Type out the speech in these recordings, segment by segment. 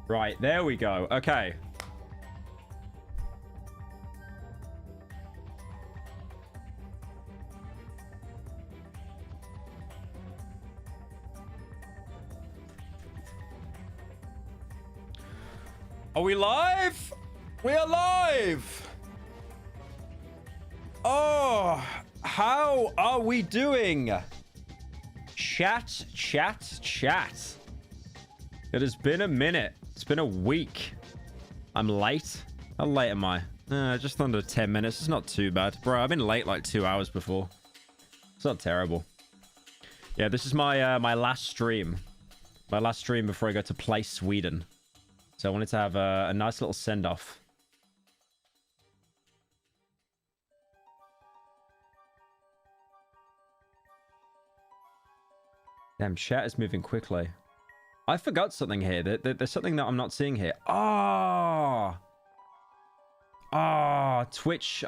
Right, there we go. Okay. Are we live? We are live! Oh, how are we doing? Chat, chat, chat. It has been a minute. It's been a week. I'm late. How late am I? Just under 10 minutes. It's not too bad. Bro, I've been late like 2 hours before. It's not terrible. Yeah, this is my my last stream. My last stream before I go to play Sweden. So I wanted to have a nice little send-off. Damn, chat is moving quickly. I forgot something here. There's something that I'm not seeing here. Twitch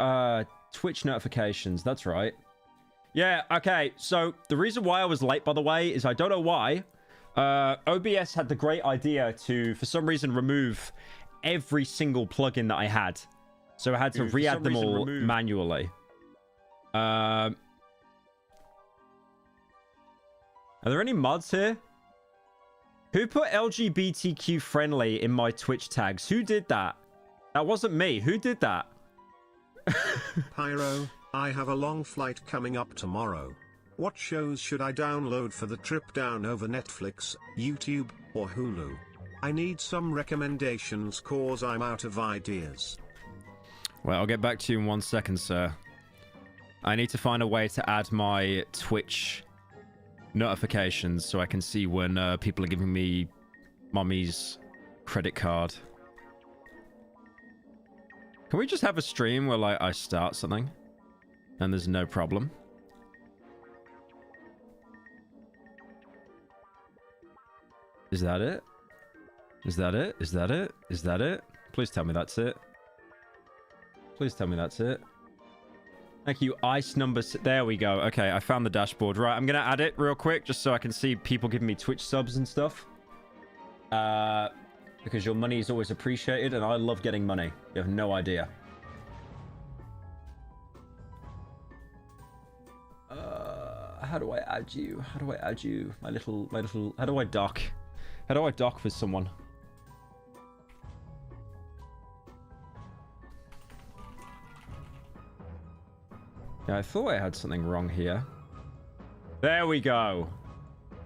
notifications. That's right. Yeah, okay. So the reason why I was late, by the way, is I don't know why. OBS had the great idea to, for some reason, remove every single plugin that I had. So I had to re-add them all manually. Are there any mods here? Who put LGBTQ friendly in my Twitch tags? Who did that? That wasn't me. Who did that? Pyro, I have a long flight coming up tomorrow. What shows should I download for the trip down over Netflix, YouTube, or Hulu? I need some recommendations cause I'm out of ideas. Well, I'll get back to you in 1 second, sir. I need to find a way to add my Twitch notifications so I can see when people are giving me mommy's credit card. Can we just have a stream where like I start something and there's no problem? Is that it? Is that it? Is that it? Is that it? Please tell me that's it. Please tell me that's it. Thank you, ice number. There we go. Okay, I found the dashboard. Right, I'm gonna add it real quick just so I can see people giving me Twitch subs and stuff. Because your money is always appreciated, and I love getting money. You have no idea. How do I add you? How do I add you? My little. How do I dock? How do I dock with someone? Yeah, I thought I had something wrong here. There we go.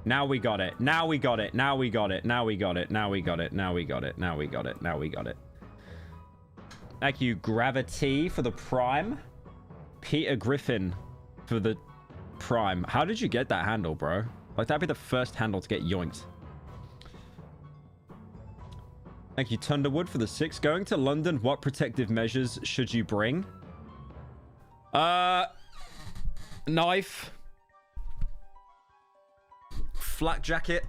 Now we got it. Now we got it. Now we got it. Now we got it. Now we got it. Now we got it. Now we got it. Now we got it. Thank you, Gravity, for the Prime. Peter Griffin for the Prime. How did you get that handle, bro? Like, that'd be the first handle to get yoinked. Thank you, Thunderwood, for the 6. Going to London, what protective measures should you bring? Knife. Flak jacket.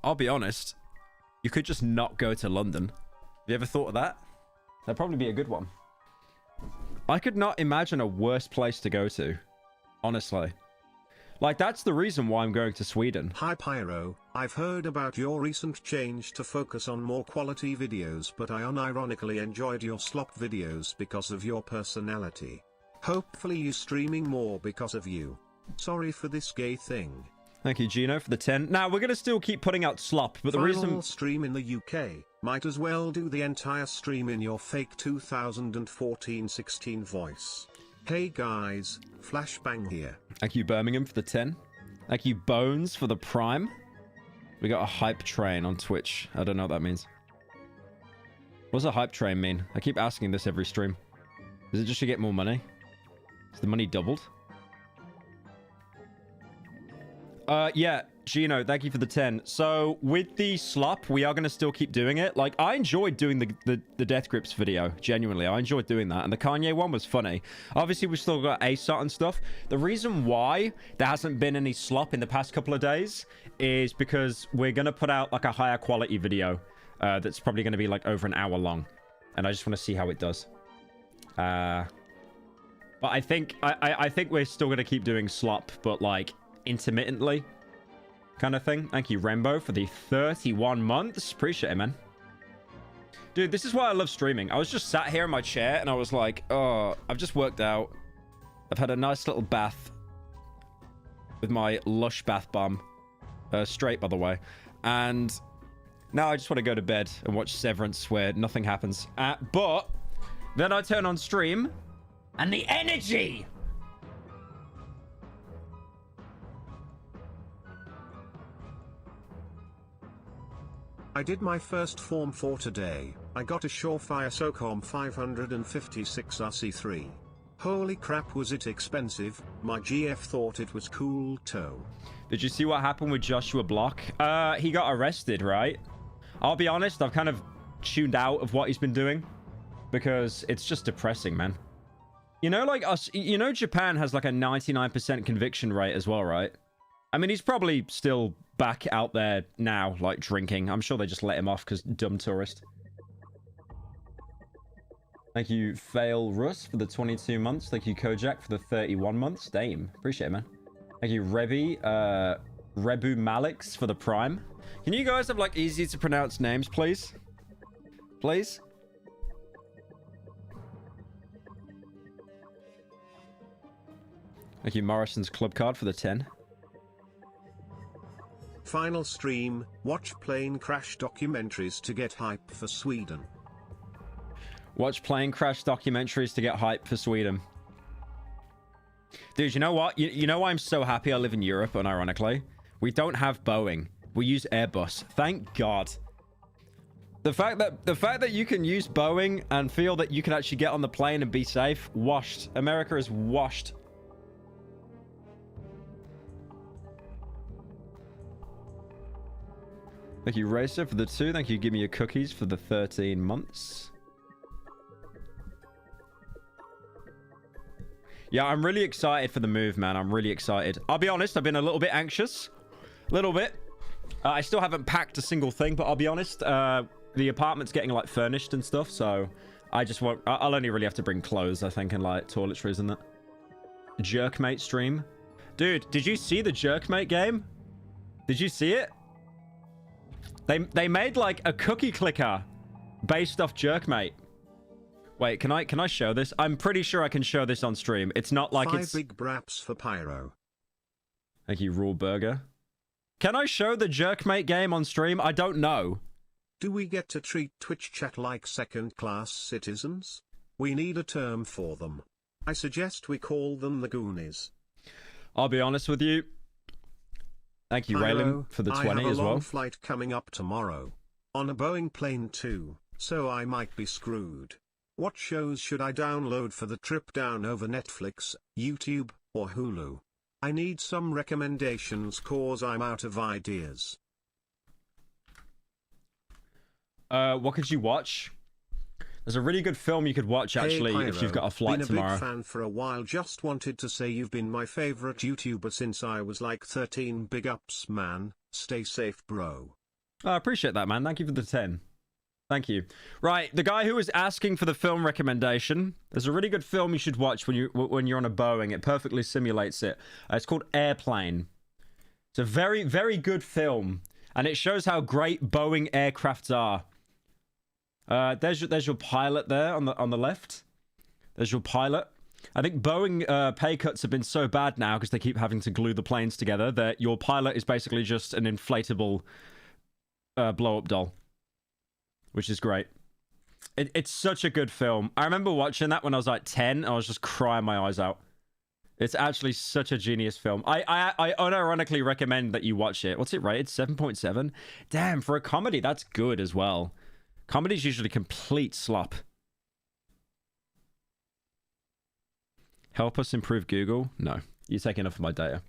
I'll be honest. You could just not go to London. Have you ever thought of that? That'd probably be a good one. I could not imagine a worse place to go to. Honestly. Like, that's the reason why I'm going to Sweden. Hi Pyro, I've heard about your recent change to focus on more quality videos, but I unironically enjoyed your slop videos because of your personality. Hopefully you streaming more because of you. Sorry for this gay thing. Thank you, Gino, for the 10. Now, we're going to still keep putting out slop, but the reason... stream in the UK. Might as well do the entire stream in your fake 2014-16 voice. Hey guys, Flashbang here. Thank you, Birmingham, for the 10. Thank you, Bones, for the Prime. We got a hype train on Twitch. I don't know what that means. What does a hype train mean? I keep asking this every stream. Is it just to get more money? Is the money doubled? Yeah, Gino, thank you for the 10. So, with the slop, we are going to still keep doing it. Like, I enjoyed doing the Death Grips video. Genuinely, I enjoyed doing that. And the Kanye one was funny. Obviously, we've still got ASOT and stuff. The reason why there hasn't been any slop in the past couple of days is because we're going to put out, like, a higher quality video that's probably going to be, like, over an hour long. And I just want to see how it does. But I think we're still going to keep doing slop, but, like, intermittently. kind of thing. Thank you, Rembo, for the 31 months. Appreciate it, man. Dude, this is why I love streaming. I was just sat here in my chair and I was like, oh, I've just worked out. I've had a nice little bath with my lush bath bomb. Straight, by the way. And now I just want to go to bed and watch Severance where nothing happens. But then I turn on stream and the energy. I did my first Form 4 today. I got a Surefire SOCOM 556 RC3. Holy crap, was it expensive. My GF thought it was cool too. Did you see what happened with Joshua Block? He got arrested, right? I'll be honest, I've kind of tuned out of what he's been doing because it's just depressing, man. You know, like us, you know, Japan has like a 99% conviction rate as well, right? I mean, he's probably still back out there now, like drinking. I'm sure they just let him off because dumb tourist. Thank you, Fail Russ, for the 22 months. Thank you, Kojak, for the 31 months. Dame. Appreciate it, man. Thank you, Rebu Malix, for the Prime. Can you guys have, like, easy to pronounce names, please? Please? Thank you, Morrison's Club Card, for the 10. Final stream, watch plane crash documentaries to get hype for Sweden. Watch plane crash documentaries to get hype for Sweden. Dude, you know what? You know why I'm so happy I live in Europe, unironically? We don't have Boeing. We use Airbus. Thank God. The fact that you can use Boeing and feel that you can actually get on the plane and be safe, washed. America is washed. Thank you, Racer, for the 2. Thank you, Give Me Your Cookies, for the 13 months. Yeah, I'm really excited for the move, man. I'm really excited. I'll be honest, I've been a little bit anxious. A little bit. I still haven't packed a single thing, but I'll be honest, the apartment's getting, like, furnished and stuff, so I just won't... I'll only really have to bring clothes, I think, and, like, toiletries and that. Jerkmate stream. Dude, did you see the Jerkmate game? Did you see it? They made, like, a cookie clicker based off Jerkmate. Wait, can I show this? I'm pretty sure I can show this on stream. It's not like 5 it's... big braps for Pyro. Thank you, Raw Burger. Can I show the Jerkmate game on stream? I don't know. Do we get to treat Twitch chat like second-class citizens? We need a term for them. I suggest we call them the Goonies. I'll be honest with you. Thank you, Raylan, for the 20 as well. I have a long flight coming up tomorrow. On a Boeing plane too, so I might be screwed. What shows should I download for the trip down over Netflix, YouTube, or Hulu? I need some recommendations cause I'm out of ideas. What could you watch? There's a really good film you could watch, actually, hey, Pyro, if you've got a flight tomorrow. Been a big fan for a while, just wanted to say you've been my favorite YouTuber since I was like 13. Big ups, man. Stay safe, bro. I appreciate that, man. Thank you for the 10. Thank you. Right, the guy who was asking for the film recommendation. There's a really good film you should watch when you're on a Boeing. It perfectly simulates it. It's called Airplane. It's a very, very good film, and it shows how great Boeing aircrafts are. There's your pilot there on the left. There's your pilot. I think Boeing pay cuts have been so bad now because they keep having to glue the planes together that your pilot is basically just an inflatable blow-up doll, which is great. It's such a good film. I remember watching that when I was like 10. I was just crying my eyes out. It's actually such a genius film. I unironically recommend that you watch it. What's it rated? 7.7? Damn, for a comedy, that's good as well. Comedy's usually complete slop. Help us improve Google? No. You take enough of my data.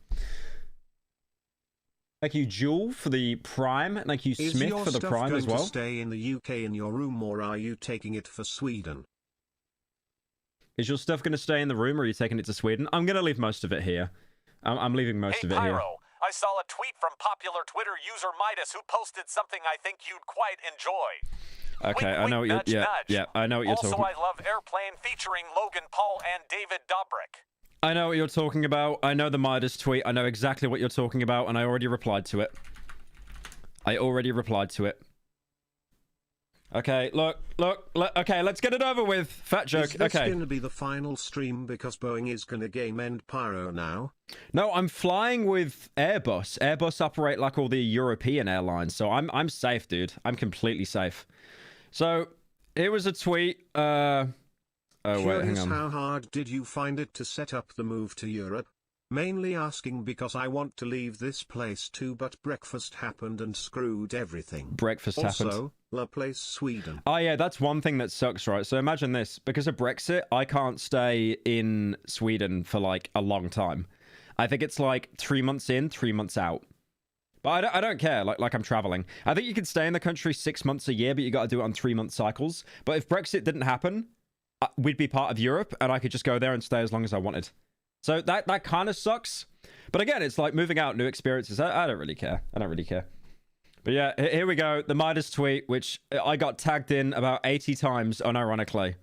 Thank you, Jewel, for the Prime. Thank you, Smith, for the Prime as well. Is your stuff going to stay in the UK in your room, or are you taking it for Sweden? Is your stuff going to stay in the room, or are you taking it to Sweden? I'm going to leave most of it here. I'm leaving most of it Pyro, here. I saw a tweet from popular Twitter user Midas who posted something I think you'd quite enjoy. Okay, wink, I know what you're... nudge, nudge. Yeah, I know what you're also, talking... I love Airplane featuring Logan Paul and David Dobrik. I know what you're talking about. I know the Midas tweet. I know exactly what you're talking about, and I already replied to it. Okay, look. Okay, let's get it over with. Fat joke. Is this okay. gonna be the final stream because Boeing is gonna game end Pyro now? No, I'm flying with Airbus. Airbus operate like all the European airlines, so I'm safe, dude. I'm completely safe. So, here was a tweet. Oh, wait, hang on. How hard did you find it to set up the move to Europe? Mainly asking because I want to leave this place too, but breakfast happened and screwed everything. Breakfast happened. Also, La Place, Sweden. Oh, yeah, that's one thing that sucks, right? So imagine this. Because of Brexit, I can't stay in Sweden for, like, a long time. I think it's, like, 3 months in, 3 months out. But I don't care, like I'm traveling. I think you can stay in the country 6 months a year, but you got to do it on 3-month cycles. But if Brexit didn't happen, we'd be part of Europe, and I could just go there and stay as long as I wanted. So that kind of sucks. But again, it's like moving out, new experiences. I don't really care. But yeah, here we go. The Midas tweet, which I got tagged in about 80 times, unironically.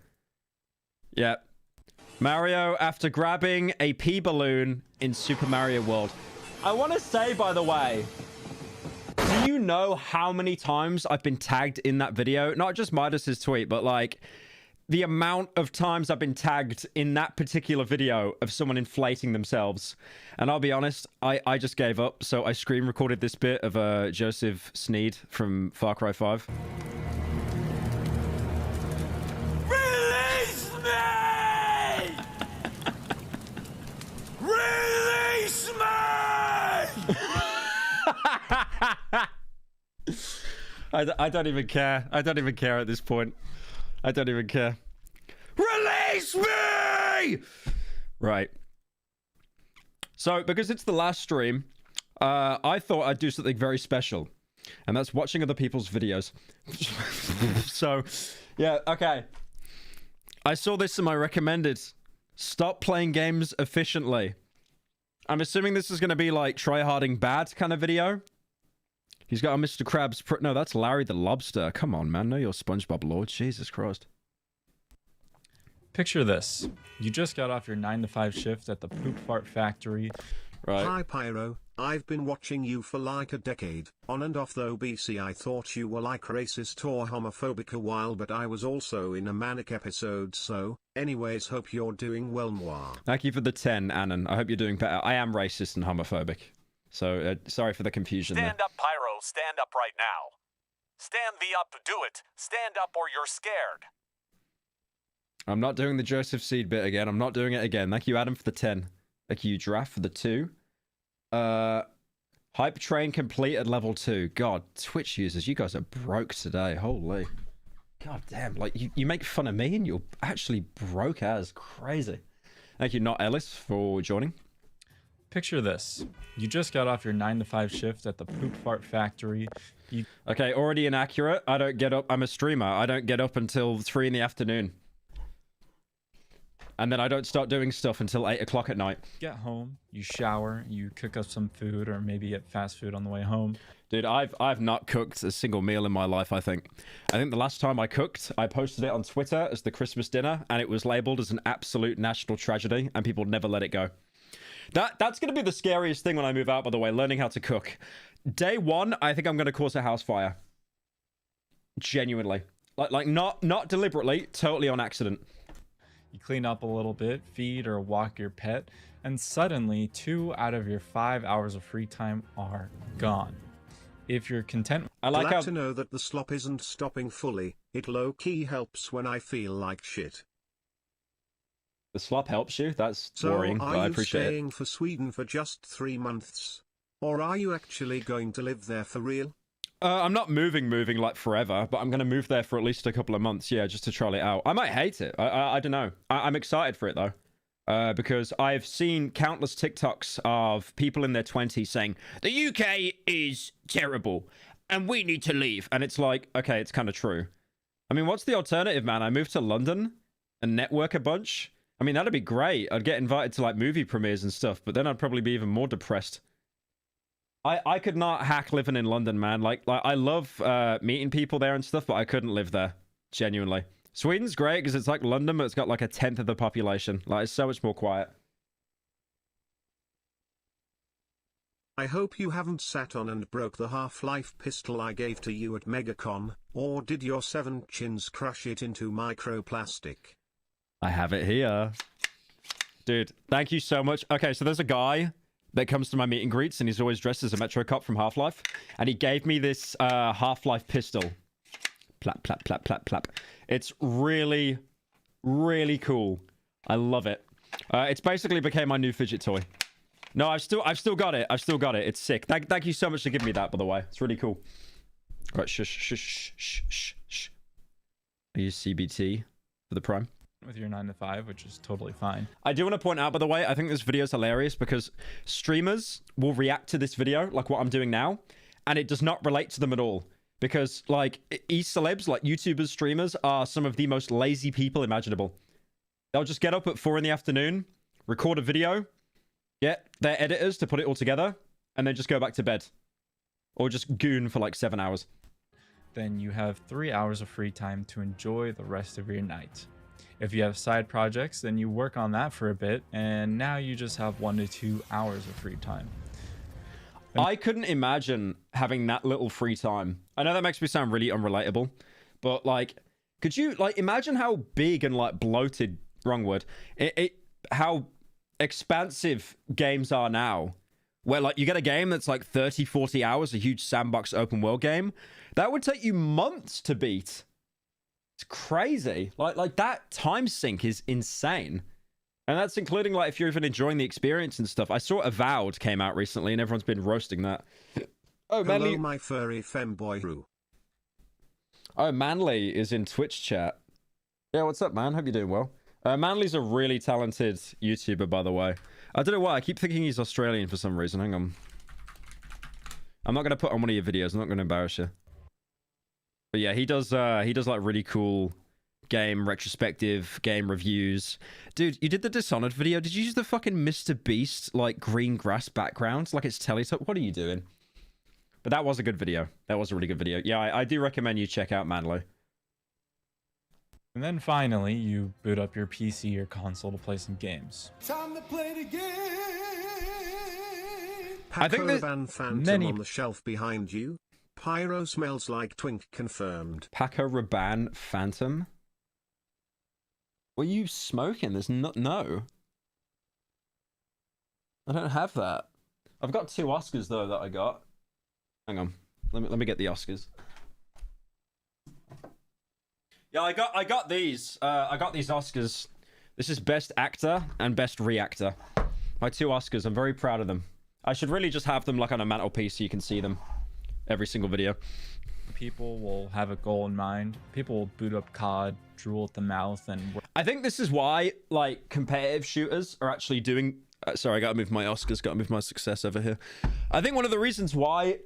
Yeah. Mario after grabbing a pea balloon in Super Mario World. I want to say, by the way, do you know how many times I've been tagged in that video? Not just Midas's tweet, but like the amount of times I've been tagged in that particular video of someone inflating themselves. And I'll be honest, I just gave up. So I screen recorded this bit of Joseph Sneed from Far Cry 5. Release me! Release me! I don't even care. I don't even care at this point. I don't even care. Release me! Right. So, because it's the last stream, I thought I'd do something very special. And that's watching other people's videos. So, yeah, okay. I saw this in my recommended. Stop playing games efficiently. I'm assuming this is going to be like tryharding bad kind of video. He's got a Mr. Krabs. No, that's Larry the Lobster. Come on, man. Know your SpongeBob Lord. Jesus Christ. Picture this. You just got off your 9-to-5 shift at the Poop Fart Factory. Right. Hi Pyro, I've been watching you for like a decade. On and off though BC I thought you were like racist or homophobic a while, but I was also in a manic episode, so anyways hope you're doing well moi. Thank you for the 10, Annan. I hope you're doing better. I am racist and homophobic. So, sorry for the confusion there. Stand up, Pyro. Stand up right now. Stand the up. Do it. Stand up or you're scared. I'm not doing the Joseph Seed bit again. I'm not doing it again. Thank you, Adam, for the 10. Thank you, Draft, for the 2. Hype train completed level 2. God, Twitch users, you guys are broke today. Holy. God damn. Like, you make fun of me and you're actually broke as crazy. Thank you, Not Ellis, for joining. Picture this. You just got off your 9-to-5 shift at the Poop Fart Factory. Okay, already inaccurate. I don't get up. I'm a streamer. I don't get up until 3 in the afternoon. And then I don't start doing stuff until 8 o'clock at night. Get home, you shower, you cook up some food, or maybe get fast food on the way home. Dude, I've not cooked a single meal in my life, I think. I think the last time I cooked, I posted it on Twitter as the Christmas dinner, and it was labeled as an absolute national tragedy, and people never let it go. That's going to be the scariest thing when I move out, by the way, learning how to cook. Day 1, I think I'm going to cause a house fire. Genuinely. Like not deliberately, totally on accident. You clean up a little bit, feed or walk your pet, and suddenly 2 out of your 5 hours of free time are gone. If you're content... I like Glad how... to know that the slop isn't stopping fully. It low-key helps when I feel like shit. The slop helps you? That's So worrying, but I appreciate are you it. staying for Sweden for just 3 months? Or are you actually going to live there for real? I'm not moving like forever, but I'm going to move there for at least a couple of months, yeah, just to try it out. I might hate it. I don't know. I'm excited for it, though, because I've seen countless TikToks of people in their 20s saying, the UK is terrible, and we need to leave. And it's like, okay, it's kind of true. I mean, what's the alternative, man? I move to London and network a bunch? I mean, that'd be great. I'd get invited to, like, movie premieres and stuff, but then I'd probably be even more depressed. I could not hack living in London, man. Like I love meeting people there and stuff, but I couldn't live there. Genuinely. Sweden's great because it's like London, but it's got like 1/10 of the population. Like, it's so much more quiet. I hope you haven't sat on and broke the Half-Life pistol I gave to you at MegaCon, or did your 7 chins crush it into microplastic? I have it here. Dude, thank you so much. Okay, so there's a guy that comes to my meet and greets, and he's always dressed as a Metro Cop from Half-Life, and he gave me this Half-Life pistol. Plap, plap, plap, plap, plap. It's really, really cool. I love it. It's basically became my new fidget toy. No, I've still got it. I've still got it. It's sick. Thank you so much for giving me that, by the way. It's really cool. All right, shush, shush, shush, shush, shush, shush. I use CBT for the Prime. With your 9 to 5, which is totally fine. I do want to point out, by the way, I think this video is hilarious because streamers will react to this video, like what I'm doing now, and it does not relate to them at all. Because, like, e-celebs, like YouTubers, streamers, are some of the most lazy people imaginable. They'll just get up at 4 in the afternoon, record a video, get their editors to put it all together, and then just go back to bed. Or just goon for like 7 hours. Then you have 3 hours of free time to enjoy the rest of your night. If you have side projects, then you work on that for a bit, and now you just have 1 to 2 hours of free time. I couldn't imagine having that little free time. I know that makes me sound really unrelatable, but like, could you like imagine how big and like bloated, wrong word, how expansive games are now, where like you get a game that's like 30, 40 hours, a huge sandbox open world game, that would take you months to beat. It's crazy. Like that time sink is insane. And that's including, like, if you're even enjoying the experience and stuff. I saw Avowed came out recently, and everyone's been roasting that. Oh, Manly... Hello, my furry femboy. Oh, Manly is in Twitch chat. Yeah, what's up, man? Hope you're doing well. Manly's a really talented YouTuber, by the way. I don't know why. I keep thinking he's Australian for some reason. Hang on. I'm not going to put on one of your videos. I'm not going to embarrass you. But yeah, he does like, really cool... game retrospective, game reviews. Dude, you did the Dishonored video. Did you use the fucking Mr. Beast, like, green grass background? Like it's Teletubbies? What are you doing? But that was a good video. That was a really good video. Yeah, I do recommend you check out Manlo. And then finally, you boot up your PC or console to play some games. Time to play the game. I think there's Phantom on the shelf behind you. Pyro smells like twink confirmed. Paco Rabanne Phantom? What are you smoking? There's no. I don't have that. I've got 2 Oscars though that I got. Hang on. Let me get the Oscars. Yeah, I got these. I got these Oscars. This is Best Actor and Best Reactor. My 2 Oscars. I'm very proud of them. I should really just have them like on a mantelpiece so you can see them every single video. People will have a goal in mind. People will boot up COD, drool at the mouth, and... I think this is why, like, competitive shooters are actually doing... sorry, I gotta move my Oscars, gotta move my success over here. I think one of the reasons why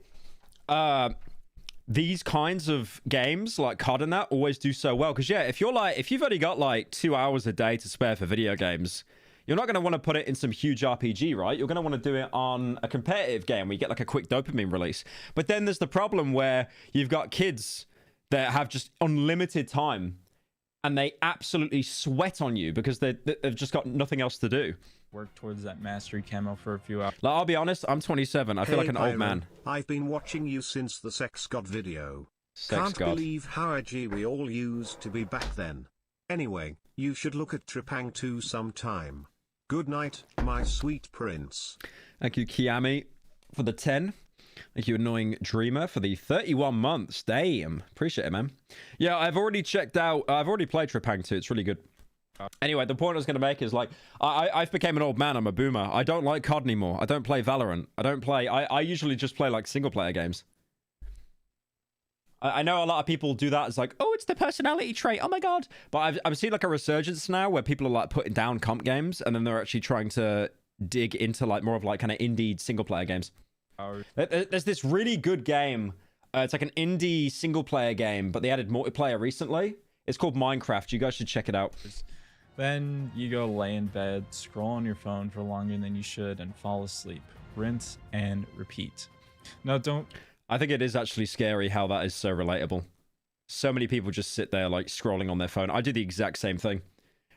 these kinds of games, like COD and that, always do so well. Because, yeah, if you've only got, like, 2 hours a day to spare for video games, you're not going to want to put it in some huge RPG, right? You're going to want to do it on a competitive game where you get like a quick dopamine release. But then there's the problem where you've got kids that have just unlimited time and they absolutely sweat on you because they've just got nothing else to do. Work towards that mastery camo for a few hours. Like, I'll be honest, I'm 27. I feel like an old man. I've been watching you since the Sex God video. Can't believe how edgy we all used to be back then. Anyway, you should look at Trepang 2 sometime. Good night, my sweet prince. Thank you, Kiami, for the 10. Thank you, Annoying Dreamer, for the 31 months. Damn. Appreciate it, man. Yeah, I've already checked out... I've already played Trepang 2. It's really good. Anyway, the point I was going to make is, like, I've become an old man. I'm a boomer. I don't like COD anymore. I don't play Valorant. I usually just play, like, single-player games. I know a lot of people do that. It's like, oh, it's the personality trait. Oh my god. But I've seen like a resurgence now where people are like putting down comp games and then they're actually trying to dig into like more of like kind of indie single player games. There's this really good game. It's like an indie single player game, but they added multiplayer recently. It's called Minecraft. You guys should check it out. Then you go lay in bed, scroll on your phone for longer than you should, and fall asleep. Rinse and repeat. No, don't... I think it is actually scary how that is so relatable. So many people just sit there like scrolling on their phone. I do the exact same thing.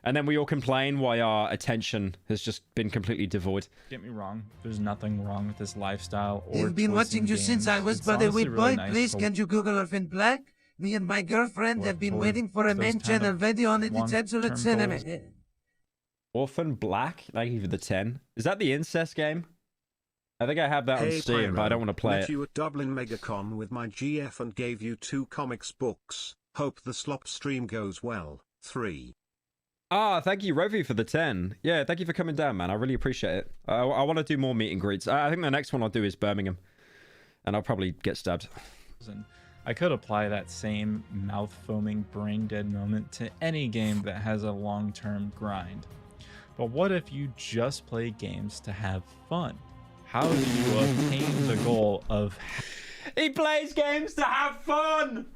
And then we all complain why our attention has just been completely devoid. Get me wrong, there's nothing wrong with this lifestyle or I've been choice watching in you games. since I was It's but a honestly wee really boy. nice Please, to can you Google Orphan Black? Me and my girlfriend have been work waiting for a towards main those kind channel of video on it. It's absolute long-term cinema. goals. Orphan Black? Thank you for the 10. Is that the incest game? I think I have that on Hey Steam, Pyro, but I don't want to play met it. you at Dublin MegaCon with my GF and gave you 2 comics books. Hope the slop stream goes well. 3. Ah, thank you, Rovi, for the 10. Yeah, thank you for coming down, man. I really appreciate it. I want to do more meet and greets. I think the next one I'll do is Birmingham. And I'll probably get stabbed. And I could apply that same mouth foaming brain dead moment to any game that has a long-term grind. But what if you just play games to have fun? How do you obtain the goal of He plays games to have fun!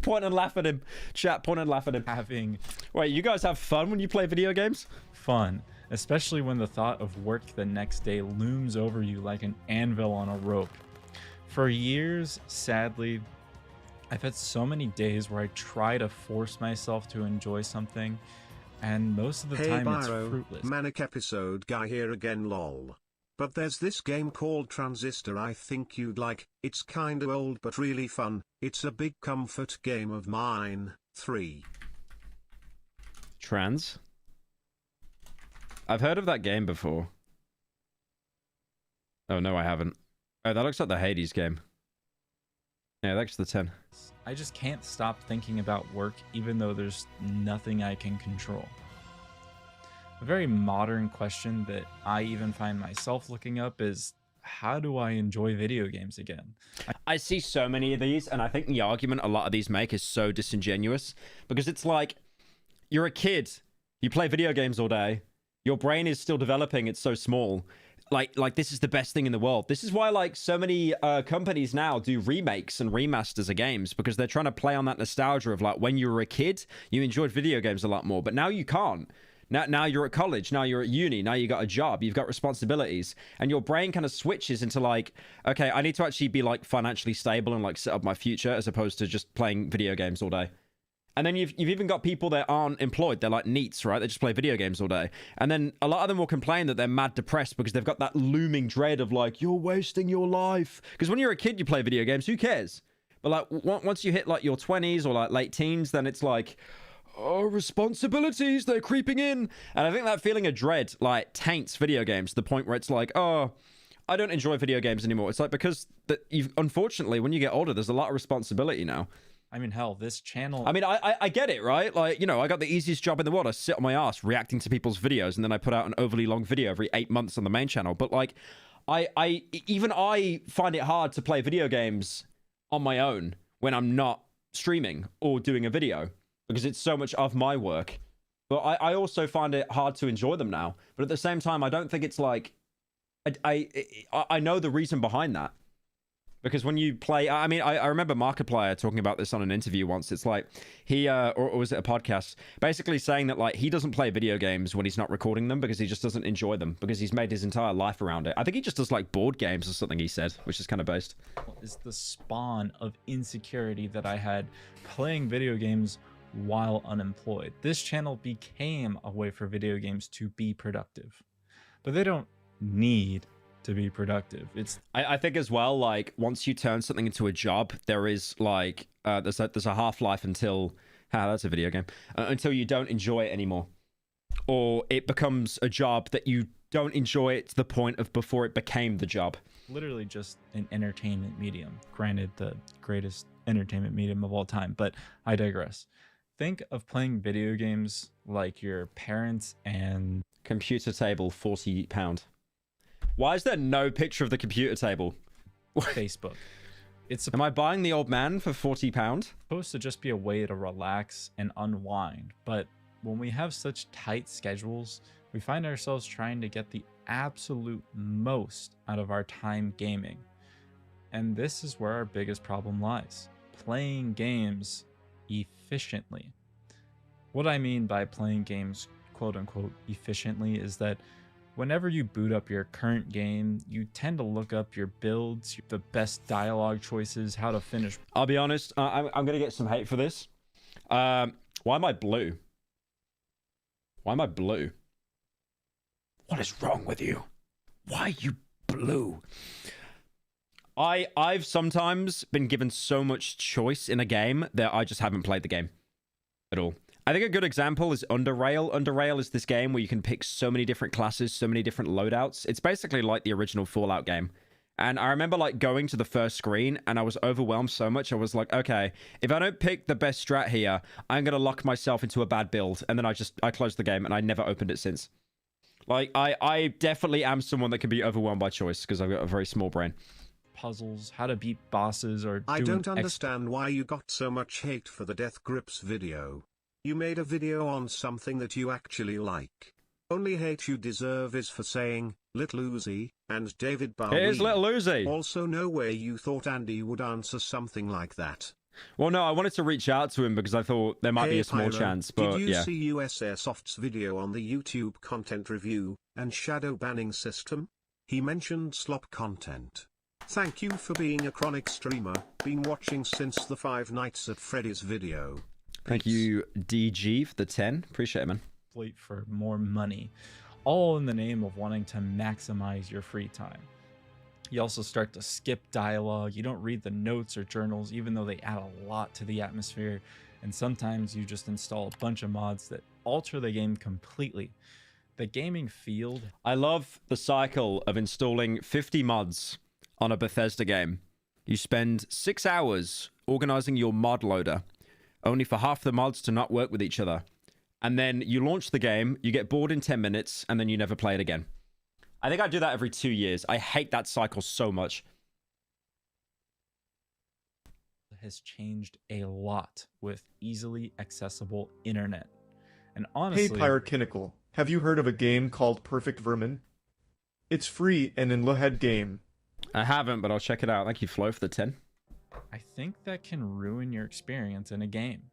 Point and laugh at him. Chat, point and laugh at him. having Wait, you guys have fun when you play video games? fun, especially when the thought of work the next day looms over you like an anvil on a rope? For years, sadly, I've had so many days where I try to force myself to enjoy something, and most of the Hey time it's Pyro, fruitless. Manic episode guy here again lol. But there's this game called Transistor I think you'd like. It's kinda old but really fun. It's a big comfort game of mine. 3. Trans? I've heard of that game before. Oh, no, I haven't. Oh, that looks like the Hades game. Yeah, that's the 10. I just can't stop thinking about work even though there's nothing I can control. A very modern question that I even find myself looking up is, how do I enjoy video games again? I see so many of these, and I think the argument a lot of these make is so disingenuous. Because it's like, you're a kid, you play video games all day, your brain is still developing, it's so small. Like this is the best thing in the world. This is why like so many companies now do remakes and remasters of games, because they're trying to play on that nostalgia of like when you were a kid, you enjoyed video games a lot more, but now you can't. Now you're at college, now you're at uni, now you got a job, you've got responsibilities, and your brain kind of switches into like, okay, I need to actually be like financially stable and like set up my future as opposed to just playing video games all day. And then you've even got people that aren't employed. They're like NEETs, right? They just play video games all day. And then a lot of them will complain that they're mad depressed because they've got that looming dread of like, you're wasting your life. Because when you're a kid, you play video games, who cares? But like once you hit like your 20s or like late teens, then it's like, oh, responsibilities, they're creeping in. And I think that feeling of dread like taints video games to the point where it's like, oh, I don't enjoy video games anymore. It's like because unfortunately, when you get older, there's a lot of responsibility now. I mean, hell, this channel... I mean, I get it, right? Like, you know, I got the easiest job in the world. I sit on my ass reacting to people's videos, and then I put out an overly long video every 8 months on the main channel. But like, even I find it hard to play video games on my own when I'm not streaming or doing a video, because it's so much of my work. But I also find it hard to enjoy them now. But at the same time, I don't think it's like... I know the reason behind that. Because when you play, I mean, I remember Markiplier talking about this on an interview once. It's like he, or was it a podcast, basically saying that like he doesn't play video games when he's not recording them because he just doesn't enjoy them, because he's made his entire life around it. I think he just does like board games or something, he said, which is kind of based. Is the spawn of insecurity that I had playing video games while unemployed. This channel became a way for video games to be productive, but they don't need to be productive. I think as well, like once you turn something into a job, there is like there's a half-life until that's a video game, until you don't enjoy it anymore, or it becomes a job that you don't enjoy it to the point of before it became the job. Literally just an entertainment medium, granted the greatest entertainment medium of all time, but I digress. Think of playing video games like your parents and computer table, £40. Why is there no picture of the computer table? Facebook. Am I buying the old man for £40? Supposed to just be a way to relax and unwind, but when we have such tight schedules, we find ourselves trying to get the absolute most out of our time gaming. And this is where our biggest problem lies: playing games efficiently. What I mean by playing games quote unquote efficiently is that whenever you boot up your current game, you tend to look up your builds, the best dialogue choices, how to finish. I'll be honest, I'm going to get some hate for this. Why am I blue? Why am I blue? What is wrong with you? Why are you blue? I've sometimes been given so much choice in a game that I just haven't played the game at all. I think a good example is Underrail. Underrail is this game where you can pick so many different classes, so many different loadouts. It's basically like the original Fallout game. And I remember like going to the first screen and I was overwhelmed so much. I was like, okay, if I don't pick the best strat here, I'm going to lock myself into a bad build. And then I closed the game and I never opened it since. Like, I definitely am someone that can be overwhelmed by choice because I've got a very small brain. Puzzles, how to beat bosses, or I don't understand why you got so much hate for the Death Grips video. You made a video on something that you actually like. Only hate you deserve is for saying, Little Uzi, and David Bowie. It is Little Uzi. Also, no way you thought Andy would answer something like that. Well, no, I wanted to reach out to him because I thought there might be a small Pyro, chance, but did you yeah. see US Airsoft's video on the YouTube content review and shadow banning system? He mentioned slop content. Thank you for being a chronic streamer, been watching since the 5 Nights at Freddy's video. Thank you, DG, for the 10. Appreciate it, man. For more money, all in the name of wanting to maximize your free time. You also start to skip dialogue. You don't read the notes or journals, even though they add a lot to the atmosphere. And sometimes you just install a bunch of mods that alter the game completely. The gaming field. I love the cycle of installing 50 mods on a Bethesda game. You spend 6 hours organizing your mod loader, only for half the mods to not work with each other. And then you launch the game, you get bored in 10 minutes, and then you never play it again. I think I do that every 2 years. I hate that cycle so much. Has changed a lot with easily accessible internet. And honestly... Hey Pyrocinical, have you heard of a game called Perfect Vermin? It's free and in Lohead game. I haven't, but I'll check it out. Thank you, Flo, for the 10. I think that can ruin your experience in a game.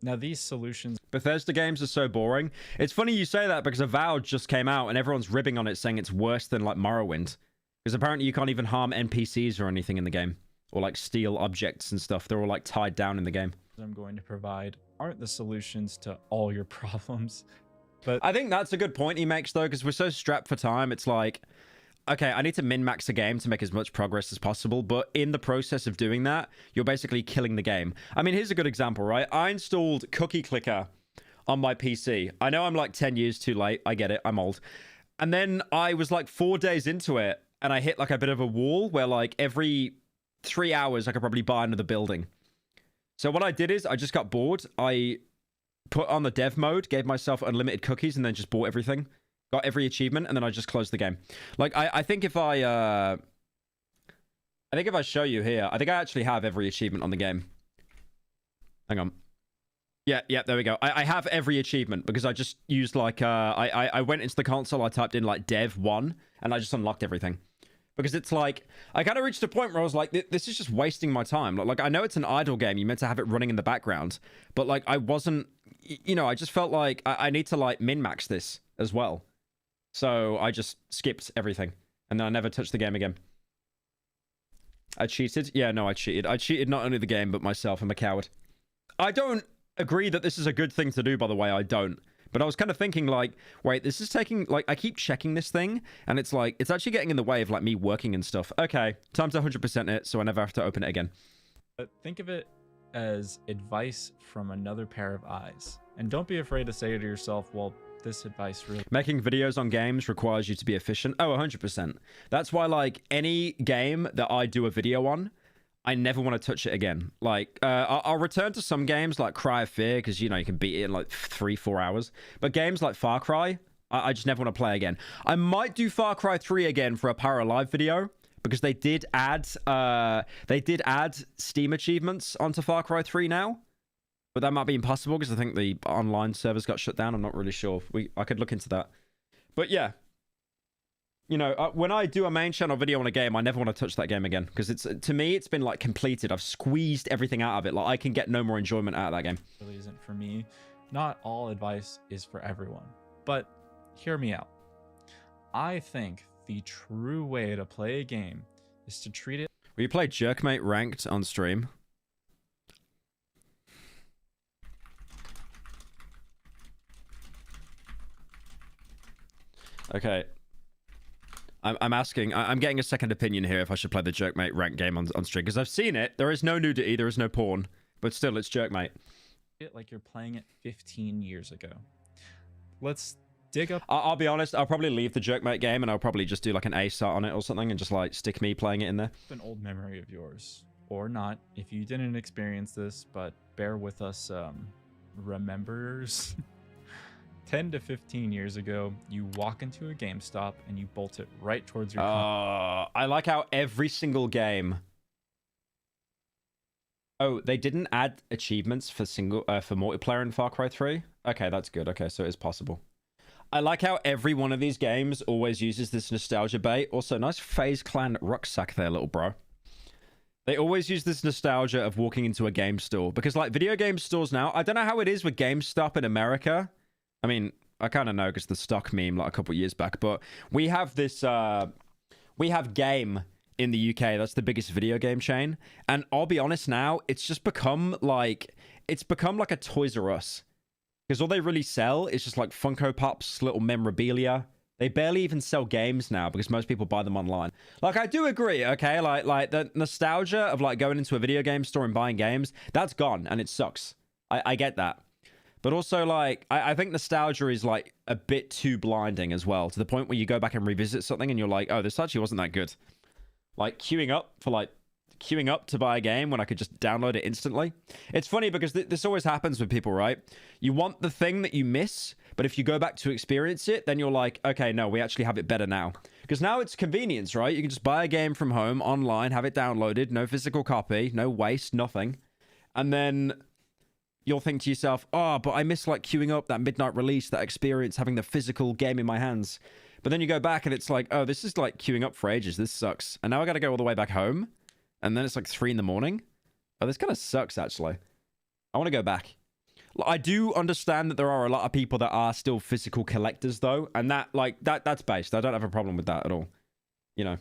Now, these solutions... Bethesda games are so boring. It's funny you say that because Avowed just came out and everyone's ribbing on it saying it's worse than, like, Morrowind. Because apparently you can't even harm NPCs or anything in the game. Or, like, steal objects and stuff. They're all, like, tied down in the game. I'm going to provide aren't the solutions to all your problems. But I think that's a good point he makes, though, because we're so strapped for time. It's like... Okay, I need to min-max a game to make as much progress as possible, but in the process of doing that, you're basically killing the game. I mean, here's a good example, right? I installed Cookie Clicker on my PC. I know I'm like 10 years too late. I get it. I'm old. And then I was like 4 days into it, and I hit like a bit of a wall where like every 3 hours, I could probably buy another building. So what I did is I just got bored. I put on the dev mode, gave myself unlimited cookies, and then just bought everything. Got every achievement, and then I just closed the game. Like, I think if I show you here, I think I actually have every achievement on the game. Hang on. Yeah, there we go. I have every achievement because I just used, like, I went into the console, I typed in, like, dev 1, and I just unlocked everything. Because it's like, I kind of reached a point where I was like, this is just wasting my time. Like, I know it's an idle game. You meant to have it running in the background. But, like, I wasn't, you know, I just felt like I need to, like, min-max this as well. So I just skipped everything. And then I never touched the game again. I cheated? Yeah, no, I cheated. I cheated not only the game, but myself. I'm a coward. I don't agree that this is a good thing to do, by the way. I don't. But I was kind of thinking, like, wait, this is taking... Like, I keep checking this thing, and it's like... It's actually getting in the way of, like, me working and stuff. Okay, time to 100% it, so I never have to open it again. But think of it as advice from another pair of eyes. And don't be afraid to say to yourself, well... This advice really... Making videos on games requires you to be efficient. Oh, 100%. That's why, like, any game that I do a video on, I never want to touch it again. Like, I'll return to some games like Cry of Fear, because, you know, you can beat it in, like, 3-4 hours. But games like Far Cry, I just never want to play again. I might do Far Cry 3 again for a Pyro Live video, because they did add Steam achievements onto Far Cry 3 now. But that might be impossible because I think the online servers got shut down. I'm not really sure. I could look into that. But yeah. You know, when I do a main channel video on a game, I never want to touch that game again. Because it's, to me, it's been like completed. I've squeezed everything out of it. Like, I can get no more enjoyment out of that game. Really isn't for me. Not all advice is for everyone. But hear me out. I think the true way to play a game is to treat it... Will you play Jerkmate ranked on stream? Okay. I'm asking, I'm getting a second opinion here if I should play the Jerkmate rank game on stream, because I've seen it. There is no nudity, there is no porn, but still, it's Jerkmate. Like you're playing it 15 years ago. Let's dig up. I'll be honest, I'll probably leave the Jerkmate game and I'll probably just do like an A start on it or something and just like stick me playing it in there. An old memory of yours, or not, if you didn't experience this, but bear with us, remembers. 10 to 15 years ago, you walk into a GameStop and you bolt it right towards your I like how every single game... Oh, they didn't add achievements for for multiplayer in Far Cry 3? Okay, that's good. Okay, so it is possible. I like how every one of these games always uses this nostalgia bait. Also, nice FaZe Clan rucksack there, little bro. They always use this nostalgia of walking into a game store. Because, like, video game stores now... I don't know how it is with GameStop in America. I mean, I kind of know because the stock meme like a couple years back, but we have this, we have Game in the UK. That's the biggest video game chain. And I'll be honest now, it's just become like, a Toys R Us. Because all they really sell is just like Funko Pops, little memorabilia. They barely even sell games now because most people buy them online. Like, I do agree, okay? Like the nostalgia of like going into a video game store and buying games, that's gone and it sucks. I get that. But also, like, I think nostalgia is, like, a bit too blinding as well, to the point where you go back and revisit something and you're like, oh, this actually wasn't that good. Like, queuing up to buy a game when I could just download it instantly. It's funny because this always happens with people, right? You want the thing that you miss, but if you go back to experience it, then you're like, okay, no, we actually have it better now. Because now it's convenience, right? You can just buy a game from home, online, have it downloaded, no physical copy, no waste, nothing. And then... you'll think to yourself, oh, but I miss like queuing up that midnight release, that experience, having the physical game in my hands. But then you go back and it's like, oh, this is like queuing up for ages. This sucks. And now I got to go all the way back home. And then it's like 3 in the morning. Oh, this kind of sucks, actually. I want to go back. I do understand that there are a lot of people that are still physical collectors, though. And that's based. I don't have a problem with that at all. You know.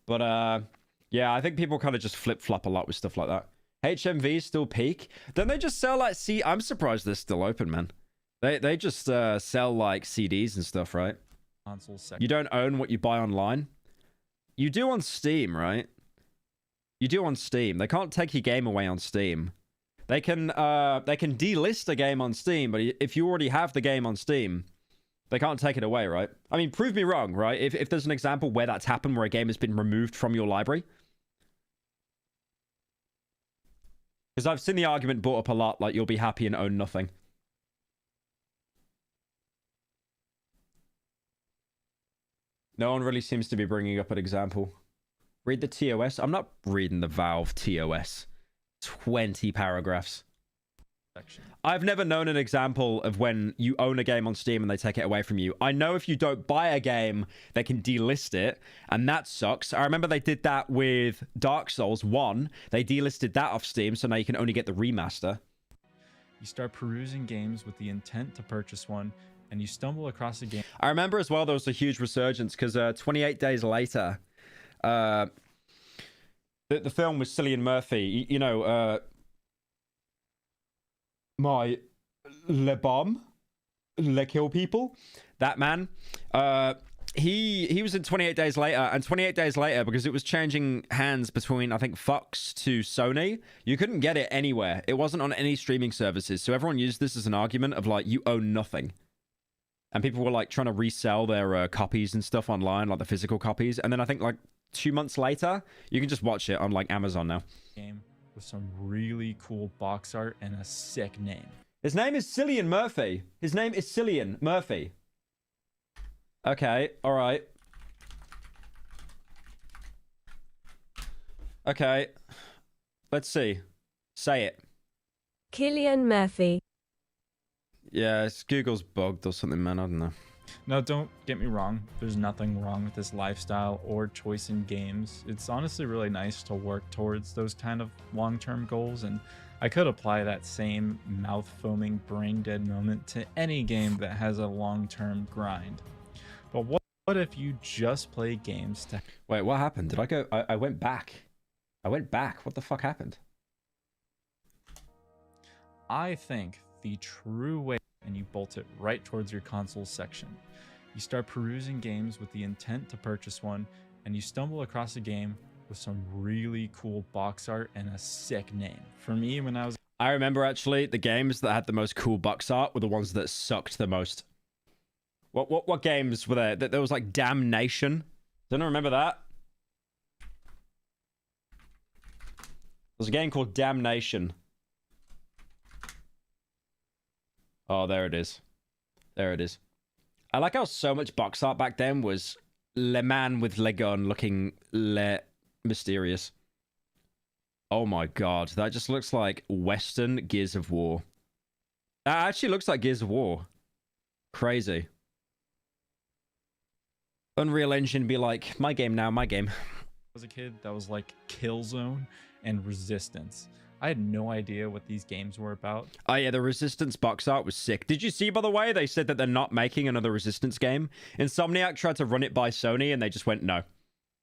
But, yeah, I think people kind of just flip-flop a lot with stuff like that. HMV still peak. Don't they just sell like I'm surprised they're still open, man. They just sell like CDs and stuff, right? Console section. You don't own what you buy online. You do on Steam, right? You do on Steam. They can't take your game away on Steam. They can delist a game on Steam, but if you already have the game on Steam, they can't take it away, right? I mean, prove me wrong, right? If there's an example where that's happened, where a game has been removed from your library. Because I've seen the argument brought up a lot, like you'll be happy and own nothing. No one really seems to be bringing up an example. Read the TOS. I'm not reading the Valve TOS. 20 paragraphs. I've never known an example of when you own a game on Steam and they take it away from you. I know if you don't buy a game, they can delist it, and that sucks. I remember they did that with Dark Souls 1. They delisted that off Steam, so now you can only get the remaster. You start perusing games with the intent to purchase one, and you stumble across a game. I remember as well there was a huge resurgence because 28 days later, the film with Cillian Murphy, you know, my Le Bomb, Le Kill People, that man, he was in 28 Days Later, and 28 Days Later, because it was changing hands between, I think, Fox to Sony, you couldn't get it anywhere. It wasn't on any streaming services, so everyone used this as an argument of, like, you own nothing. And people were, like, trying to resell their copies and stuff online, like the physical copies, and then I think, like, 2 months later, you can just watch it on, like, Amazon now. Game with some really cool box art and a sick name. His name is Cillian Murphy. His name is Cillian Murphy. Okay, alright. Okay. Let's see. Say it. Cillian Murphy. Yeah, it's Google's bugged or something, man. I don't know. Now, don't get me wrong. There's nothing wrong with this lifestyle or choice in games. It's honestly really nice to work towards those kind of long-term goals, and I could apply that same mouth-foaming, brain-dead moment to any game that has a long-term grind. But what if you just play games to... Wait, what happened? Did I go... I went back. I went back. What the fuck happened? I think the true way, and you bolt it right towards your console section, You start perusing games with the intent to purchase one, and you stumble across a game with some really cool box art and a sick name. For me, when I remember actually the games that had the most cool box art were the ones that sucked the most. What games were there? There was like Damnation. Don't I remember that? There's a game called Damnation. Oh, there it is. There it is. I like how so much box art back then was Le Man with Le Gun looking mysterious. Oh my god, that just looks like Western Gears of War. That actually looks like Gears of War. Crazy. Unreal Engine be like, my game now, my game. was a kid, that was like Killzone and Resistance. I had no idea what these games were about. Oh yeah, the Resistance box art was sick. Did you see, by the way, they said that they're not making another Resistance game? Insomniac tried to run it by Sony and they just went, no.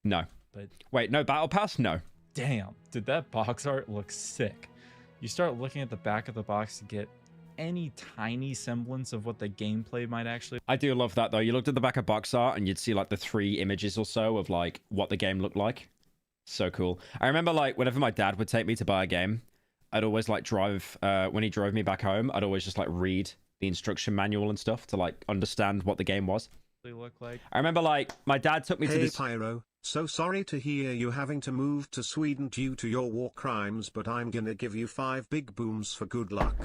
No. But wait, no Battle Pass? No. Damn, did that box art look sick. You start looking at the back of the box to get any tiny semblance of what the gameplay might actually. I do love that though. You looked at the back of box art and you'd see like the 3 images or so of like what the game looked like. So cool. I remember like whenever my dad would take me to buy a game, I'd always like drive, when he drove me back home, I'd always just like read the instruction manual and stuff to like understand what the game was. Look like. I remember like my dad took me to this. Hey Pyro, so sorry to hear you having to move to Sweden due to your war crimes, but I'm gonna give you 5 big booms for good luck.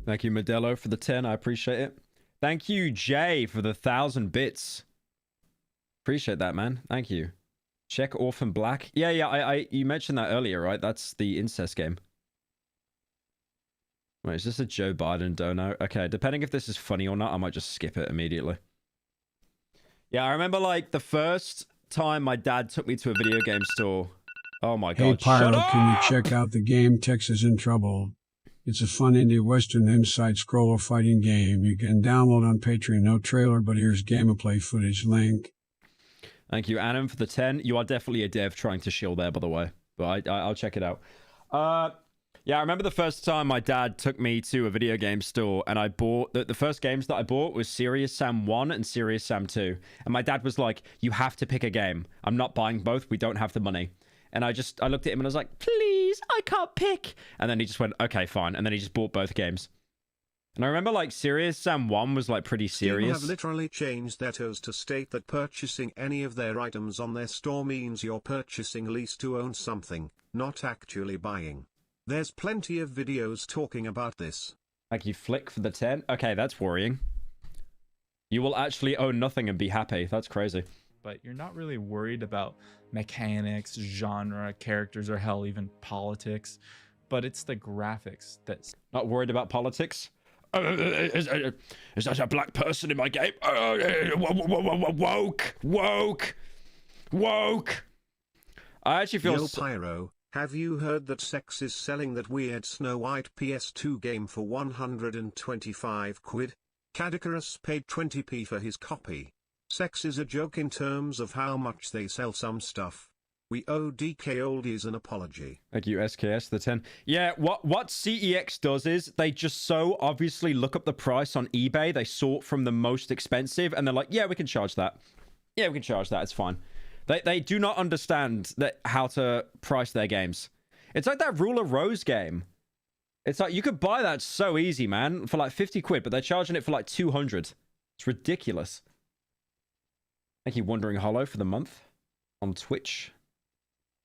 Thank you, Modelo, for the 10. I appreciate it. Thank you, Jay, for the 1,000 bits. Appreciate that, man. Thank you. Check Orphan Black. Yeah, you mentioned that earlier, right? That's the incest game. Wait, is this a Joe Biden dono? Okay, depending if this is funny or not, I might just skip it immediately. Yeah, I remember, like, the first time my dad took me to a video game store. Oh, my God. Hey, Pyro, Shut can you up! check out the game Texas in Trouble? It's a fun indie western inside scroller fighting game. You can download on Patreon. No trailer, but here's gameplay footage link. Thank you, Adam, for the 10. You are definitely a dev trying to shill there, by the way. But I'll check it out. Yeah, I remember the first time my dad took me to a video game store and I bought... The first games that I bought was Serious Sam 1 and Serious Sam 2. And my dad was like, you have to pick a game. I'm not buying both. We don't have the money. And I looked at him and I was like, please, I can't pick. And then he just went, okay, fine. And then he just bought both games. And I remember, like, Serious Sam 1 was, like, pretty serious. Steam have literally changed their toes to state that purchasing any of their items on their store means you're purchasing lease to own something, not actually buying. There's plenty of videos talking about this. Thank you, Flick, for the 10. Okay, that's worrying. You will actually own nothing and be happy. That's crazy. But you're not really worried about mechanics, genre, characters, or hell, even politics. But it's the graphics that's... Not worried about politics? Is that a black person in my game? Woke! I actually feel... Yo, Pyro, have you heard that Sex is selling that weird Snow White PS2 game for 125 quid? Cadicarus paid 20p for his copy. Sex is a joke in terms of how much they sell some stuff. We owe DK Oldies an apology. Thank you, SKS, the 10. Yeah, what CEX does is they just so obviously look up the price on eBay. They sort from the most expensive, and they're like, yeah, we can charge that. Yeah, we can charge that. It's fine. They do not understand how to price their games. It's like that Ruler Rose game. It's like, you could buy that so easy, man, for like 50 quid, but they're charging it for like 200. It's ridiculous. Thank you, Wandering Hollow, for the month on Twitch.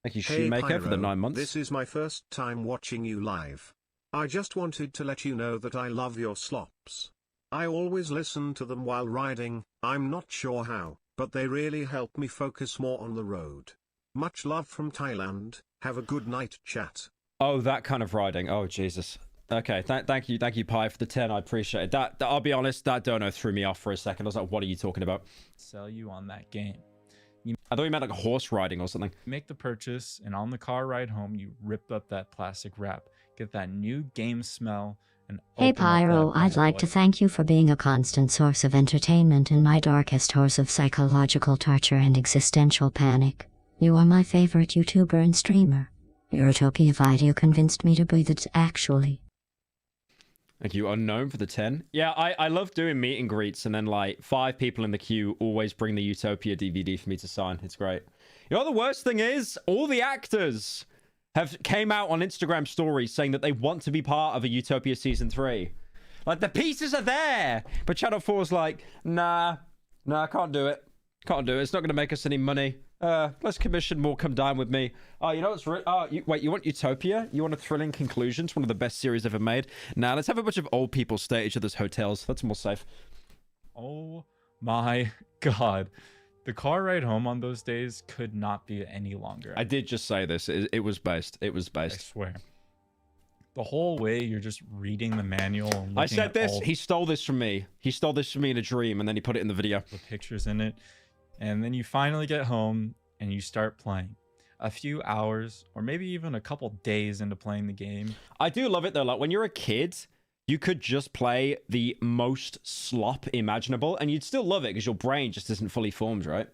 Thank you, Shoemaker, Pyro, for the 9 months. This is my first time watching you live. I just wanted to let you know that I love your slops. I always listen to them while riding, I'm not sure how, but they really help me focus more on the road. Much love from Thailand, have a good night, chat. Oh, that kind of riding. Oh, Jesus. Okay, thank you, Pi, for the 10. I appreciate it. That I'll be honest, that dono threw me off for a second. I was like, what are you talking about? Sell you on that game. I thought you meant like horse riding or something. Make the purchase, and on the car ride home, you rip up that plastic wrap, get that new game smell, and Hey Pyro, I'd like to thank you for being a constant source of entertainment in my darkest hours of psychological torture and existential panic. You are my favorite YouTuber and streamer. Utopia video convinced me to breathe it actually. Thank you, Unknown, for the 10. Yeah, I love doing meet and greets, and then, like, 5 people in the queue always bring the Utopia DVD for me to sign. It's great. You know what the worst thing is? All the actors have came out on Instagram stories saying that they want to be part of a Utopia Season 3. Like, the pieces are there! But Channel 4's like, nah, can't do it. Can't do it. It's not going to make us any money. Let's commission more Come Dine With Me. Oh, you know what's wait, you want Utopia? You want a thrilling conclusion? It's one of the best series ever made. Nah, let's have a bunch of old people stay at each other's hotels. That's more safe. Oh my god. The car ride home on those days could not be any longer. I did just say this. It was based. It was based. I swear. The whole way you're just reading the manual and I said this. He stole this from me. He stole this from me in a dream, and then he put it in the video. The pictures in it. And then you finally get home and you start playing. A few hours or maybe even a couple days into playing the game. I do love it though. Like when you're a kid, you could just play the most slop imaginable and you'd still love it because your brain just isn't fully formed, right?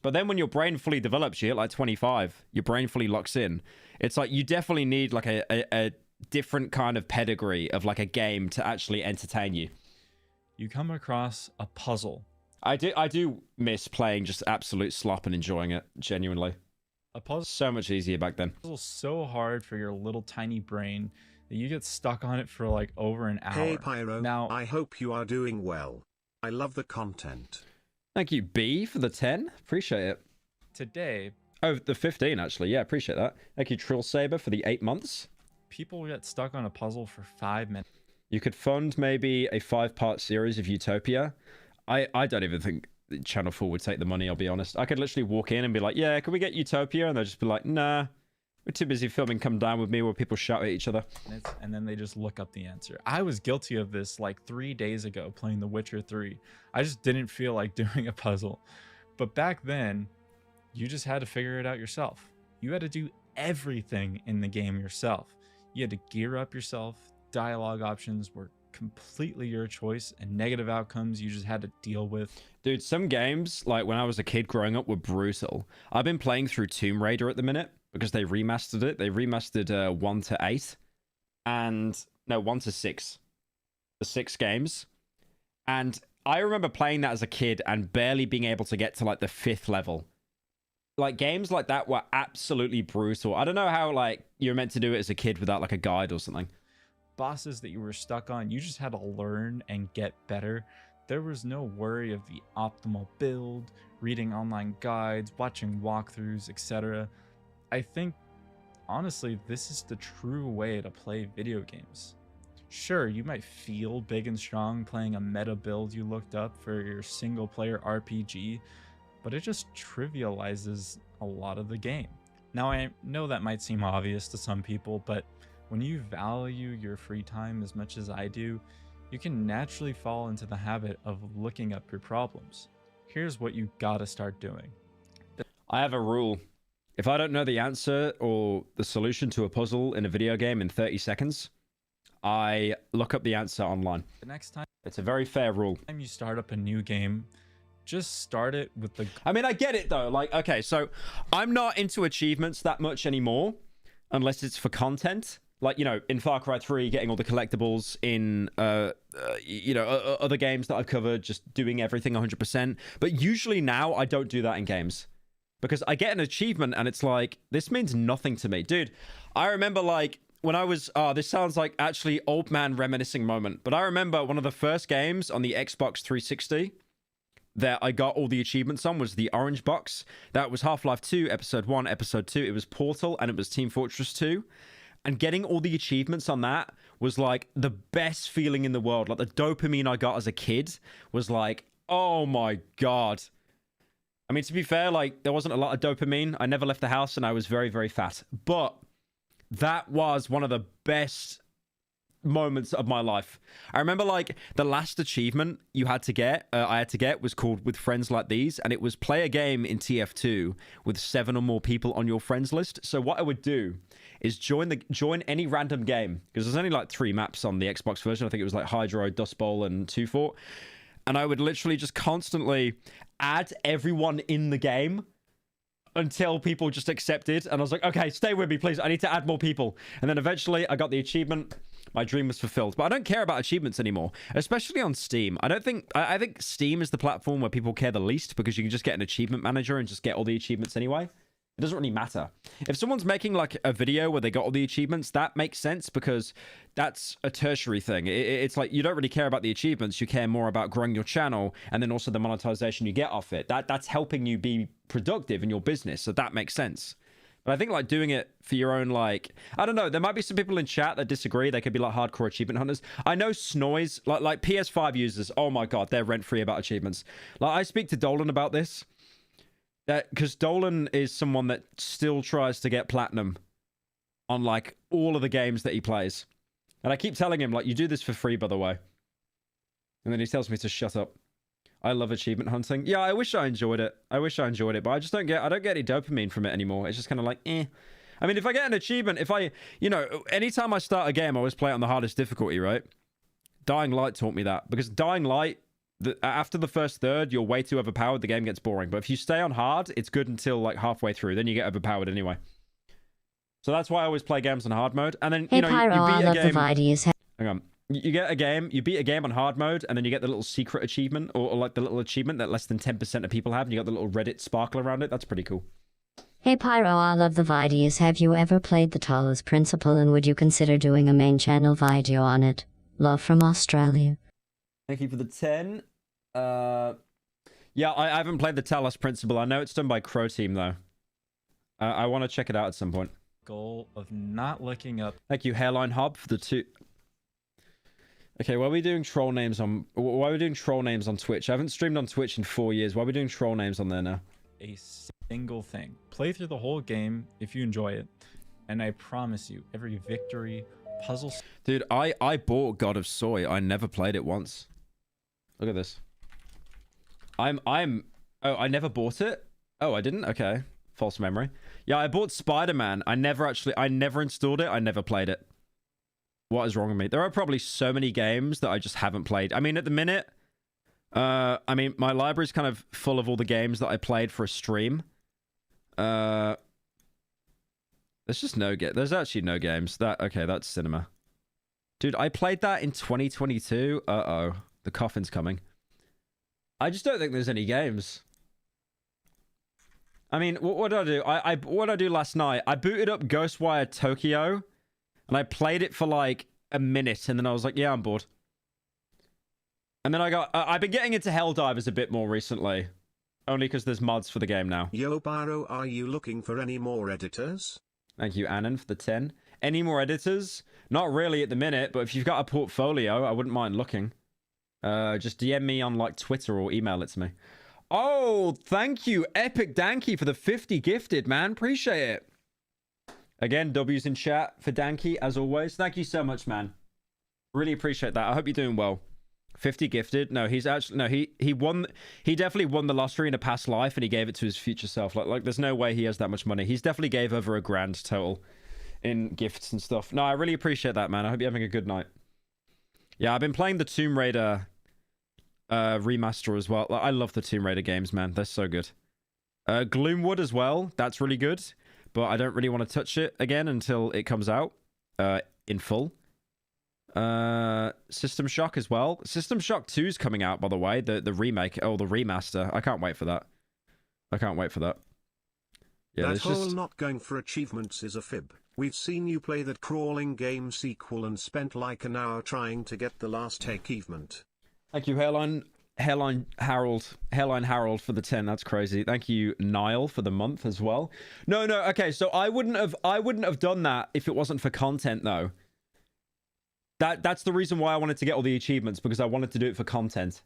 But then when your brain fully develops, you hit like 25, your brain fully locks in. It's like you definitely need like a different kind of pedigree of like a game to actually entertain you. You come across a puzzle. I do miss playing just absolute slop and enjoying it, genuinely. A puzzle so much easier back then. Puzzle so hard for your little tiny brain that you get stuck on it for like over an hour. Hey Pyro, now I hope you are doing well. I love the content. Thank you, B, for the 10. Appreciate it. Today... Oh, the 15, actually. Yeah, appreciate that. Thank you, Trill Saber, for the 8 months. People get stuck on a puzzle for 5 minutes. You could fund maybe a 5-part series of Utopia. I don't even think Channel 4 would take the money, I'll be honest. I could literally walk in and be like, yeah, can we get Utopia? And they'll just be like, nah, we're too busy filming Come Down With Me where people shout at each other. And then they just look up the answer. I was guilty of this like 3 days ago playing The Witcher 3. I just didn't feel like doing a puzzle. But back then, you just had to figure it out yourself. You had to do everything in the game yourself. You had to gear up yourself. Dialogue options were completely your choice, and negative outcomes you just had to deal with. Dude, some games, like when I was a kid growing up, were brutal. I've been playing through Tomb Raider at the minute because they remastered it. They remastered 1 to 8 and no, 1 to 6. The 6 games. And I remember playing that as a kid and barely being able to get to like the 5th level. Like games like that were absolutely brutal. I don't know how like you're meant to do it as a kid without like a guide or something. Bosses that you were stuck on, you just had to learn and get better. There was no worry of the optimal build, reading online guides, watching walkthroughs, etc. I think, honestly, this is the true way to play video games. Sure, you might feel big and strong playing a meta build you looked up for your single-player RPG, but it just trivializes a lot of the game. Now, I know that might seem obvious to some people, but when you value your free time as much as I do, you can naturally fall into the habit of looking up your problems. Here's what you gotta start doing. I have a rule. If I don't know the answer or the solution to a puzzle in a video game in 30 seconds, I look up the answer online. The next time it's a very fair rule. You start up a new game, just start it with the... I mean, I get it though. Like, okay, so I'm not into achievements that much anymore, unless it's for content. Like, you know, in Far Cry 3, getting all the collectibles, in, other games that I've covered, just doing everything 100%. But usually now, I don't do that in games. Because I get an achievement, and it's like, this means nothing to me. Dude, I remember, like, when I was... this sounds like actually old man reminiscing moment. But I remember one of the first games on the Xbox 360 that I got all the achievements on was the orange box. That was Half-Life 2, Episode 1, Episode 2. It was Portal, and it was Team Fortress 2. And getting all the achievements on that was like the best feeling in the world. Like the dopamine I got as a kid was like, oh my God. I mean, to be fair, like there wasn't a lot of dopamine. I never left the house and I was very, very fat. But that was one of the best moments of my life. I remember like the last achievement I had to get was called With Friends Like These, and it was play a game in TF2 with 7 or more people on your friends list. So what I would do is join any random game, because there's only like 3 maps on the Xbox version. I think it was like Hydro, Dust Bowl, and 2 Fort. And I would literally just constantly add everyone in the game until people just accepted. And I was like, okay, stay with me, please. I need to add more people. And then eventually I got the achievement. My dream was fulfilled. But I don't care about achievements anymore, especially on Steam. I think Steam is the platform where people care the least because you can just get an achievement manager and just get all the achievements anyway. It doesn't really matter. If someone's making like a video where they got all the achievements, that makes sense because that's a tertiary thing. It's like you don't really care about the achievements. You care more about growing your channel and then also the monetization you get off it. That's helping you be productive in your business. So that makes sense. But I think like doing it for your own, like, I don't know. There might be some people in chat that disagree. They could be like hardcore achievement hunters. I know Snoise, like PS5 users. Oh my God, they're rent-free about achievements. Like I speak to Dolan about this. That because Dolan is someone that still tries to get platinum on like all of the games that he plays. And I keep telling him, like, you do this for free, by the way. And then he tells me to shut up. I love achievement hunting. Yeah, I wish I enjoyed it. I but I just don't get any dopamine from it anymore. It's just kind of like, eh. I mean, if I get an achievement, anytime I start a game, I always play it on the hardest difficulty, right? Dying Light taught me that. Because Dying Light, after the first third, you're way too overpowered. The game gets boring. But if you stay on hard, it's good until like halfway through. Then you get overpowered anyway. So that's why I always play games on hard mode. And then, hey, you Pyro, you beat a game. Hang on. You get a game, you beat a game on hard mode, and then you get the little secret achievement, or like the little achievement that less than 10% of people have, and you got the little Reddit sparkle around it. That's pretty cool. Hey Pyro, I love the videos. Have you ever played the Talos Principle, and would you consider doing a main channel video on it? Love from Australia. Thank you for the 10. Yeah, I haven't played the Talos Principle. I know it's done by Crow Team, though. I want to check it out at some point. Goal of not looking up. Thank you, Hairline Hob, for the 2... Okay, why are we doing troll names on... Why are we doing troll names on Twitch? I haven't streamed on Twitch in 4 years. Why are we doing troll names on there now? A single thing. Play through the whole game if you enjoy it. And I promise you, every victory, puzzle... Dude, I bought God of Soy. I never played it once. Look at this. Oh, I never bought it? Oh, I didn't? Okay. False memory. Yeah, I bought Spider-Man. I never installed it. I never played it. What is wrong with me? There are probably so many games that I just haven't played. I mean, at the minute, my library's kind of full of all the games that I played for a stream. There's just there's actually no games. Okay, that's cinema. Dude, I played that in 2022. Uh-oh. The coffin's coming. I just don't think there's any games. I mean, what did I do? What did I do last night? I booted up Ghostwire Tokyo. And I played it for like a minute, and then I was like, yeah, I'm bored. And then I've been getting into Helldivers a bit more recently. Only because there's mods for the game now. Yo, Pyro, are you looking for any more editors? Thank you, Annan, for the 10. Any more editors? Not really at the minute, but if you've got a portfolio, I wouldn't mind looking. Just DM me on like Twitter or email it to me. Oh, thank you, Epic Danky, for the 50 gifted, man. Appreciate it. Again, W's in chat for Danky, as always. Thank you so much, man. Really appreciate that. I hope you're doing well. 50 gifted. No, he's actually... No, he won... He definitely won the lottery in a past life, and he gave it to his future self. Like there's no way he has that much money. He's definitely gave over $1,000 total in gifts and stuff. No, I really appreciate that, man. I hope you're having a good night. Yeah, I've been playing the Tomb Raider remaster as well. I love the Tomb Raider games, man. They're so good. Gloomwood as well. That's really good. But I don't really want to touch it again until it comes out in full. System Shock as well. System Shock 2 is coming out, by the way. The remake. Oh, the remaster. I can't wait for that. Yeah, that whole not going for achievements is a fib. We've seen you play that crawling game sequel and spent like an hour trying to get the last achievement. Thank you, Hairline Harold for the 10. That's crazy. Thank you, Niall, for the month as well. No, okay, so I wouldn't have done that if it wasn't for content, though. That's the reason why I wanted to get all the achievements, because I wanted to do it for content.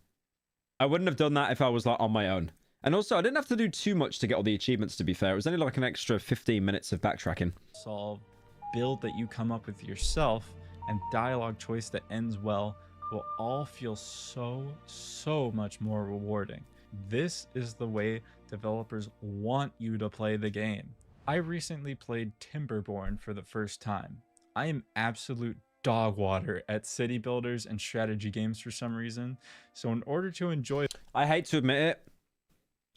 I wouldn't have done that if I was like on my own. And also, I didn't have to do too much to get all the achievements, to be fair. It was only like an extra 15 minutes of backtracking. Solve, build that you come up with yourself, and dialogue choice that ends well will all feel so much more rewarding. This is the way developers want you to play the game. I recently played Timberborn for the first time. I am absolute dog water at city builders and strategy games for some reason. So in order to enjoy... I hate to admit it.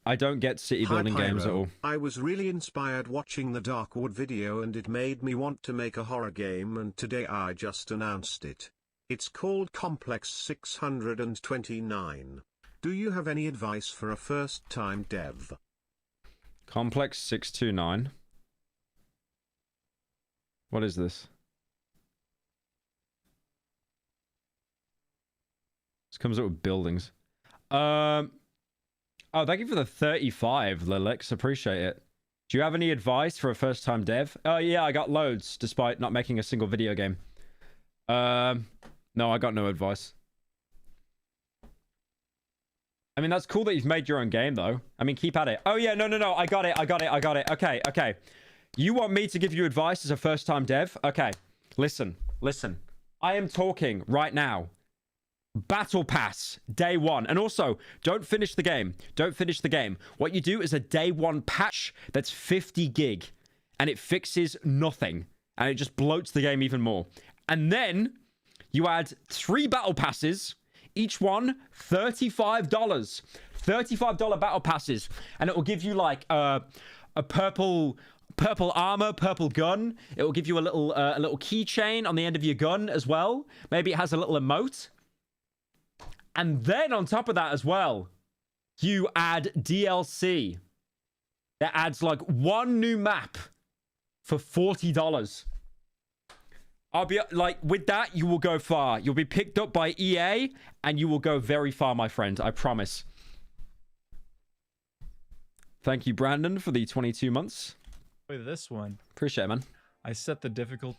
I don't get city Hi, building games at Pyro. all. I was really inspired watching the Darkwood video and it made me want to make a horror game, and today I just announced it. It's called Complex 629. Do you have any advice for a first-time dev? Complex 629. What is this? This comes up with buildings. Oh, thank you for the 35, Lilix. Appreciate it. Do you have any advice for a first-time dev? Oh, yeah, I got loads, despite not making a single video game. No, I got no advice. I mean, that's cool that you've made your own game, though. I mean, keep at it. Oh, yeah, no. I got it. Okay. You want me to give you advice as a first-time dev? Okay, listen. I am talking right now. Battle Pass, day one. And also, don't finish the game. What you do is a day one patch that's 50 gig. And it fixes nothing. And it just bloats the game even more. And then, you add 3 battle passes. Each one, $35. $35 battle passes. And it will give you, like, a purple armor, purple gun. It will give you a little keychain on the end of your gun as well. Maybe it has a little emote. And then on top of that as well, you add DLC that adds like 1 new map for $40. I'll be like, with that, you will go far. You'll be picked up by EA and you will go very far, my friend. I promise. Thank you, Brandon, for the 22 months. This one. Appreciate it, man. I set the difficult.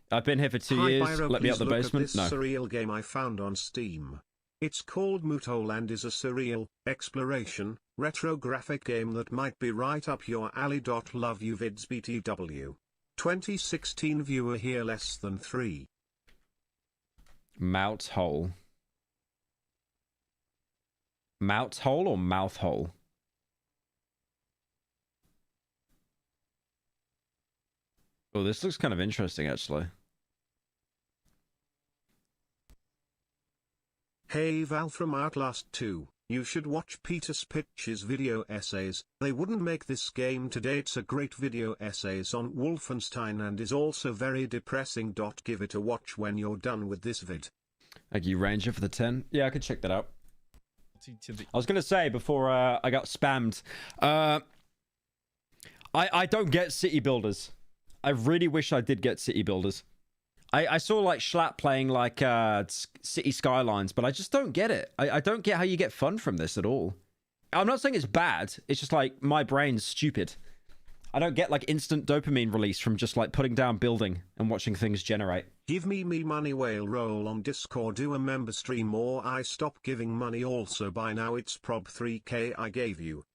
I've been here for 2 Hi, years. Pyro, Let me out the please look basement. at this No. surreal game I found on Steam. It's called Moothole and is a surreal, exploration, retro graphic game that might be right up your alley. Love you vids BTW. 2016 viewer here less than 3. Mouth hole. Mouth hole or mouth hole? Oh, this looks kind of interesting, actually. Hey Val from Outlast 2, you should watch Peter Spitch's video essays. They wouldn't make this game today. It's a great video essays on Wolfenstein and is also very depressing. Give it a watch when you're done with this vid. Thank you, Ranger, for the 10. Yeah, I could check that out. To the... I was going to say, before I got spammed, I don't get city builders. I really wish I did get city builders. I saw like Schlatt playing like City Skylines, but I just don't get it. I don't get how you get fun from this at all. I'm not saying it's bad. It's just like my brain's stupid. I don't get like instant dopamine release from just like putting down building and watching things generate. Give me money whale roll on Discord. Do a member stream or I stop giving money. Also by now it's prob 3k I gave you.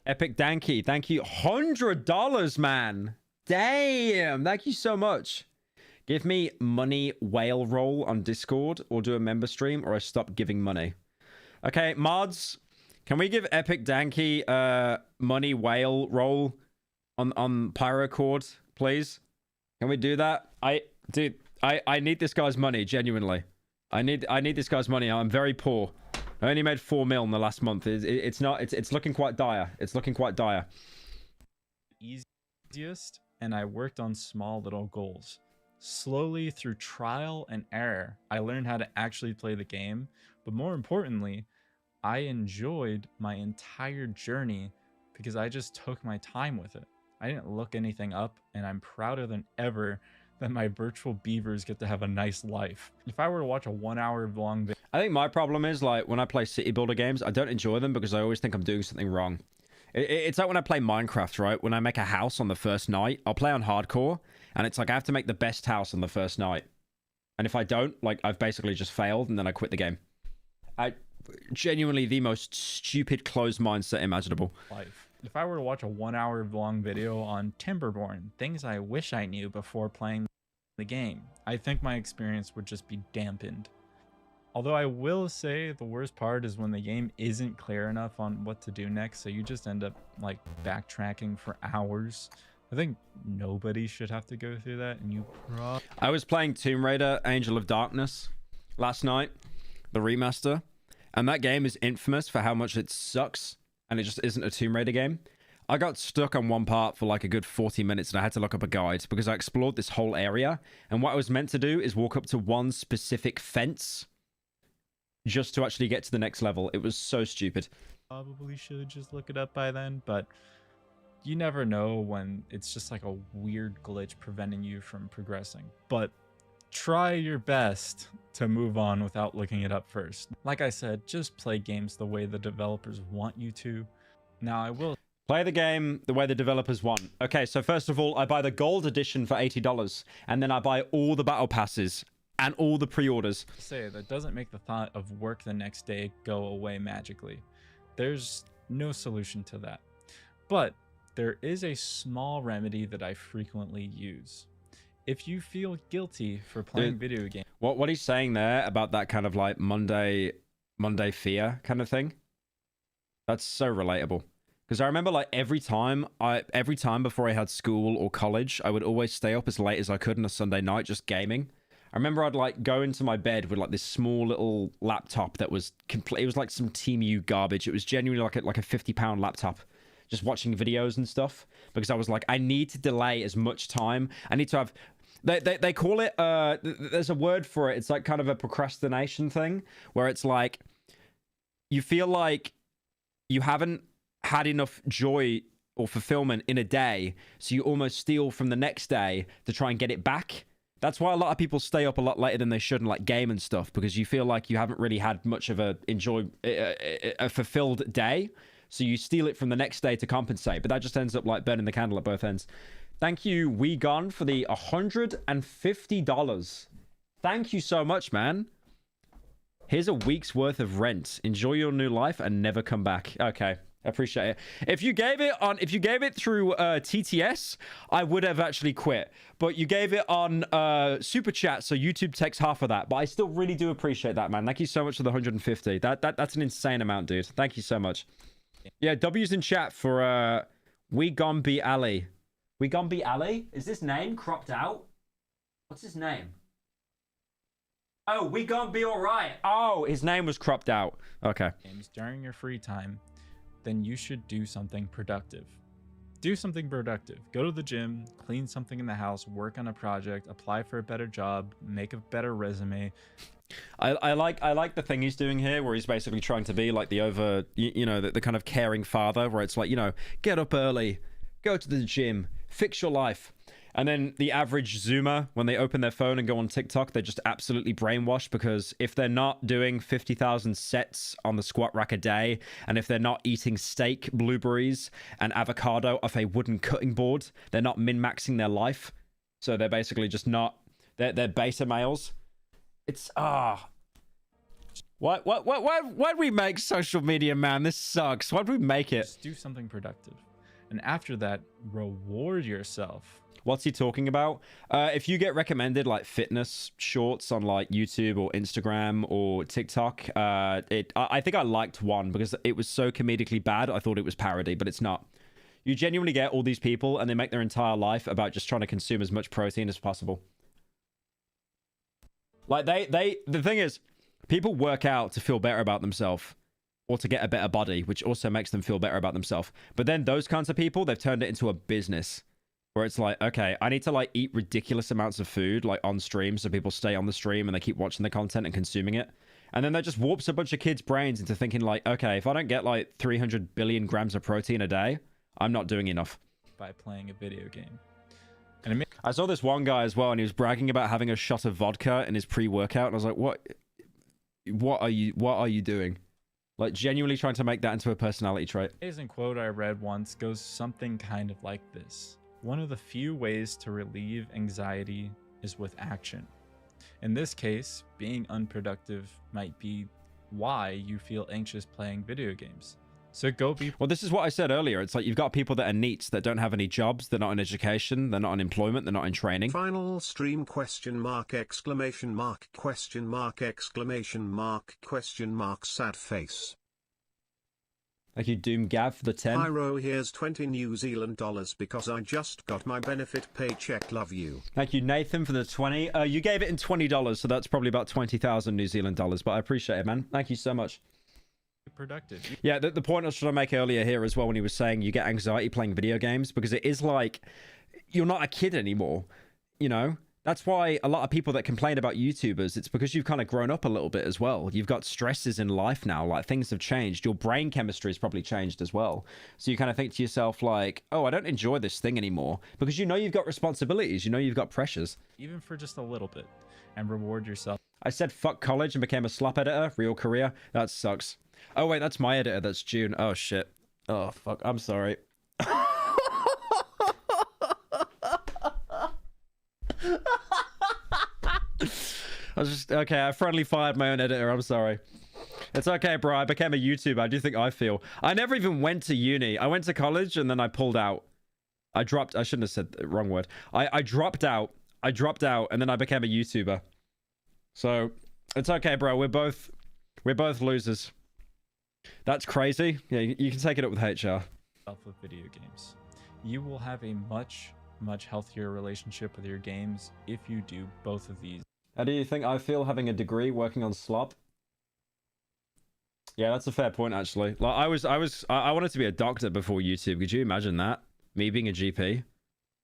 Epic Danky, thank you. $100, man. Damn. Thank you so much. Give me money whale roll on Discord or do a member stream or I stop giving money. Okay, mods, can we give Epic Danky money whale roll on Pyro Chord, please? Can we do that? I need this guy's money, genuinely. I need this guy's money. I'm very poor. I only made 4 mil in the last month. It's looking quite dire. It's looking quite dire. Easiest, and I worked on small little goals. Slowly, through trial and error, I learned how to actually play the game, but more importantly, I enjoyed my entire journey because I just took my time with it. I didn't look anything up, and I'm prouder than ever that my virtual beavers get to have a nice life. If I were to watch a 1 hour long video... I think my problem is, like, when I play city builder games, I don't enjoy them because I always think I'm doing something wrong. It's like when I play Minecraft, right? When I make a house on the first night, I'll play on hardcore, and it's like I have to make the best house on the first night. And if I don't, like, I've basically just failed, and then I quit the game. Genuinely the most stupid closed mindset imaginable. Life. If I were to watch a 1 hour long video on Timberborn, things I wish I knew before playing the game, I think my experience would just be dampened. Although I will say the worst part is when the game isn't clear enough on what to do next, so you just end up like backtracking for hours. I think nobody should have to go through that, and you probably... I was playing Tomb Raider Angel of Darkness last night, the remaster, and that game is infamous for how much it sucks and it just isn't a Tomb Raider game. I got stuck on one part for like a good 40 minutes and I had to look up a guide because I explored this whole area. And what I was meant to do is walk up to one specific fence just to actually get to the next level. It was so stupid. Probably should just look it up by then, but you never know when it's just like a weird glitch preventing you from progressing. But try your best to move on without looking it up first. Like I said, just play games the way the developers want you to. Now I will play the game the way the developers want. Okay, so first of all, I buy the gold edition for $80, and then I buy all the battle passes and all the pre-orders. say that doesn't make the thought of work the next day go away magically. There's no solution to that. But there is a small remedy that I frequently use. If you feel guilty for playing video games. What he's saying there about that kind of like Monday fear kind of thing, that's so relatable. Because I remember like every time before I had school or college, I would always stay up as late as I could on a Sunday night just gaming. I remember I'd like go into my bed with like this small little laptop that was complete. It was like some TMU garbage. It was genuinely like a 50-pound laptop, just watching videos and stuff. Because I was like, I need to delay as much time. I need to have. They call it. There's a word for it. It's like kind of a procrastination thing where it's like you feel like you haven't had enough joy or fulfillment in a day, so you almost steal from the next day to try and get it back. That's why a lot of people stay up a lot later than they should and like game and stuff, because you feel like you haven't really had much of a fulfilled day, so you steal it from the next day to compensate. But that just ends up like burning the candle at both ends. Thank you, We Gone, for the $150. Thank you so much, man. Here's a week's worth of rent. Enjoy your new life and never come back. Okay. Appreciate it. If you gave it through TTS, I would have actually quit. But you gave it on Super Chat, so YouTube takes half of that. But I still really do appreciate that, man. Thank you so much for the 150. That's an insane amount, dude. Thank you so much. Yeah, W's in chat for We Gone Be Ali. We Gone Be Ali? Is this name cropped out? What's his name? Oh, We Gone Be Alright. Oh, his name was cropped out. Okay. During your free time, then you should do something productive. Do something productive. Go to the gym, clean something in the house, work on a project, apply for a better job, make a better resume. I like the thing he's doing here, where he's basically trying to be like the the kind of caring father, where it's like, get up early, go to the gym, fix your life. And then the average Zoomer, when they open their phone and go on TikTok, they're just absolutely brainwashed, because if they're not doing 50,000 sets on the squat rack a day, and if they're not eating steak, blueberries, and avocado off a wooden cutting board, they're not min-maxing their life. So they're basically just not... They're beta males. It's... Why'd we make social media, man? This sucks. Why'd we make it? Just do something productive. And after that, reward yourself. What's he talking about? If you get recommended like fitness shorts on like YouTube or Instagram or TikTok, I think I liked one because it was so comedically bad. I thought it was parody, but it's not. You genuinely get all these people and they make their entire life about just trying to consume as much protein as possible. Like the thing is, people work out to feel better about themselves or to get a better body, which also makes them feel better about themselves. But then those kinds of people, they've turned it into a business. Where it's like, okay, I need to like eat ridiculous amounts of food like on stream so people stay on the stream and they keep watching the content and consuming it. And then that just warps a bunch of kids' brains into thinking like, okay, if I don't get like 300 billion grams of protein a day, I'm not doing enough. By playing a video game. And I saw this one guy as well, and he was bragging about having a shot of vodka in his pre-workout, and I was like, what are you doing? Like genuinely trying to make that into a personality trait. Amazing quote I read once goes something kind of like this. One of the few ways to relieve anxiety is with action. In this case, being unproductive might be why you feel anxious playing video games. So go be... Well, this is what I said earlier. It's like you've got people that are NEETs that don't have any jobs. They're not in education. They're not in employment. They're not in training. Final stream ? Exclamation mark ? Exclamation mark ? Sad face. Thank you, Doom Gav, for the 10. Pyro, here's 20 New Zealand dollars because I just got my benefit paycheck. Love you. Thank you, Nathan, for the 20. You gave it in $20, so that's probably about 20,000 New Zealand dollars, but I appreciate it, man. Thank you so much. productive. Yeah, the point I was trying to make earlier here as well when he was saying you get anxiety playing video games because it is like you're not a kid anymore, you know? That's why a lot of people that complain about YouTubers, it's because you've kind of grown up a little bit as well. You've got stresses in life now, like things have changed. Your brain chemistry has probably changed as well. So you kind of think to yourself like, oh, I don't enjoy this thing anymore because you know you've got responsibilities, you know you've got pressures. Even for just a little bit, and reward yourself. I said fuck college and became a slop editor, real career. That sucks. Oh wait, that's my editor, that's June. Oh shit. Oh fuck, I'm sorry. I friendly fired my own editor. I'm sorry. It's okay, bro. I became a YouTuber. I do think I feel. I never even went to uni. I went to college and then I pulled out. I shouldn't have said the wrong word. I dropped out. And then I became a YouTuber. So it's okay, bro. We're both losers. That's crazy. Yeah, you can take it up with HR. With video games, you will have a much healthier relationship with your games if you do both of these. How do you think I feel having a degree working on slop? Yeah, that's a fair point actually. Like I wanted to be a doctor before YouTube. Could you imagine that? Me being a GP?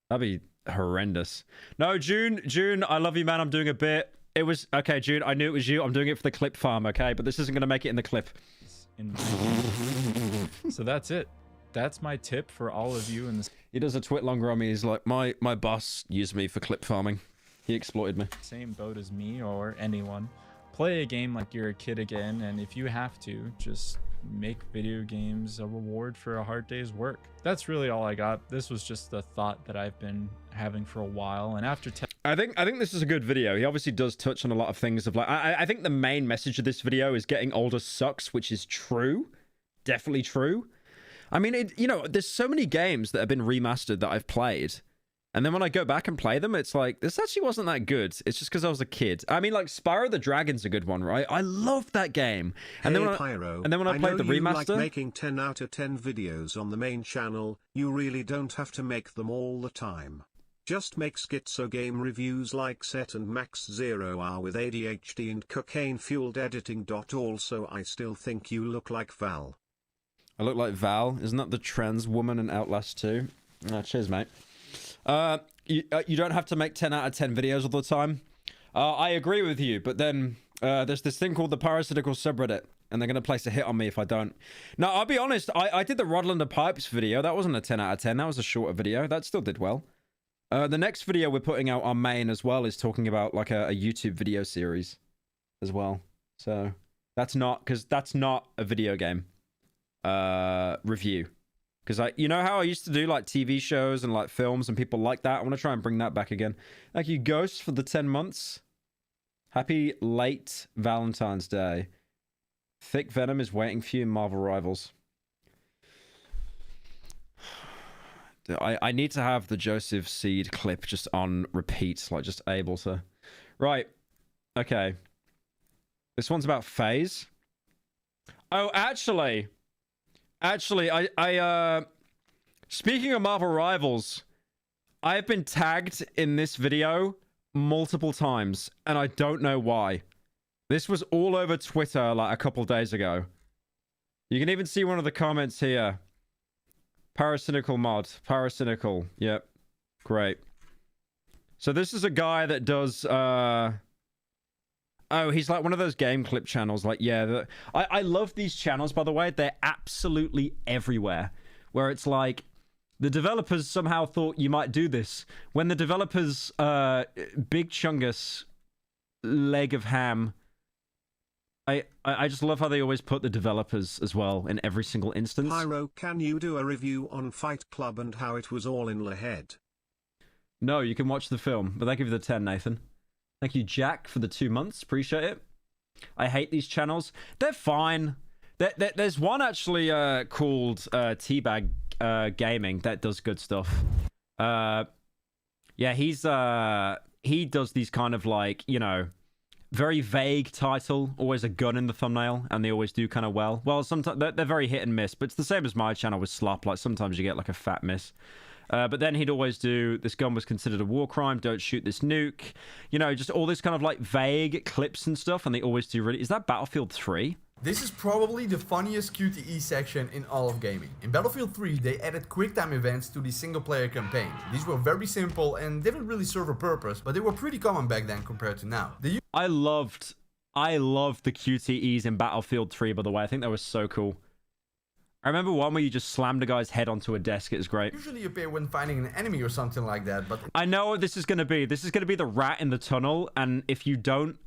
That'd be horrendous. No, June, I love you, man. I'm doing a bit. It was okay, June. I knew it was you. I'm doing it for the clip farm, okay? But this isn't gonna make it in the clip. So that's it. That's my tip for all of you in this. He does a twit longer on me. He's like, my boss used me for clip farming. He exploited me. Same boat as me or anyone. Play a game like you're a kid again, and if you have to, just make video games a reward for a hard day's work. That's really all I got. This was just a thought that I've been having for a while, and after I think this is a good video. He obviously does touch on a lot of things of like I think the main message of this video is getting older sucks, which is true. Definitely true. I mean, you know, there's so many games that have been remastered that I've played. And then when I go back and play them, it's like, this actually wasn't that good. It's just because I was a kid. I mean, like, Spyro the Dragon's a good one, right? I love that game. And hey, then Pyro, and then when I played the remaster... like making 10 out of 10 videos on the main channel, you really don't have to make them all the time. Just make schizo game reviews like Set and Max 0 are with ADHD and cocaine-fueled editing. Also, I still think you look like Val. I look like Val. Isn't that the trans woman in Outlast 2? Oh, cheers, mate. You don't have to make 10 out of 10 videos all the time. I agree with you, but then there's this thing called the parasitical subreddit, and they're going to place a hit on me if I don't. No, I'll be honest. I did the Rodlander Pipes video. That wasn't a 10 out of 10. That was a shorter video. That still did well. The next video we're putting out on main as well is talking about like a YouTube video series as well. So that's not, because that's not a video game review. Because you know how I used to do like TV shows and like films and people like that? I want to try and bring that back again. Thank you, Ghost, for the 10 months. Happy late Valentine's Day. Thick Venom is waiting for you in Marvel Rivals. I need to have the Joseph Seed clip just on repeat, like just able to. Right. Okay. This one's about FaZe. Oh, actually, speaking of Marvel Rivals, I've been tagged in this video multiple times, and I don't know why. This was all over Twitter like a couple days ago. You can even see one of the comments here. Paracynical mod. Paracynical. Yep. Great. So this is a guy that does, oh, he's like one of those game clip channels. Like, yeah. I love these channels, by the way. They're absolutely everywhere. Where it's like, the developers somehow thought you might do this. When the developers, Big Chungus, leg of ham... I just love how they always put the developers as well in every single instance. Pyro, can you do a review on Fight Club and how it was all in the head? No, you can watch the film, but thank you for the 10, Nathan. Thank you, Jack, for the 2 months. Appreciate it. I hate these channels. They're fine. There's one actually called Teabag Gaming that does good stuff. Yeah, he does these kind of like, you know, very vague title, always a gun in the thumbnail, and they always do kind of well. Well, sometimes they're very hit and miss, but it's the same as my channel with Slop. Like, sometimes you get like a fat miss. But then he'd always do, this gun was considered a war crime, don't shoot this nuke. You know, just all this kind of like vague clips and stuff, and they always do really... Is that Battlefield 3? This is probably the funniest QTE section in all of gaming. In Battlefield 3, they added QuickTime events to the single-player campaign. These were very simple and didn't really serve a purpose, but they were pretty common back then compared to now. I loved the QTEs in Battlefield 3, by the way. I think that was so cool. I remember one where you just slammed a guy's head onto a desk. It was great. Usually appear when finding an enemy or something like that, but... I know what this is going to be. This is going to be the rat in the tunnel, and if you don't...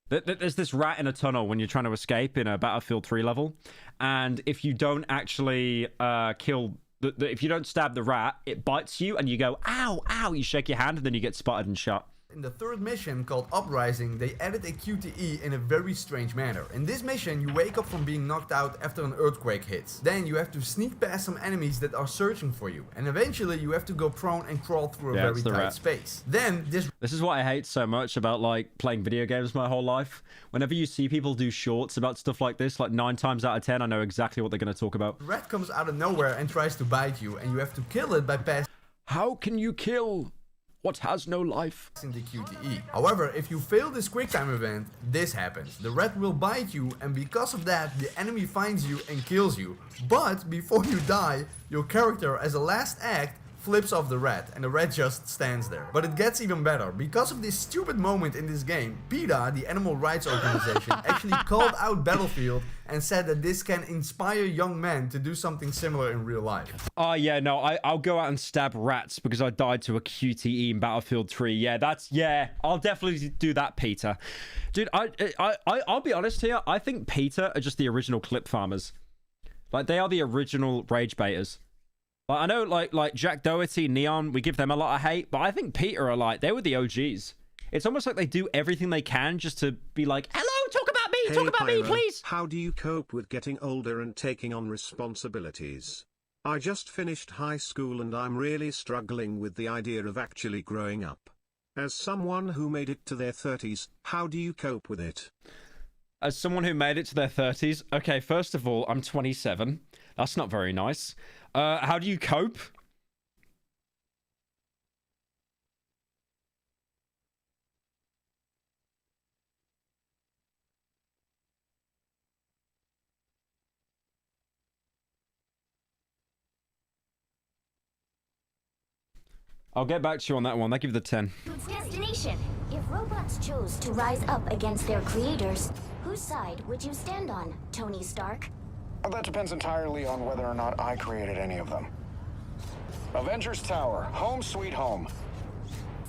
There's this rat in a tunnel when you're trying to escape in a Battlefield 3 level, and if you don't actually if you don't stab the rat, it bites you, and you go, ow, ow, you shake your hand, and then you get spotted and shot. In the third mission, called Uprising, they added a QTE in a very strange manner. In this mission, you wake up from being knocked out after an earthquake hits. Then you have to sneak past some enemies that are searching for you. And eventually, you have to go prone and crawl through a very tight space. Then this is what I hate so much about like playing video games my whole life. Whenever you see people do shorts about stuff like this, like 9 times out of 10, I know exactly what they're going to talk about. rat comes out of nowhere and tries to bite you, and you have to kill it by passing... How can you kill what has no life? ...in the QTE. However, if you fail this QuickTime event, this happens. The rat will bite you, and because of that, the enemy finds you and kills you. But before you die, your character, as a last act, flips off the rat, and the rat just stands there. But it gets even better. Because of this stupid moment in this game, PETA, the animal rights organization, actually called out Battlefield and said that this can inspire young men to do something similar in real life. Oh yeah, no, I'll go out and stab rats because I died to a QTE in Battlefield 3. Yeah, I'll definitely do that, PETA. Dude, I'll be honest here. I think PETA are just the original clip farmers. Like, they are the original rage baiters. Like, I know, like Jack Doherty, Neon, we give them a lot of hate, but I think PETA are like, they were the OGs. It's almost like they do everything they can just to be like, hello, talk about me, Hey, talk about Pyro, me, please. How do you cope with getting older and taking on responsibilities? I just finished high school and I'm really struggling with the idea of actually growing up. As someone who made it to their 30s, how do you cope with it? As someone who made it to their 30s, okay, first of all, I'm 27. That's not very nice. How do you cope? I'll get back to you on that one. I'll give you the 10. Destination. If robots chose to rise up against their creators, whose side would you stand on, Tony Stark? That depends entirely on whether or not I created any of them. Avengers Tower, home sweet home.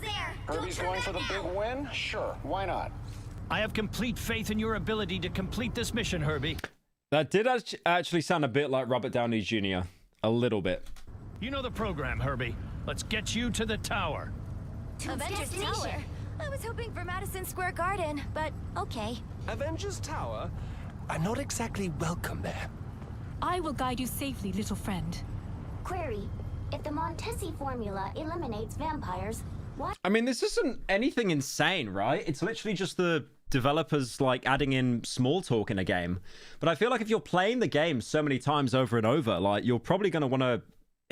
There! Herbie's going for the big win? Sure, why not? I have complete faith in your ability to complete this mission, Herbie. That did actually sound a bit like Robert Downey Jr. A little bit. You know the program, Herbie. Let's get you to the tower. Avengers Tower? I was hoping for Madison Square Garden, but okay. Avengers Tower? I'm not exactly welcome there. I will guide you safely, little friend. Query. If the Montesi formula eliminates vampires, what? I mean, this isn't anything insane, right? It's literally just the developers, like, adding in small talk in a game. But I feel like if you're playing the game so many times over and over, like, you're probably going to want to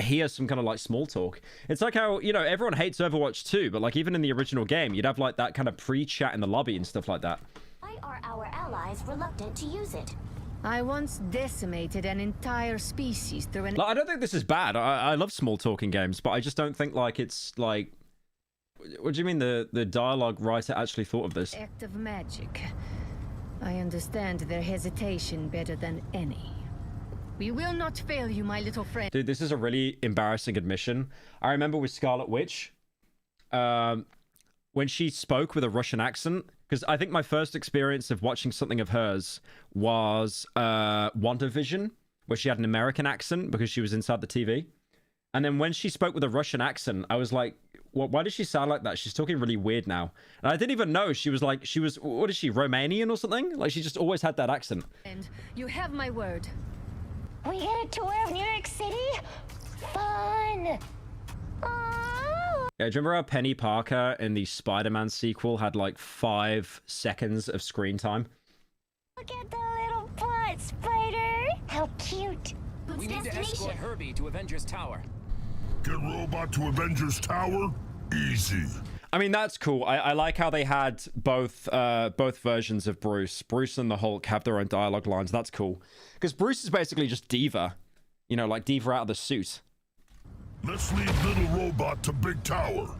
hear some kind of, like, small talk. It's like how, you know, everyone hates Overwatch 2, but, like, even in the original game, you'd have, like, that kind of pre-chat in the lobby and stuff like that. Why are our allies reluctant to use it? I once decimated an entire species through an... Like, I don't think this is bad. I love small talking games, but I just don't think, like, it's, like... What do you mean the dialogue writer actually thought of this? Act of magic. I understand their hesitation better than any. We will not fail you, my little friend. Dude, this is a really embarrassing admission. I remember with Scarlet Witch, when she spoke with a Russian accent, because I think my first experience of watching something of hers was WandaVision, where she had an American accent because she was inside the TV. And then when she spoke with a Russian accent, I was like, why does she sound like that? She's talking really weird now. And I didn't even know she was like, what is she, Romanian or something? Like, she just always had that accent. And you have my word. We get a tour of New York City? Fun! Yeah, do you remember how Penny Parker in the Spider-Man sequel had like 5 seconds of screen time? Look at the little butt, Spider! How cute! We need to escort Herbie to Avengers Tower. Get robot to Avengers Tower? Easy. I mean, that's cool. I like how they had both versions of Bruce. Bruce and the Hulk have their own dialogue lines. That's cool. Because Bruce is basically just Diva. You know, like Diva out of the suit. Let's leave little robot to big tower.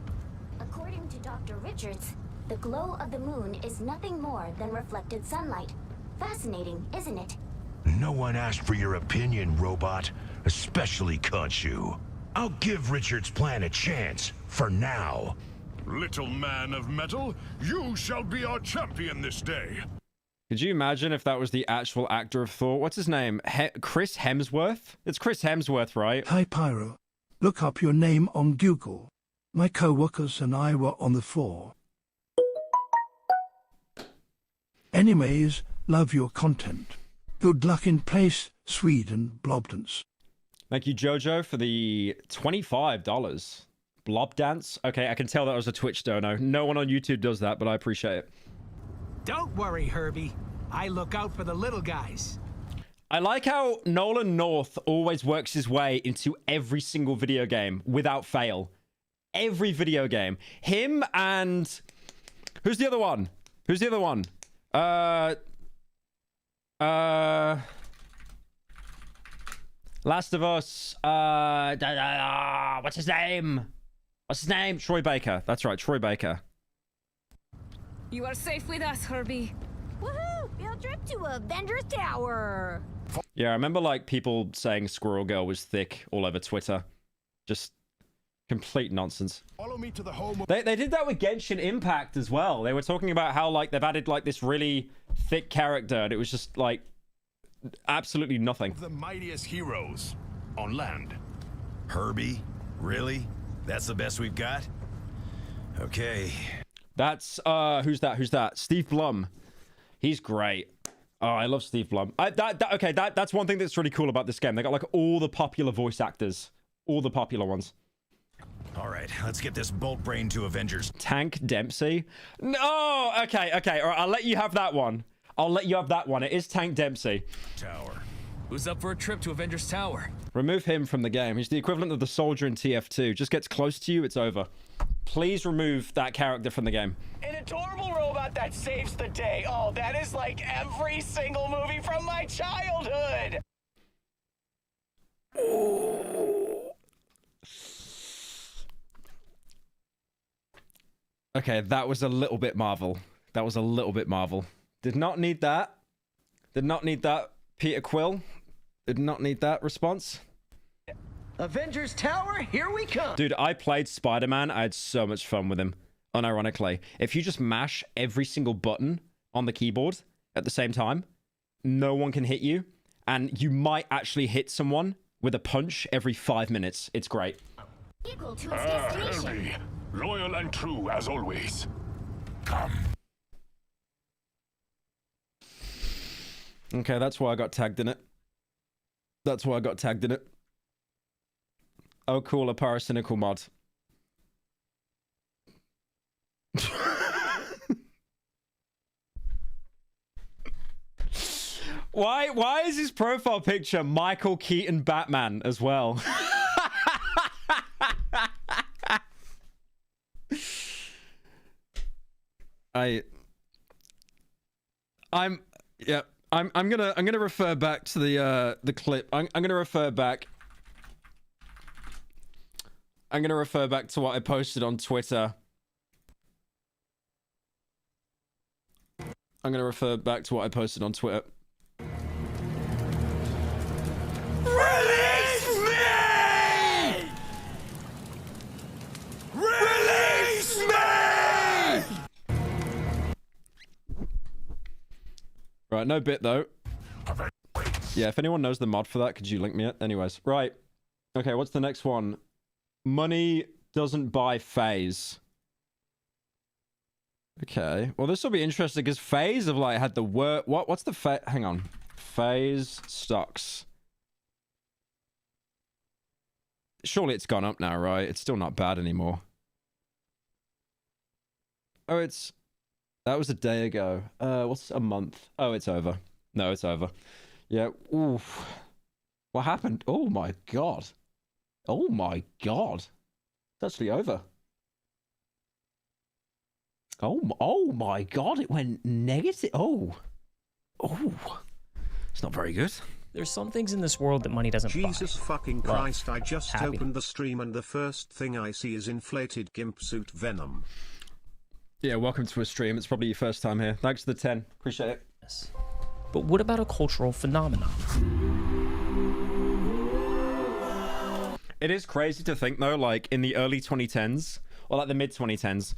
According to Dr. Richards, the glow of the moon is nothing more than reflected sunlight. Fascinating, isn't it? No one asked for your opinion, robot. Especially Khonshu. I'll give Richard's plan a chance, for now. Little man of metal, you shall be our champion this day. Could you imagine if that was the actual actor of Thor? What's his name? Chris Hemsworth? It's Chris Hemsworth, right? Hi, Pyro. Look up your name on Google. My co-workers and I were on the floor. Anyways, love your content. Good luck in place, Sweden Blobdance. Thank you, Jojo, for the $25. Blob dance? Okay, I can tell that was a Twitch dono. No one on YouTube does that, but I appreciate it. Don't worry, Herbie. I look out for the little guys. I like how Nolan North always works his way into every single video game without fail. Every video game. Him and... Who's the other one? Who's the other one? Last of Us. What's his name? What's his name? Troy Baker. That's right, Troy Baker. You are safe with us, Herbie. Woohoo! Field trip to Avengers Tower. Yeah, I remember like people saying Squirrel Girl was thick all over Twitter. Just complete nonsense. Follow me to the home. They did that with Genshin Impact as well. They were talking about how like they've added like this really thick character, and it was just like absolutely nothing. The mightiest heroes on land. Herbie, really? That's the best we've got? Okay. That's who's that? Steve Blum. He's great. Oh, I love Steve Blum. That's one thing that's really cool about this game. They got like all the popular voice actors, all the popular ones. All right, let's get this bolt brain to Avengers. Tank Dempsey. No, okay. All right, I'll let you have that one. It is Tank Dempsey. Tower. Who's up for a trip to Avengers Tower? Remove him from the game. He's the equivalent of the soldier in TF2. Just gets close to you, it's over. Please remove that character from the game. An adorable robot that saves the day. Oh, that is like every single movie from my childhood. Okay, that was a little bit Marvel. Did not need that. Peter Quill. Did not need that response. Avengers Tower, here we come. Dude, I played Spider-Man. I had so much fun with him, unironically. If you just mash every single button on the keyboard at the same time, no one can hit you. And you might actually hit someone with a punch every 5 minutes. It's great. Equal to its destination. Herbie, loyal and true as always. Come. Okay, that's why I got tagged in it. Oh, cool, a Pyrocynical mod. Why is his profile picture Michael Keaton Batman as well? I'm gonna refer back to the clip. I'm gonna refer back to what I posted on Twitter. Release me! Release me! Right, no bit though. Yeah, if anyone knows the mod for that, could you link me it? Anyways, right. Okay, what's the next one? Money doesn't buy FaZe. Okay, well this will be interesting because FaZe have like had the word. What's the hang on, FaZe stocks. Surely it's gone up now, right? It's still not bad anymore. Oh, that was a day ago. What's a month? Oh, it's over. No, it's over. Yeah. Oof. What happened? Oh my god. Oh my god. It's actually over. Oh my God, it went negative. Oh, it's not very good. There's some things in this world that money doesn't buy. Jesus fucking Love, Christ, I just happiness. opened the stream and the first thing I see is inflated gimp suit Venom. Yeah, welcome to a stream. It's probably your first time here. Thanks for the 10. Appreciate it. But what about a cultural phenomenon? It is crazy to think, though, like, in the early 2010s, or like the mid-2010s,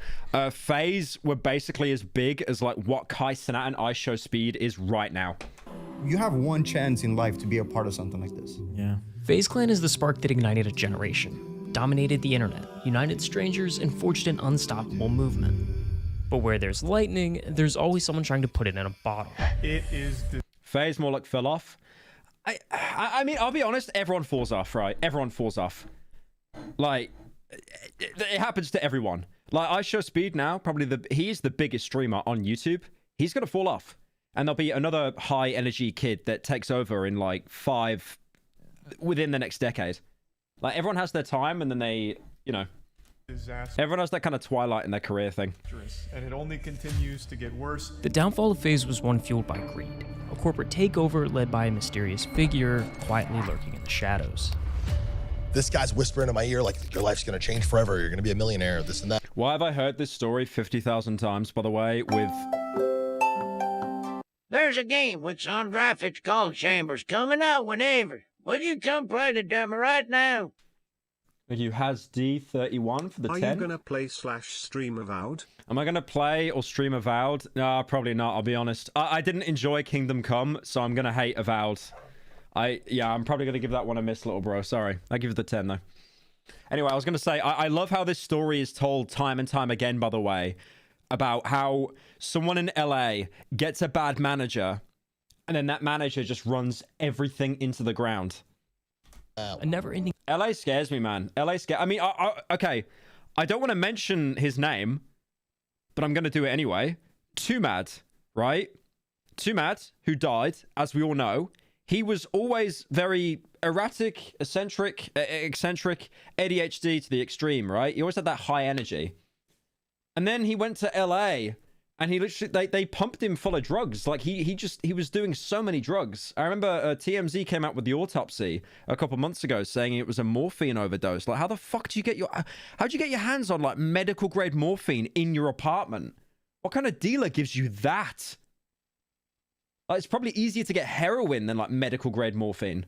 FaZe were basically as big as, like, what Kai Cenat and I Show Speed is right now. You have one chance in life to be a part of something like this. Yeah. FaZe Clan is the spark that ignited a generation, dominated the internet, united strangers, and forged an unstoppable movement. But where there's lightning, there's always someone trying to put it in a bottle. It is the FaZe more like fell off. I mean, I'll be honest, everyone falls off, right? Everyone falls off. Like, it happens to everyone. Like, I Show Speed now, probably he's the biggest streamer on YouTube. He's gonna fall off. And there'll be another high energy kid that takes over in like within the next decade. Like, everyone has their time, and then they, you know, disaster. everyone has that kind of twilight in their career thing. And it only continues to get worse. The downfall of FaZe was one fueled by greed, a corporate takeover led by a mysterious figure quietly lurking in the shadows. This guy's whispering in my ear like, your life's gonna change forever, you're gonna be a millionaire, this and that. Why have I heard this story 50,000 times, by the way, with... There's a game with some graphics called Chambers coming out whenever. Will you come play the demo right now? Thank you, Has D31 for the 10. Are you gonna play /stream Avowed? Am I gonna play or stream Avowed? No, probably not, I'll be honest. I didn't enjoy Kingdom Come, so I'm gonna hate Avowed. I'm probably gonna give that one a miss, little bro. Sorry. I give it the 10, though. Anyway, I was gonna say, I love how this story is told time and time again, by the way, about how someone in LA gets a bad manager, and then that manager just runs everything into the ground. A never-ending... LA scares me, man. LA scares... I mean, okay. I don't want to mention his name, but I'm going to do it anyway. Too Mad, right? Too Mad, who died, as we all know. He was always very erratic, eccentric, ADHD to the extreme, right? He always had that high energy. And then he went to LA, and he literally, they pumped him full of drugs. Like, he was doing so many drugs. I remember TMZ came out with the autopsy a couple months ago saying it was a morphine overdose. Like, how the fuck do you get how'd you get your hands on, like, medical grade morphine in your apartment? What kind of dealer gives you that? Like, it's probably easier to get heroin than, like, medical grade morphine.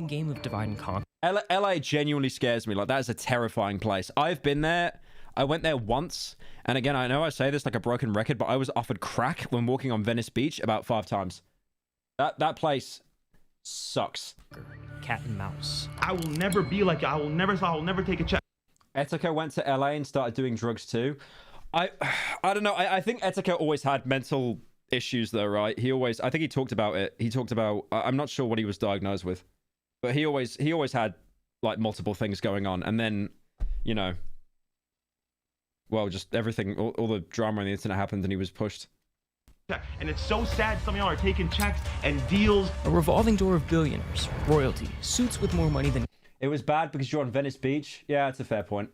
Game of divide and conquer. LA genuinely scares me. Like, that is a terrifying place. I've been there. I went there once, and again, I know I say this like a broken record, but I was offered crack when walking on Venice Beach about 5 times. That place sucks. Cat and mouse. I will never be like you. I will never take a check. Etika went to LA and started doing drugs too. I don't know. I think Etika always had mental issues though, right? I think he talked about it. He talked about, I'm not sure what he was diagnosed with, but he always had like multiple things going on, and then, you know, well, just everything, all the drama on the internet happened, and he was pushed. And it's so sad some of y'all are taking checks and deals. A revolving door of billionaires, royalty, suits with more money than... It was bad because you're on Venice Beach. Yeah, that's a fair point.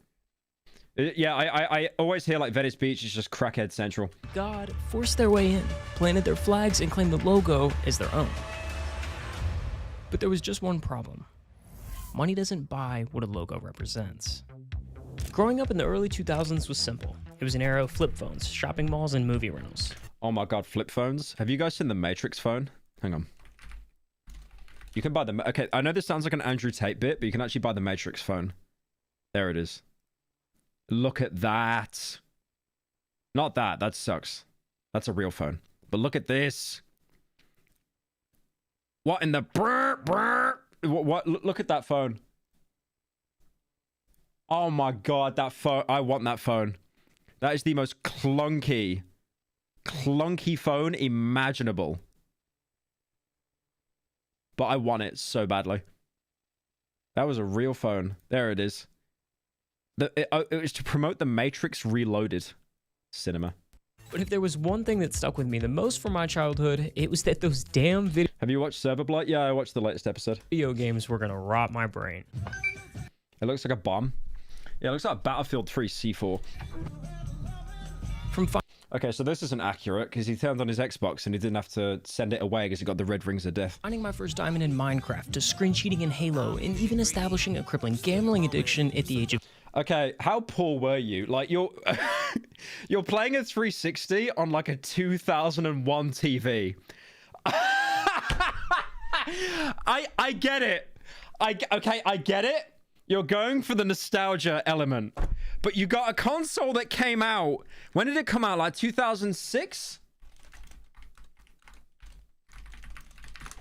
Yeah, I always hear like Venice Beach is just crackhead central. God forced their way in, planted their flags, and claimed the logo as their own. But there was just one problem. Money doesn't buy what a logo represents. Growing up in the early 2000s was simple. It was an era of flip phones, shopping malls, and movie rentals. Oh my god, flip phones. Have you guys seen the Matrix phone? Hang on. You can buy the... Okay, I know this sounds like an Andrew Tate bit, but you can actually buy the Matrix phone. There it is. Look at that. Not that. That sucks. That's a real phone. But look at this. What in the... What? Look at that phone. Oh my god, that phone. I want that phone. That is the most clunky phone imaginable. But I want it so badly. That was a real phone. There it is. It was to promote the Matrix Reloaded cinema. But if there was one thing that stuck with me the most from my childhood, it was that those damn video... Have you watched Cyberblight? Yeah, I watched the latest episode. Video games were gonna rot my brain. It looks like a bomb. Yeah, it looks like Battlefield 3 C4. From Okay, so this isn't accurate because he turned on his Xbox and he didn't have to send it away because he got the red rings of death. finding my first diamond in Minecraft to screen cheating in Halo and even establishing a crippling gambling addiction at the age of... Okay, how poor were you? Like, you're you're playing a 360 on like a 2001 TV. I get it. Okay, I get it. You're going for the nostalgia element. But you got a console that came out. When did it come out? Like 2006?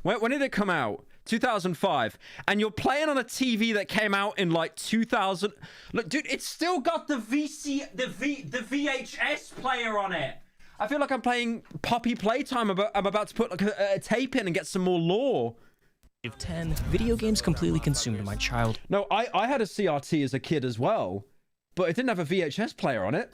When did it come out? 2005. And you're playing on a TV that came out in like 2000. Look, dude, it's still got the VHS player on it. I feel like I'm playing Poppy Playtime. I'm about to put like a tape in and get some more lore. Of 10, video games completely consumed my childhood. No, I had a CRT as a kid as well, but it didn't have a VHS player on it.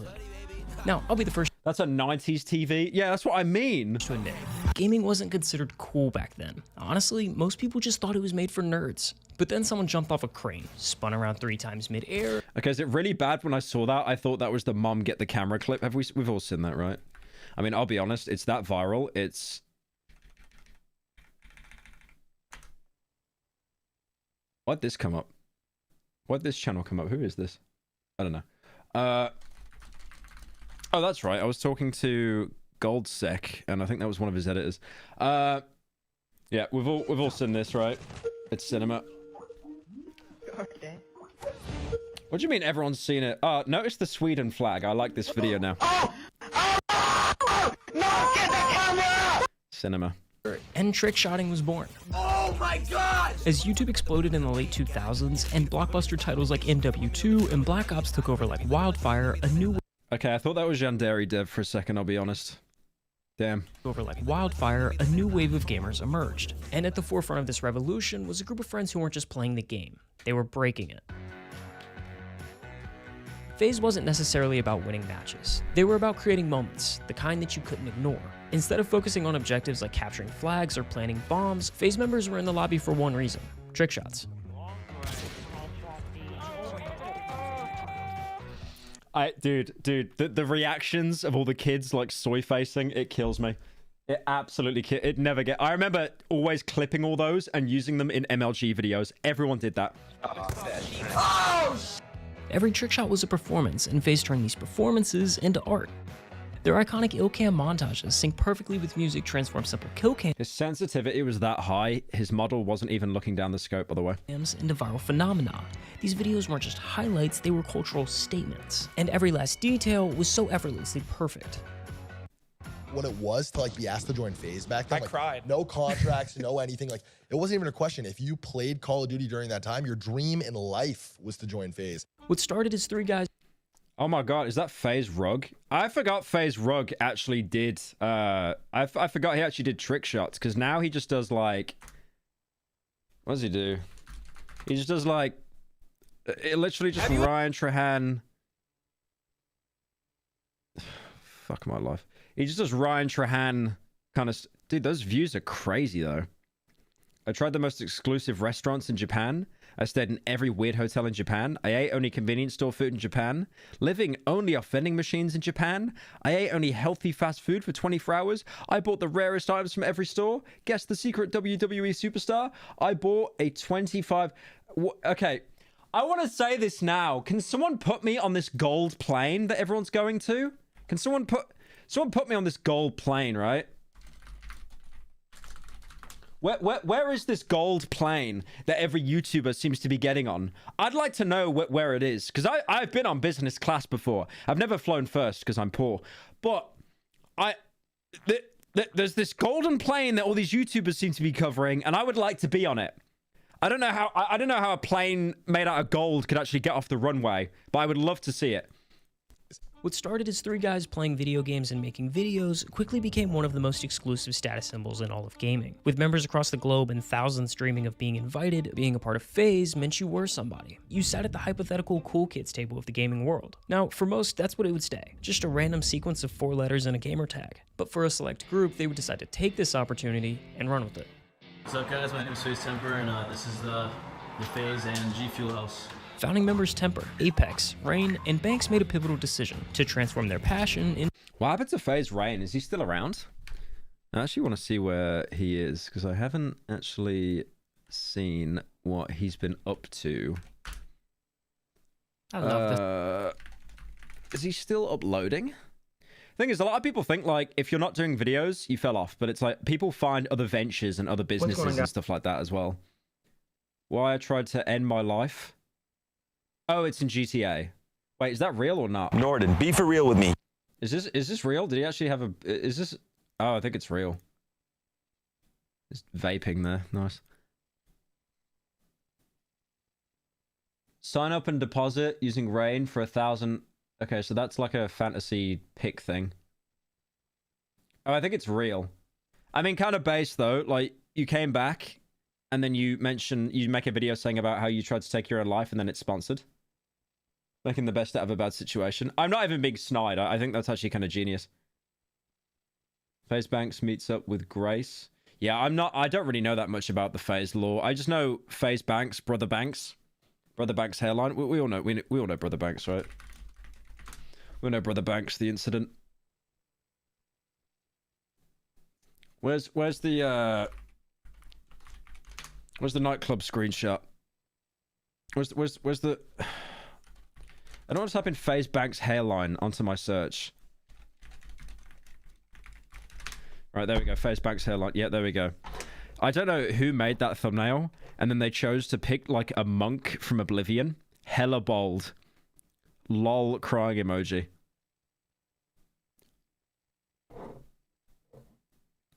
Now, I'll be the first. That's a 90s TV. Yeah, that's what I mean. To admit, gaming wasn't considered cool back then. Honestly, most people just thought it was made for nerds. But then someone jumped off a crane, spun around 3 times mid-air. Okay, is it really bad when I saw that? I thought that was the mom get the camera clip. We've all seen that, right? I mean, I'll be honest, it's that viral. It's... Why'd this come up? Why'd this channel come up? Who is this? I don't know. Oh, that's right. I was talking to Goldsec, and I think that was one of his editors. Yeah, we've all seen this, right? It's cinema. Okay. What do you mean everyone's seen it? Notice the Sweden flag. I like this video now. No, get the camera! Cinema. And trick-shotting was born. Oh my god! As YouTube exploded in the late 2000s, and blockbuster titles like MW2 and Black Ops took over like wildfire, a new... Okay, I thought that was Yandere Dev for a second, I'll be honest. Damn. Over like wildfire, a new wave of gamers emerged. And at the forefront of this revolution was a group of friends who weren't just playing the game, they were breaking it. FaZe wasn't necessarily about winning matches. They were about creating moments, the kind that you couldn't ignore. Instead of focusing on objectives like capturing flags or planting bombs, FaZe members were in the lobby for one reason: trick shots. Dude, the reactions of all the kids like soy facing, it kills me. It absolutely it never get. I remember always clipping all those and using them in MLG videos. Everyone did that. Oh! Every trick shot was a performance, and FaZe turned these performances into art. Their iconic ill cam montages sync perfectly with music, transform simple kill cams. His sensitivity was that high, his model wasn't even looking down the scope, by the way. Into viral phenomena. These videos weren't just highlights, they were cultural statements. And every last detail was so effortlessly perfect. What it was to like be asked to join FaZe back then. I cried. No contracts, no anything. Like it wasn't even a question. If you played Call of Duty during that time, your dream in life was to join FaZe. What started as 3 guys. Oh my god, is that FaZe Rug? I forgot FaZe Rug actually did I forgot he actually did trick shots, because now he just does like, what does he do? He just does like, it literally just Ryan Trahan. Fuck my life. He just does Ryan Trahan kind of... Dude, those views are crazy, though. I tried the most exclusive restaurants in Japan. I stayed in every weird hotel in Japan. I ate only convenience store food in Japan. Living only off vending machines in Japan. I ate only healthy fast food for 24 hours. I bought the rarest items from every store. Guess the secret WWE superstar. I bought a 25... Okay, I want to say this now. Can someone put me on this gold plane that everyone's going to? Can someone put me on this gold plane, right? Where is this gold plane that every YouTuber seems to be getting on? I'd like to know where it is, because I've been on business class before. I've never flown first because I'm poor, but there's this golden plane that all these YouTubers seem to be covering, and I would like to be on it. I don't know how a plane made out of gold could actually get off the runway, but I would love to see it. What started as 3 guys playing video games and making videos quickly became one of the most exclusive status symbols in all of gaming. With members across the globe and thousands dreaming of being invited, being a part of FaZe meant you were somebody. You sat at the hypothetical cool kids table of the gaming world. Now, for most, that's what it would stay. Just a random sequence of 4 letters and a gamer tag. But for a select group, they would decide to take this opportunity and run with it. What's up, guys? My name is FaZe Temper, and this is the FaZe and G Fuel House. Founding members Temper, Apex, Rain, and Banks made a pivotal decision to transform their passion into... What happened to FaZe Rain? Is he still around? I actually want to see where he is, because I haven't actually seen what he's been up to. I love this. Is he still uploading? Thing is, a lot of people think, like, if you're not doing videos, you fell off. But it's like, people find other ventures and other businesses and stuff like that as well. Why I tried to end my life? Oh, it's in GTA. Wait, is that real or not? Norden, be for real with me. Is this real? Did he actually have a... Is this... Oh, I think it's real. There's vaping there. Nice. Sign up and deposit using Rain for 1,000... Okay, so that's like a fantasy pick thing. Oh, I think it's real. I mean, kind of based, though. Like, you came back, and then you make a video saying about how you tried to take your own life, and then it's sponsored. Making the best out of a bad situation. I'm not even being snide. I think that's actually kind of genius. FaZe Banks meets up with Grace. Yeah, I don't really know that much about the FaZe lore. I just know FaZe Banks, Brother Banks. Brother Banks hairline. We all know Brother Banks, right? We know Brother Banks, the incident. Where's the nightclub screenshot? Where's the... I don't want to type in FaZe Banks hairline onto my search. Right, there we go. FaZe Banks hairline. Yeah, there we go. I don't know who made that thumbnail, and then they chose to pick like a monk from Oblivion. Hella bold. Lol crying emoji.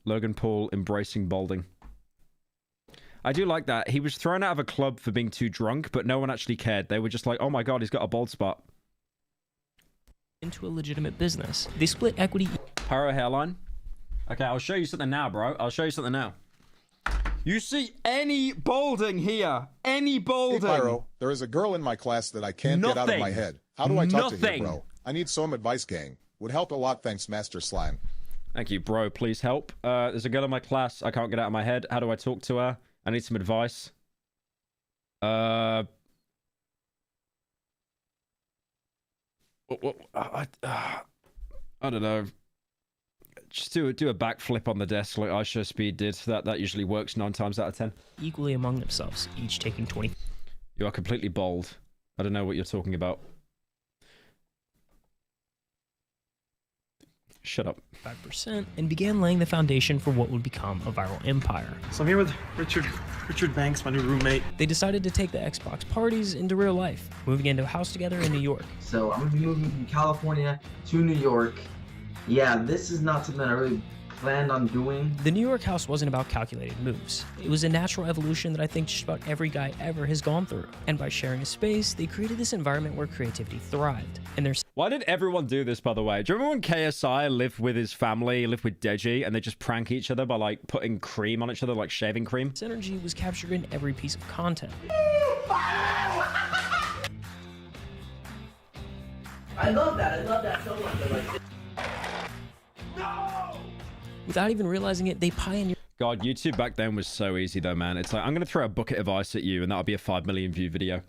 Logan Paul embracing balding. I do like that. He was thrown out of a club for being too drunk, but no one actually cared. They were just like, oh my god, he's got a bald spot. Into a legitimate business. They split equity. Pyro hairline. Okay, I'll show you something now, bro. I'll show you something now. You see any balding here? Any balding? Hey, Pyro, there is a girl in my class that I can't get out of my head. How do I talk to her, bro? I need some advice, gang. Would help a lot, thanks, Master Slime. Thank you, bro. Please help. There's a girl in my class. I can't get out of my head. How do I talk to her? I need some advice. I don't know. Just do a backflip on the desk like Aisha Speed did. That usually works 9 times out of 10. Equally among themselves, each taking 20. You are completely bald. I don't know what you're talking about. Shut up. 5%, and began laying the foundation for what would become a viral empire. So I'm here with Richard Banks, my new roommate. They decided to take the Xbox parties into real life, moving into a house together in New York. So I'm gonna be moving from California to New York. Yeah, this is not something I really planned on doing. The New York house wasn't about calculated moves. It was a natural evolution that I think just about every guy ever has gone through. And by sharing a space, they created this environment where creativity thrived. And there's... Why did everyone do this, by the way? Do you remember when KSI lived with his family, lived with Deji, and they just prank each other by, like, putting cream on each other, like shaving cream? This energy was captured in every piece of content. I love that so much. Without even realizing it, they pioneered... God, YouTube back then was so easy though, man. It's like, I'm going to throw a bucket of ice at you and that'll be a 5 million view video.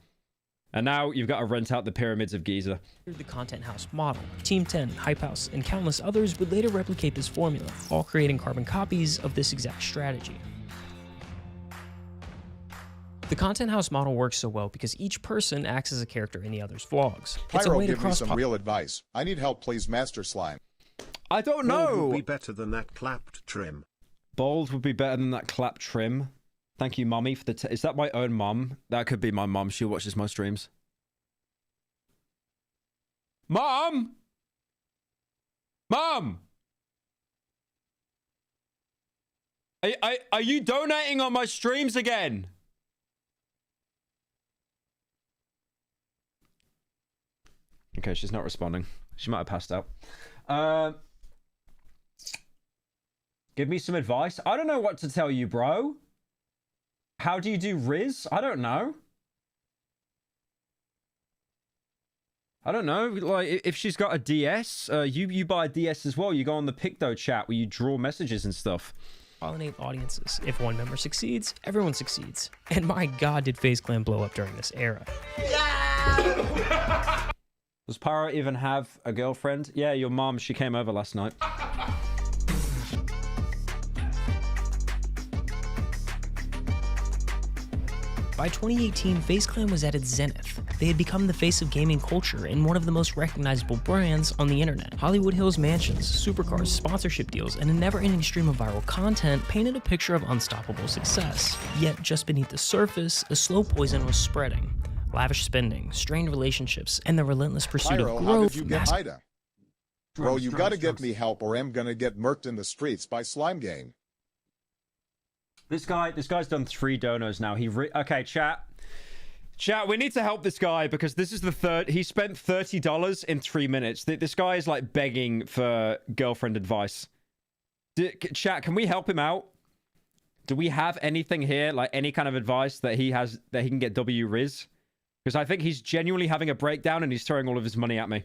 And now you've got to rent out the pyramids of Giza. The Content House model. Team 10, Hype House, and countless others would later replicate this formula, all creating carbon copies of this exact strategy. The Content House model works so well because each person acts as a character in the other's vlogs. Pyro, give me some real advice. I need help, please, Master Slime. I don't know. Bald would be better than that clapped trim. Bald would be better than that clapped trim. Thank you, mommy, for the... Is that my own mum? That could be my mum. She watches my streams. Mom! Mom! Are you donating on my streams again? Okay, she's not responding. She might have passed out. Give me some advice. I don't know what to tell you, bro. How do you do Riz? I don't know. I don't know. Like, if she's got a DS, you buy a DS as well. You go on the Picto chat where you draw messages and stuff. Pollinate audiences. If one member succeeds, everyone succeeds. And my god, did FaZe Clan blow up during this era. Yeah! Does Pyro even have a girlfriend? Yeah, your mom, she came over last night. By 2018, FaZe Clan was at its zenith. They had become the face of gaming culture and one of the most recognizable brands on the internet. Hollywood Hills mansions, supercars, sponsorship deals, and a never-ending stream of viral content painted a picture of unstoppable success. Yet, just beneath the surface, a slow poison was spreading. Lavish spending, strained relationships, and the relentless pursuit Pyro, of growth. how did you get Ida? Bro, you gotta get me help or I'm gonna get murked in the streets by Slime Gang. This guy's done 3 donos now. Okay, chat, we need to help this guy because this is the third. He spent $30 in 3 minutes. This guy is like begging for girlfriend advice. Chat, can we help him out? Do we have anything here, like any kind of advice that he has that he can get W Riz? Because I think he's genuinely having a breakdown and he's throwing all of his money at me.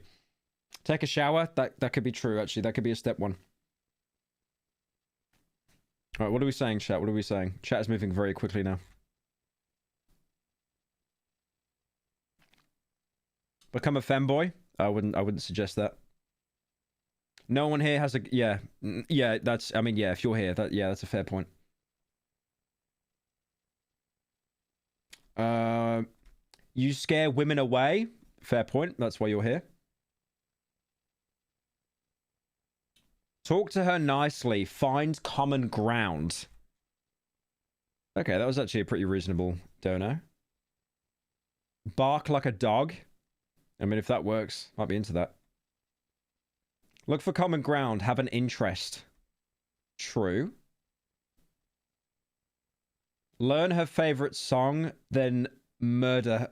Take a shower. That could be true, actually. That could be a step 1. All right, what are we saying, chat? What are we saying? Chat is moving very quickly now. Become a femboy? I wouldn't suggest that. No one here has a... Yeah. Yeah, that's... I mean, yeah, if you're here, that's a fair point. You scare women away? Fair point. That's why you're here. Talk to her nicely. Find common ground. Okay, that was actually a pretty reasonable dono. Bark like a dog. I mean, if that works, might be into that. Look for common ground. Have an interest. True. Learn her favorite song, then murder her.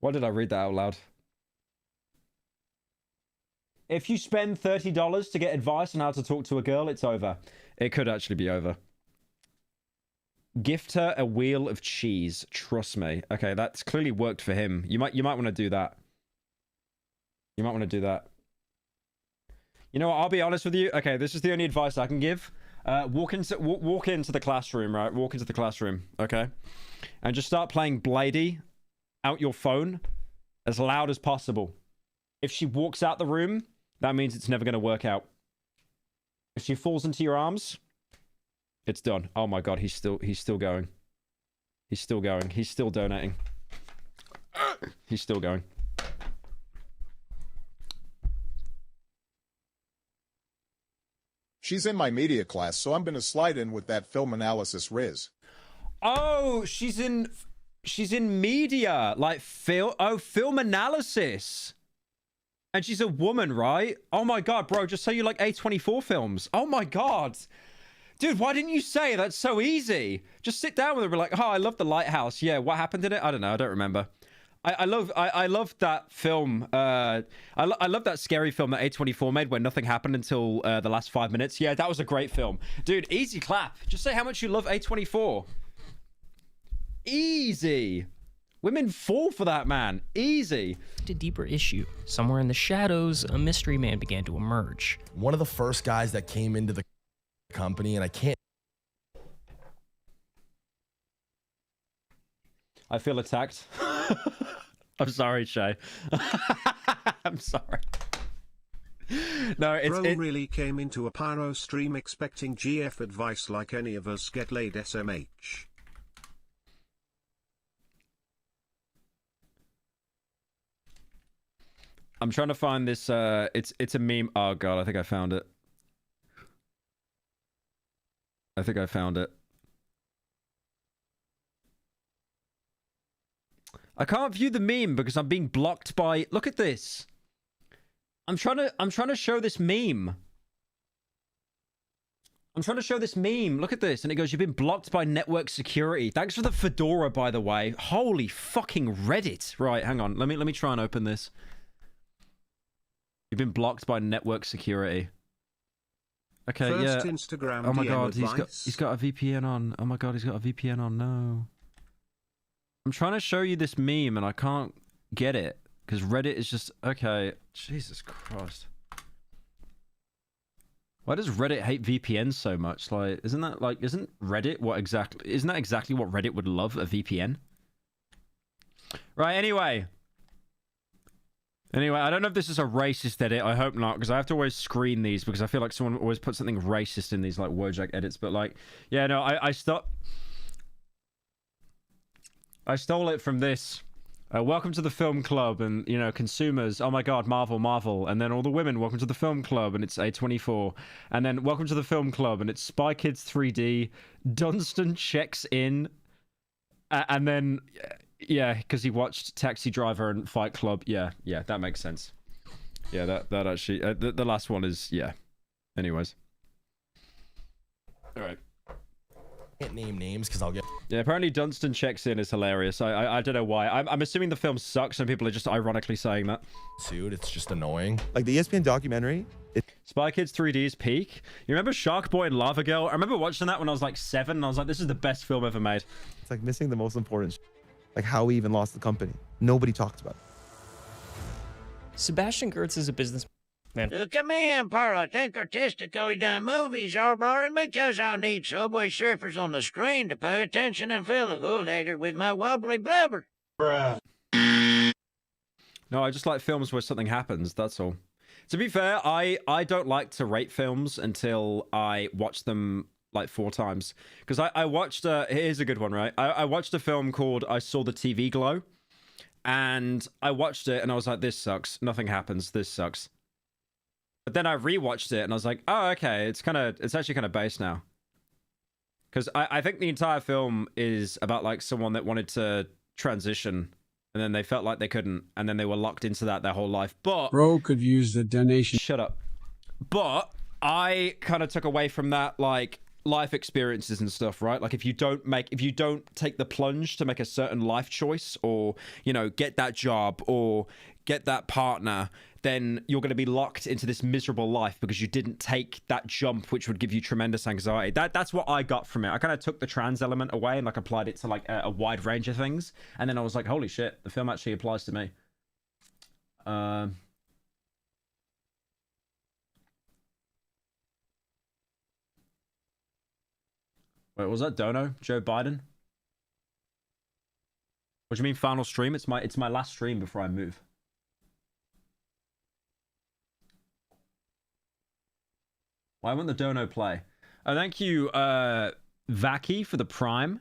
Why did I read that out loud? If you spend $30 to get advice on how to talk to a girl, it's over. It could actually be over. Gift her a wheel of cheese. Trust me. Okay, that's clearly worked for him. You might want to do that. You might want to do that. You know what? I'll be honest with you. Okay, this is the only advice I can give. Walk into the classroom, right? Walk into the classroom, okay? And just start playing Bladey out your phone as loud as possible. If she walks out the room, that means it's never going to work out. If she falls into your arms, it's done. Oh my god, he's still going. He's still going. He's still donating. He's still going. She's in my media class, so I'm gonna slide in with that film analysis Riz. Oh, she's in media, like film analysis. And she's a woman, right? Oh my god, bro, just say you like A24 films. Oh my god. Dude, why didn't you say? That's so easy. Just sit down with her and be like, oh, I love The Lighthouse. Yeah, what happened in it? I don't know. I don't remember. I love that film. I love that scary film that A24 made where nothing happened until the last 5 minutes. Yeah, that was a great film. Dude, easy clap. Just say how much you love A24. Easy. Women fall for that, man. Easy. A deeper issue. Somewhere in the shadows, a mystery man began to emerge. One of the first guys that came into the company, and I can't... I feel attacked. I'm sorry, Shay. I'm sorry. No, Bro really came into a Pyro stream expecting GF advice like any of us get laid SMH. I'm trying to find this. It's a meme. Oh god, I think I found it. I think I found it. I can't view the meme because I'm being blocked by. Look at this. I'm trying to show this meme. I'm trying to show this meme. Look at this, and it goes, "You've been blocked by network security." Thanks for the fedora, by the way. Holy fucking Reddit! Right, hang on. Let me try and open this. You've been blocked by network security. Okay, First yeah. Instagram oh my DM god, advice. he's got a VPN on. Oh my god, he's got a VPN on. No. I'm trying to show you this meme and I can't get it because Reddit is just okay. Jesus Christ. Why does Reddit hate VPNs so much? Like, isn't Reddit what exactly? Isn't that exactly what Reddit would love? A VPN? Right. Anyway. Anyway, I don't know if this is a racist edit. I hope not, because I have to always screen these because I feel like someone always puts something racist in these like Wojak edits. But like, yeah, no, I stole it from this. Welcome to the film club, and you know, consumers, oh my god, Marvel, Marvel, and then all the women, welcome to the film club, and it's A24, and then welcome to the film club, and it's Spy Kids 3D, Dunstan checks in, and then, yeah, because he watched Taxi Driver and Fight Club, yeah, that makes sense. Yeah, that actually, the last one is, yeah, anyways. Alright. Can't name names because I'll get. Yeah, apparently Dunstan checks in is hilarious. I don't know why. I'm assuming the film sucks and people are just ironically saying that. Dude, it's just annoying. Like the ESPN documentary. Spy Kids 3D's peak. You remember Shark Boy and Lava Girl? I remember watching that when I was like 7 and I was like, this is the best film ever made. It's like missing the most important like how we even lost the company. Nobody talked about it. Sebastian Gertz is a businessman. Look at me, Pyro. I think artistically done movies are boring because I'll need Subway Surfers on the screen to pay attention and fill the hole later with my wobbly blubber. Bruh. No, I just like films where something happens, that's all. To be fair, I don't like to rate films until I watch them like 4 times. Because I watched, here's a good one, right? I watched a film called I Saw the TV Glow. And I watched it and I was like, this sucks. Nothing happens. This sucks. But then I rewatched it and I was like, oh, okay, it's actually kind of based now. Because I think the entire film is about like someone that wanted to transition and then they felt like they couldn't and then they were locked into that their whole life. But Bro could use the donation. Shut up. But I kind of took away from that like life experiences and stuff, right? Like if you don't take the plunge to make a certain life choice or, you know, get that job or get that partner, then you're going to be locked into this miserable life because you didn't take that jump, which would give you tremendous anxiety. That's what I got from it. I kind of took the trans element away and like applied it to like a wide range of things. And then I was like, holy shit, the film actually applies to me. Wait, was that Dono? Joe Biden? What do you mean final stream? It's my last stream before I move. Why won't the Dono play? Oh, thank you, Vaki for the Prime.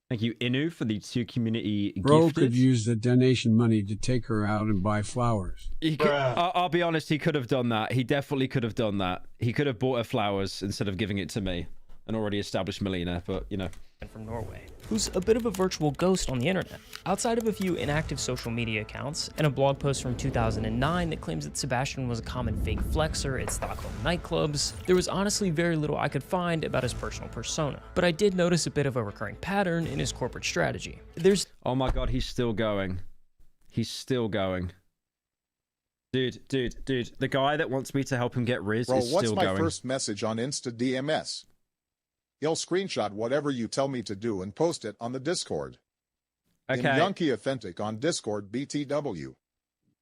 Thank you, Inu, for the 2 community Bro gifted. could use the donation money to take her out and buy flowers. I'll be honest, he could have done that. He definitely could have done that. He could have bought her flowers instead of giving it to me. An already established millionaire, but, you know. From Norway, who's a bit of a virtual ghost on the internet. Outside of a few inactive social media accounts and a blog post from 2009 that claims that Sebastian was a common fake flexer at Stockholm nightclubs, there was honestly very little I could find about his personal persona. But I did notice a bit of a recurring pattern in his corporate strategy. Oh my god, he's still going. He's still going. Dude, the guy that wants me to help him get Riz is still going. Bro, what's my first message on Insta DMS? He'll screenshot whatever you tell me to do and post it on the Discord. Okay. In Yankee Authentic on Discord BTW.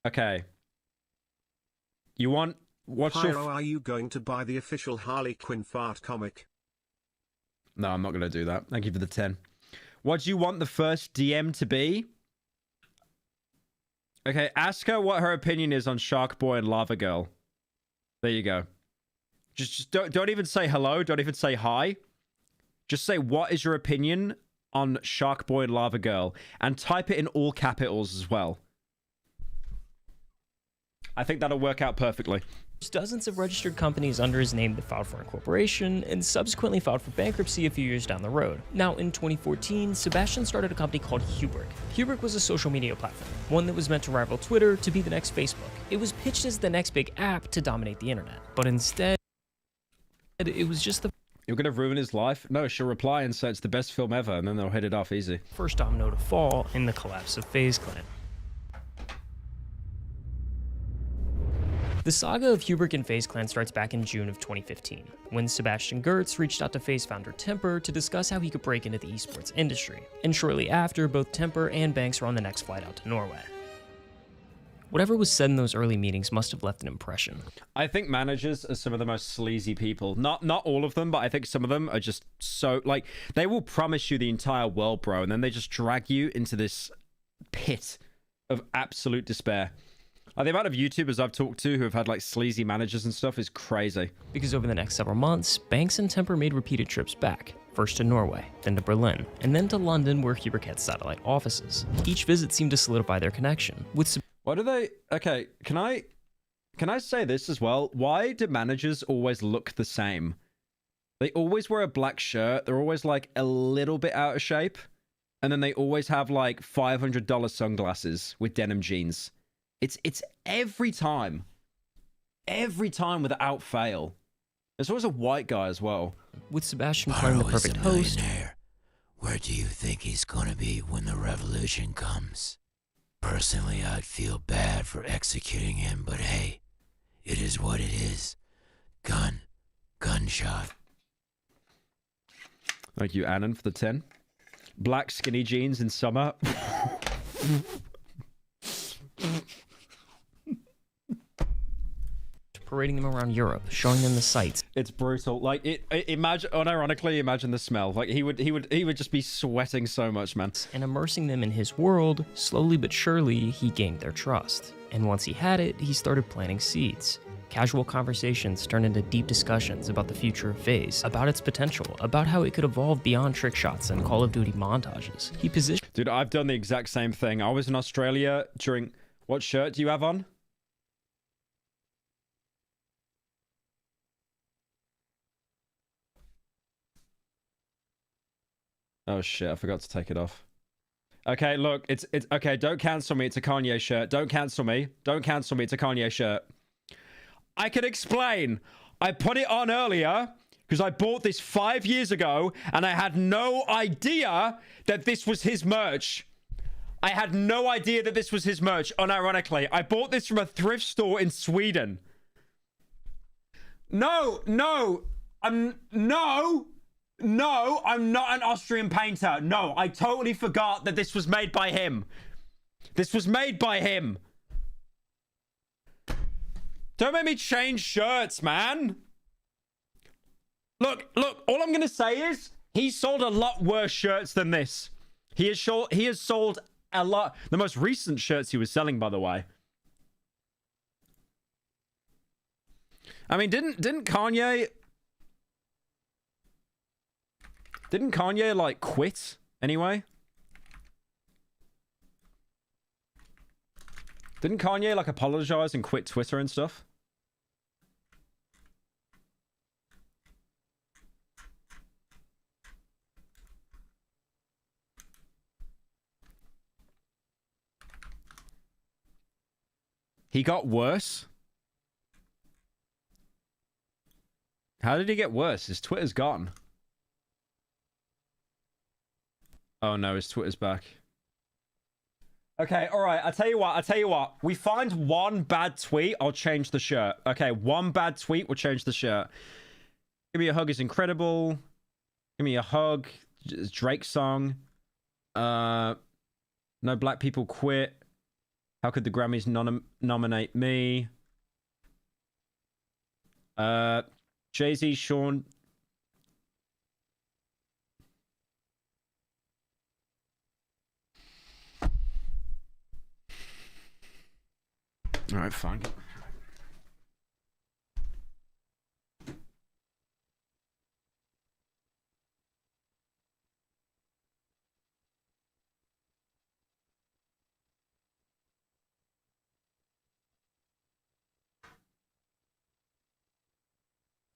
Okay. You want... Pyro, are you going to buy the official Harley Quinn fart comic? No, I'm not going to do that. Thank you for the 10. What do you want the first DM to be? Okay, ask her what her opinion is on Shark Boy and Lava Girl. There you go. Just don't even say hello. Don't even say hi. Just say, what is your opinion on Shark Boy and Lava Girl? And type it in all capitals as well. I think that'll work out perfectly. There's dozens of registered companies under his name that filed for incorporation and subsequently filed for bankruptcy a few years down the road. Now, in 2014, Sebastian started a company called Hubrik. Hubrik was a social media platform, one that was meant to rival Twitter to be the next Facebook. It was pitched as the next big app to dominate the internet, but instead, it was just the You're gonna ruin his life? No, she'll reply and say it's the best film ever, and then they'll hit it off easy. first domino to fall in the collapse of FaZe Clan. The saga of Hubrik and FaZe Clan starts back in June of 2015, when Sebastian Gertz reached out to FaZe founder Temper to discuss how he could break into the esports industry, and shortly after, both Temper and Banks were on the next flight out to Norway. Whatever was said in those early meetings must have left an impression. I think managers are some of the most sleazy people. Not all of them, but I think some of them are just so, like, they will promise you the entire world, bro, and then they just drag you into this pit of absolute despair. The amount of YouTubers I've talked to who have had like sleazy managers and stuff is crazy. Because over the next several months, Banks and Temper made repeated trips back, first to Norway, then to Berlin, and then to London where Hubert had satellite offices. Each visit seemed to solidify their connection. Why do they... Okay, can I say this as well? Why do managers always look the same? They always wear a black shirt. They're always like a little bit out of shape. And then they always have like $500 sunglasses with denim jeans. It's every time. Every time without fail. There's always a white guy as well. With Sebastian playing the perfect host. Where do you think he's gonna be when the revolution comes? Personally, I'd feel bad for executing him, but hey, it is what it is. Gunshot. Thank you, Annan, for the 10. Black skinny jeans in summer. Parading them around Europe, showing them the sights. It's brutal. Like unironically, imagine the smell. Like he would just be sweating so much, man. And immersing them in his world, slowly but surely, he gained their trust. And once he had it, he started planting seeds. Casual conversations turned into deep discussions about the future of FaZe, about its potential, about how it could evolve beyond trick shots and Call of Duty montages. He positioned... Dude, I've done the exact same thing. I was in Australia during... What shirt do you have on? Oh shit, I forgot to take it off. Okay, look, it's okay, don't cancel me, it's a Kanye shirt. Don't cancel me. Don't cancel me, it's a Kanye shirt. I can explain. I put it on earlier because I bought this 5 years ago and I had no idea that this was his merch. I had no idea that this was his merch, unironically. I bought this from a thrift store in Sweden. No, I'm not an Austrian painter. No, I totally forgot that this was made by him. This was made by him. Don't make me change shirts, man. Look, all I'm going to say is he sold a lot worse shirts than this. He has sold a lot. The most recent shirts he was selling, by the way. I mean, didn't Kanye... Didn't Kanye, like, quit anyway? Didn't Kanye, like, apologize and quit Twitter and stuff? He got worse? How did he get worse? His Twitter's gone. Oh no, his Twitter's back. Okay, alright, I tell you what. We find one bad tweet, I'll change the shirt. Okay, one bad tweet, we'll change the shirt. Give Me a Hug is incredible. Give Me a Hug. Drake song. No black people quit. How could the Grammys nominate me? Jay-Z, Sean... All right, fine.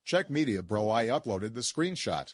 Check media, bro. I uploaded the screenshot.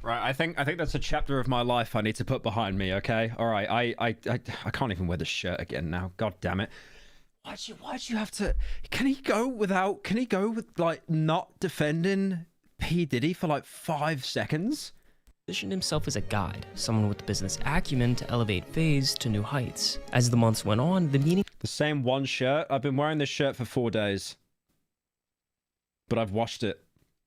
Right, I think that's a chapter of my life I need to put behind me, okay? All right, I can't even wear the shirt again now. God damn it. Why'd you have to? Can he go with like not defending P Diddy for like 5 seconds? Positioned himself as a guide, someone with the business acumen to elevate FaZe to new heights. As the months went on, the meeting... The same one shirt. I've been wearing this shirt for 4 days, but I've washed it.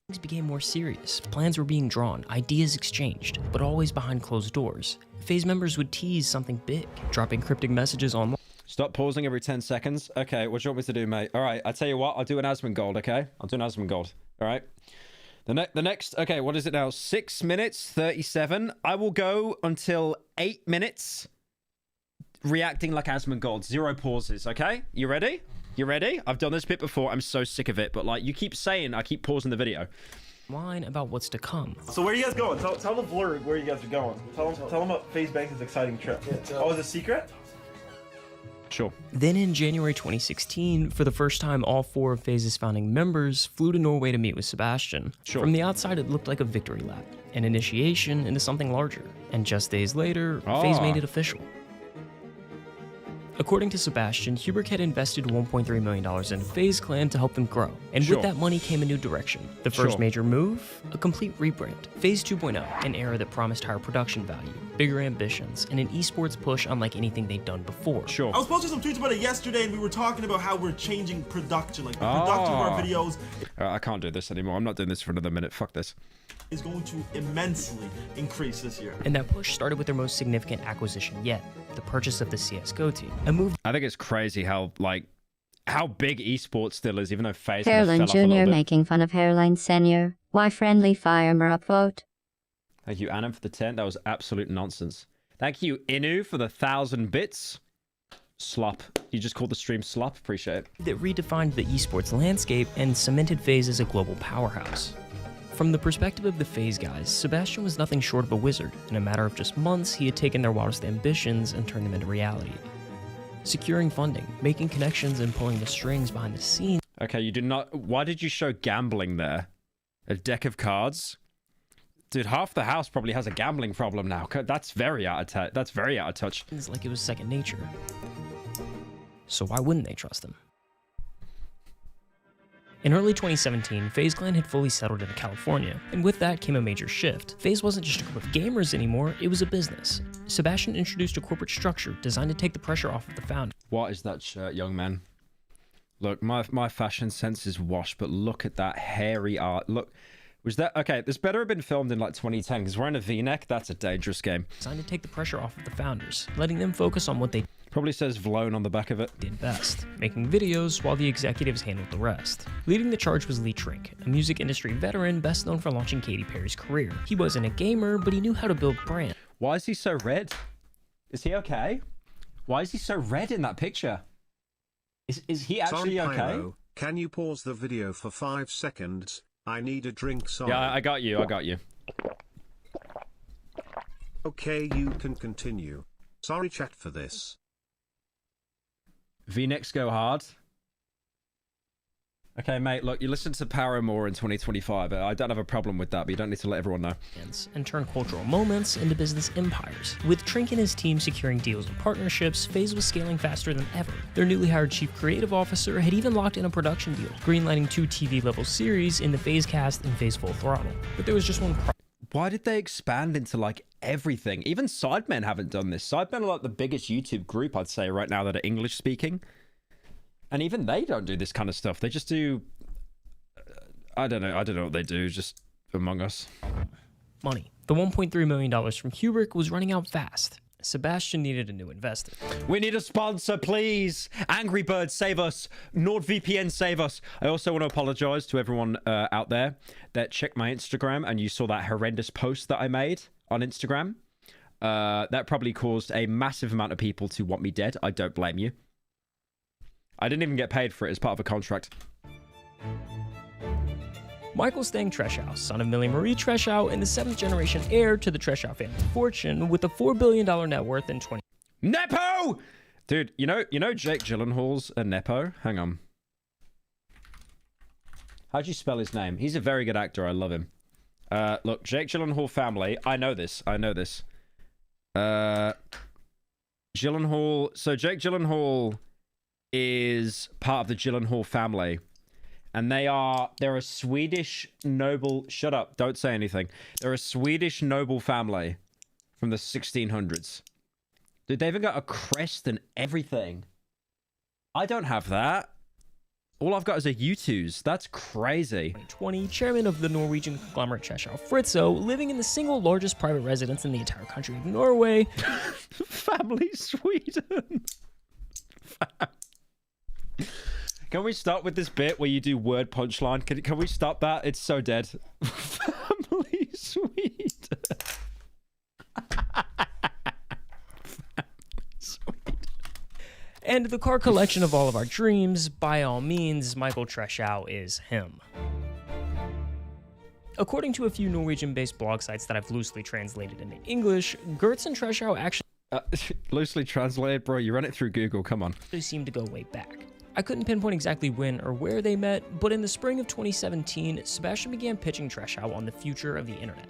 Things became more serious. Plans were being drawn, ideas exchanged, but always behind closed doors. FaZe members would tease something big, dropping cryptic messages online. Stop pausing every 10 seconds. Okay, what do you want me to do, mate? All right, I tell you what, I'll do an Asmongold, okay? I'll do an Asmongold, all right? The next, okay, what is it now? 6 minutes, 37. I will go until 8 minutes reacting like Asmongold. 0 pauses, okay? You ready? You ready? I've done this bit before. I'm so sick of it, but like you keep saying, I keep pausing the video. Line about what's to come. So where are you guys going? Tell the vlog where you guys are going. Tell them about FaZe Bank's exciting trip. Oh, is it a secret? Sure. Then in January 2016, for the first time, all 4 of FaZe's founding members flew to Norway to meet with Sebastian. Sure. From the outside, it looked like a victory lap, an initiation into something larger. And just days later, FaZe made it official. According to Sebastian, Hubert had invested $1.3 million into FaZe Clan to help them grow. And with that money came a new direction. The first major move, a complete rebrand. FaZe 2.0, an era that promised higher production value, bigger ambitions, and an esports push unlike anything they'd done before. I was posting some tweets about it yesterday, and we were talking about how we're changing production, like the production of our videos. I can't do this anymore. I'm not doing this for another minute. Fuck this. Is going to immensely increase this year. And that push started with their most significant acquisition yet, the purchase of the CSGO team. A move. I think it's crazy how big esports still is, even though FaZe Hairline Jr. making fun of Hairline Senior. Why friendly fire me upvote? Thank you, Anna, for the 10. That was absolute nonsense. Thank you, Inu, for the 1,000 bits. Slop. You just called the stream slop. Appreciate it. That redefined the esports landscape and cemented FaZe as a global powerhouse. From the perspective of the FaZe guys, Sebastian was nothing short of a wizard. In a matter of just months, he had taken their wildest ambitions and turned them into reality. Securing funding, making connections, and pulling the strings behind the scenes. Okay, you did not... Why did you show gambling there? A deck of cards? Dude, half the house probably has a gambling problem now. That's very out of touch. It's like it was second nature. So why wouldn't they trust him? In early 2017, FaZe Clan had fully settled into California, and with that came a major shift. FaZe wasn't just a group of gamers anymore, it was a business. Sebastian introduced a corporate structure designed to take the pressure off of the founder. What is that shirt, young man? Look, my fashion sense is washed, but look at that hairy art. Look, was that... Okay, this better have been filmed in like 2010, because wearing a V-neck, that's a dangerous game. Designed to take the pressure off of the founders, letting them focus on what they probably says Vlone on the back of it. Did best, making videos while the executives handled the rest. Leading the charge was Lee Trink, a music industry veteran best known for launching Katy Perry's career. He wasn't a gamer, but he knew how to build brand. Why is he so red? Is he okay? Why is he so red in that picture? Is he actually Sorry, okay? Pyro, can you pause the video for 5 seconds? I need a drink, sorry. Yeah, I got you, I got you. Okay, you can continue. Sorry chat for this. V-necks go hard. Okay, mate, look, you listen to Pyro more in 2025. I don't have a problem with that, but you don't need to let everyone know. And turn cultural moments into business empires. With Trink and his team securing deals and partnerships, FaZe was scaling faster than ever. Their newly hired chief creative officer had even locked in a production deal, greenlighting 2 TV-level series in the FaZe Cast and FaZe Full Throttle. But there was just one problem. Why did they expand into like everything? Even Sidemen haven't done this. Sidemen are like the biggest YouTube group, I'd say, right now that are English speaking. And even they don't do this kind of stuff. They just do... I don't know what they do, just Among Us. Money. The $1.3 million from Hubert was running out fast. Sebastian needed a new investor. We need a sponsor, please. Angry Birds, save us. NordVPN, save us. I also want to apologize to everyone out there that checked my Instagram and you saw that horrendous post that I made on Instagram. That probably caused a massive amount of people to want me dead. I don't blame you. I didn't even get paid for it as part of a contract. Michael Stang Treshow, son of Millie Marie Treshow and the 7th generation heir to the Treshow family fortune with a $4 billion net worth in 20... Nepo! Dude, you know Jake Gyllenhaal's a Nepo? Hang on. How'd you spell his name? He's a very good actor. I love him. Look, Jake Gyllenhaal family. I know this. Gyllenhaal... So Jake Gyllenhaal is part of the Gyllenhaal family. And they're a Swedish noble... Shut up. Don't say anything. They're a Swedish noble family from the 1600s. Dude, they even got a crest and everything. I don't have that. All I've got is a U2s. That's crazy. 2020, chairman of the Norwegian conglomerate Cheshire Fritzo, living in the single largest private residence in the entire country of Norway. Family Sweden. Can we start with this bit where you do word punchline? Can we stop that? It's so dead. Family Sweden. And the car collection of all of our dreams, by all means, Michael Treschow is him. According to a few Norwegian-based blog sites that I've loosely translated into English, Gertz and Treschow actually loosely translated, bro. You run it through Google. Come on. Seem to go way back. I couldn't pinpoint exactly when or where they met, but in the spring of 2017, Sebastian began pitching Treschow on the future of the internet.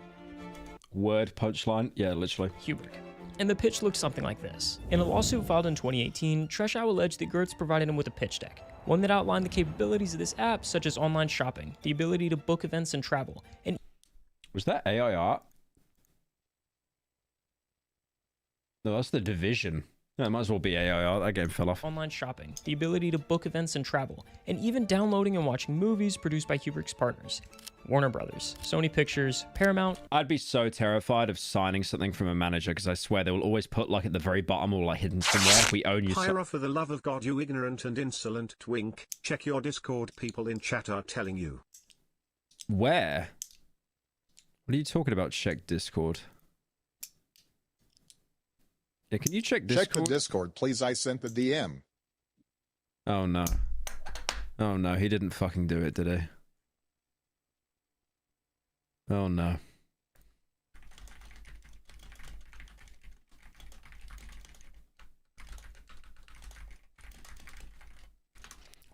Word punchline? Yeah, literally. Kubrick. And the pitch looked something like this. In a lawsuit filed in 2018, Treschow alleged that Gertz provided him with a pitch deck, one that outlined the capabilities of this app, such as online shopping, the ability to book events and travel, and... Was that AI art? No, that's The Division. Yeah, it might as well be AI art. That game fell off. Online shopping, the ability to book events and travel, and even downloading and watching movies produced by Kubrick's partners. Warner Brothers, Sony Pictures, Paramount. I'd be so terrified of signing something from a manager because I swear they will always put like at the very bottom or like hidden somewhere. We own you. Pyro, for the love of God, you ignorant and insolent twink. Check your Discord. People in chat are telling you. Where? What are you talking about? Check Discord. Yeah, can you check Discord? Check the Discord, please. I sent the DM. Oh no. Oh no, he didn't fucking do it, did he? Oh no.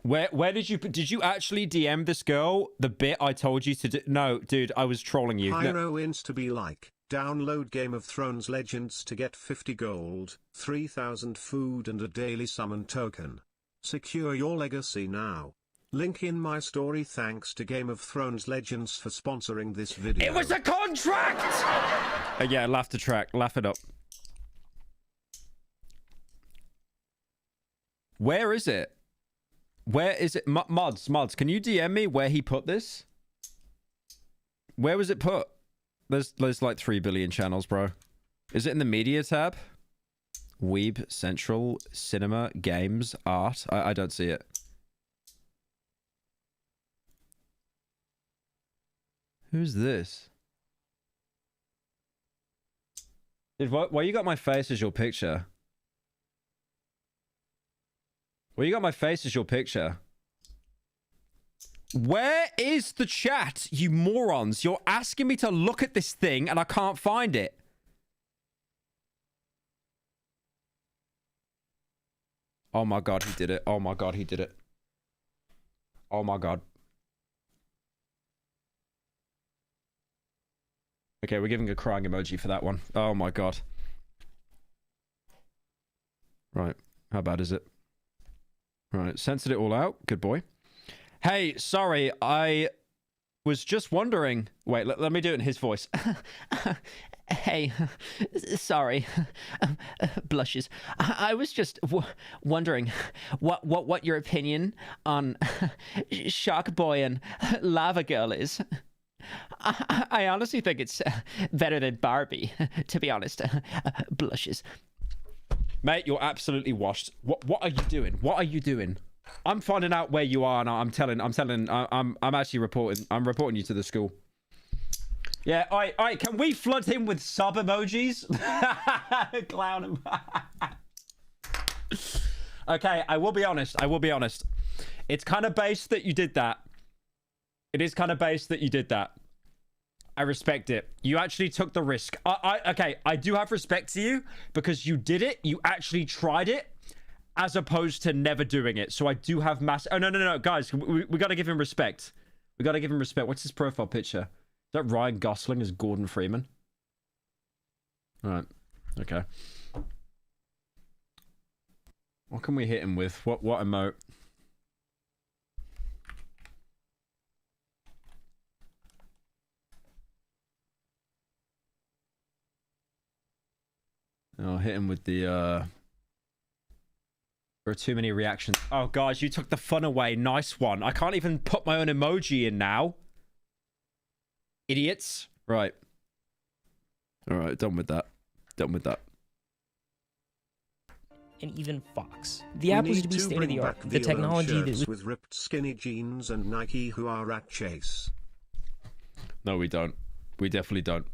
Where did you actually DM this girl the bit I told you to do? No, dude, I was trolling you. Pyro insta be like, download Game of Thrones Legends to get 50 gold, 3,000 food and a daily summon token. Secure your legacy now. Link in my story. Thanks to Game of Thrones Legends for sponsoring this video. It was a contract! Yeah, laugh the track. Laugh it up. Where is it? Where is it? Mods, can you DM me where he put this? Where was it put? There's like 3 billion channels, bro. Is it in the media tab? Weeb, Central, Cinema, Games, Art. I don't see it. Who's this? Dude, why you got my face as your picture? Why you got my face as your picture? Where is the chat, you morons? You're asking me to look at this thing and I can't find it. Oh my god, he did it. Oh my god, he did it. Oh my god. Okay, we're giving a crying emoji for that one. Oh my god. Right. How bad is it? Right. Censored it all out. Good boy. Hey, sorry. I was just wondering. Wait, let me do it in his voice. Hey, sorry. Blushes. I was just wondering what your opinion on Shark Boy and Lava Girl is. I honestly think it's better than Barbie, to be honest. Blushes. Mate, you're absolutely washed. What are you doing? What are you doing? I'm finding out where you are, and I'm actually reporting. I'm reporting you to the school. Yeah, all right, can we flood him with sub emojis? Clown him. Okay, I will be honest. It's kind of based that you did that. It is kind of based that you did that. I respect it. You actually took the risk. Okay, I do have respect to you because you did it. You actually tried it as opposed to never doing it. So I do have mass... Oh, no. Guys, we got to give him respect. We got to give him respect. What's his profile picture? Is that Ryan Gosling as Gordon Freeman? All right. Okay. What can we hit him with? What emote? I'll hit him with the there are too many reactions. Oh guys, you took the fun away. Nice one. I can't even put my own emoji in now. Idiots. Right. Alright, done with that. Done with that. And even Fox. The app was to be state-of-the-art. The technology that with ripped skinny jeans and Nike who are at Chase. No, we don't. We definitely don't.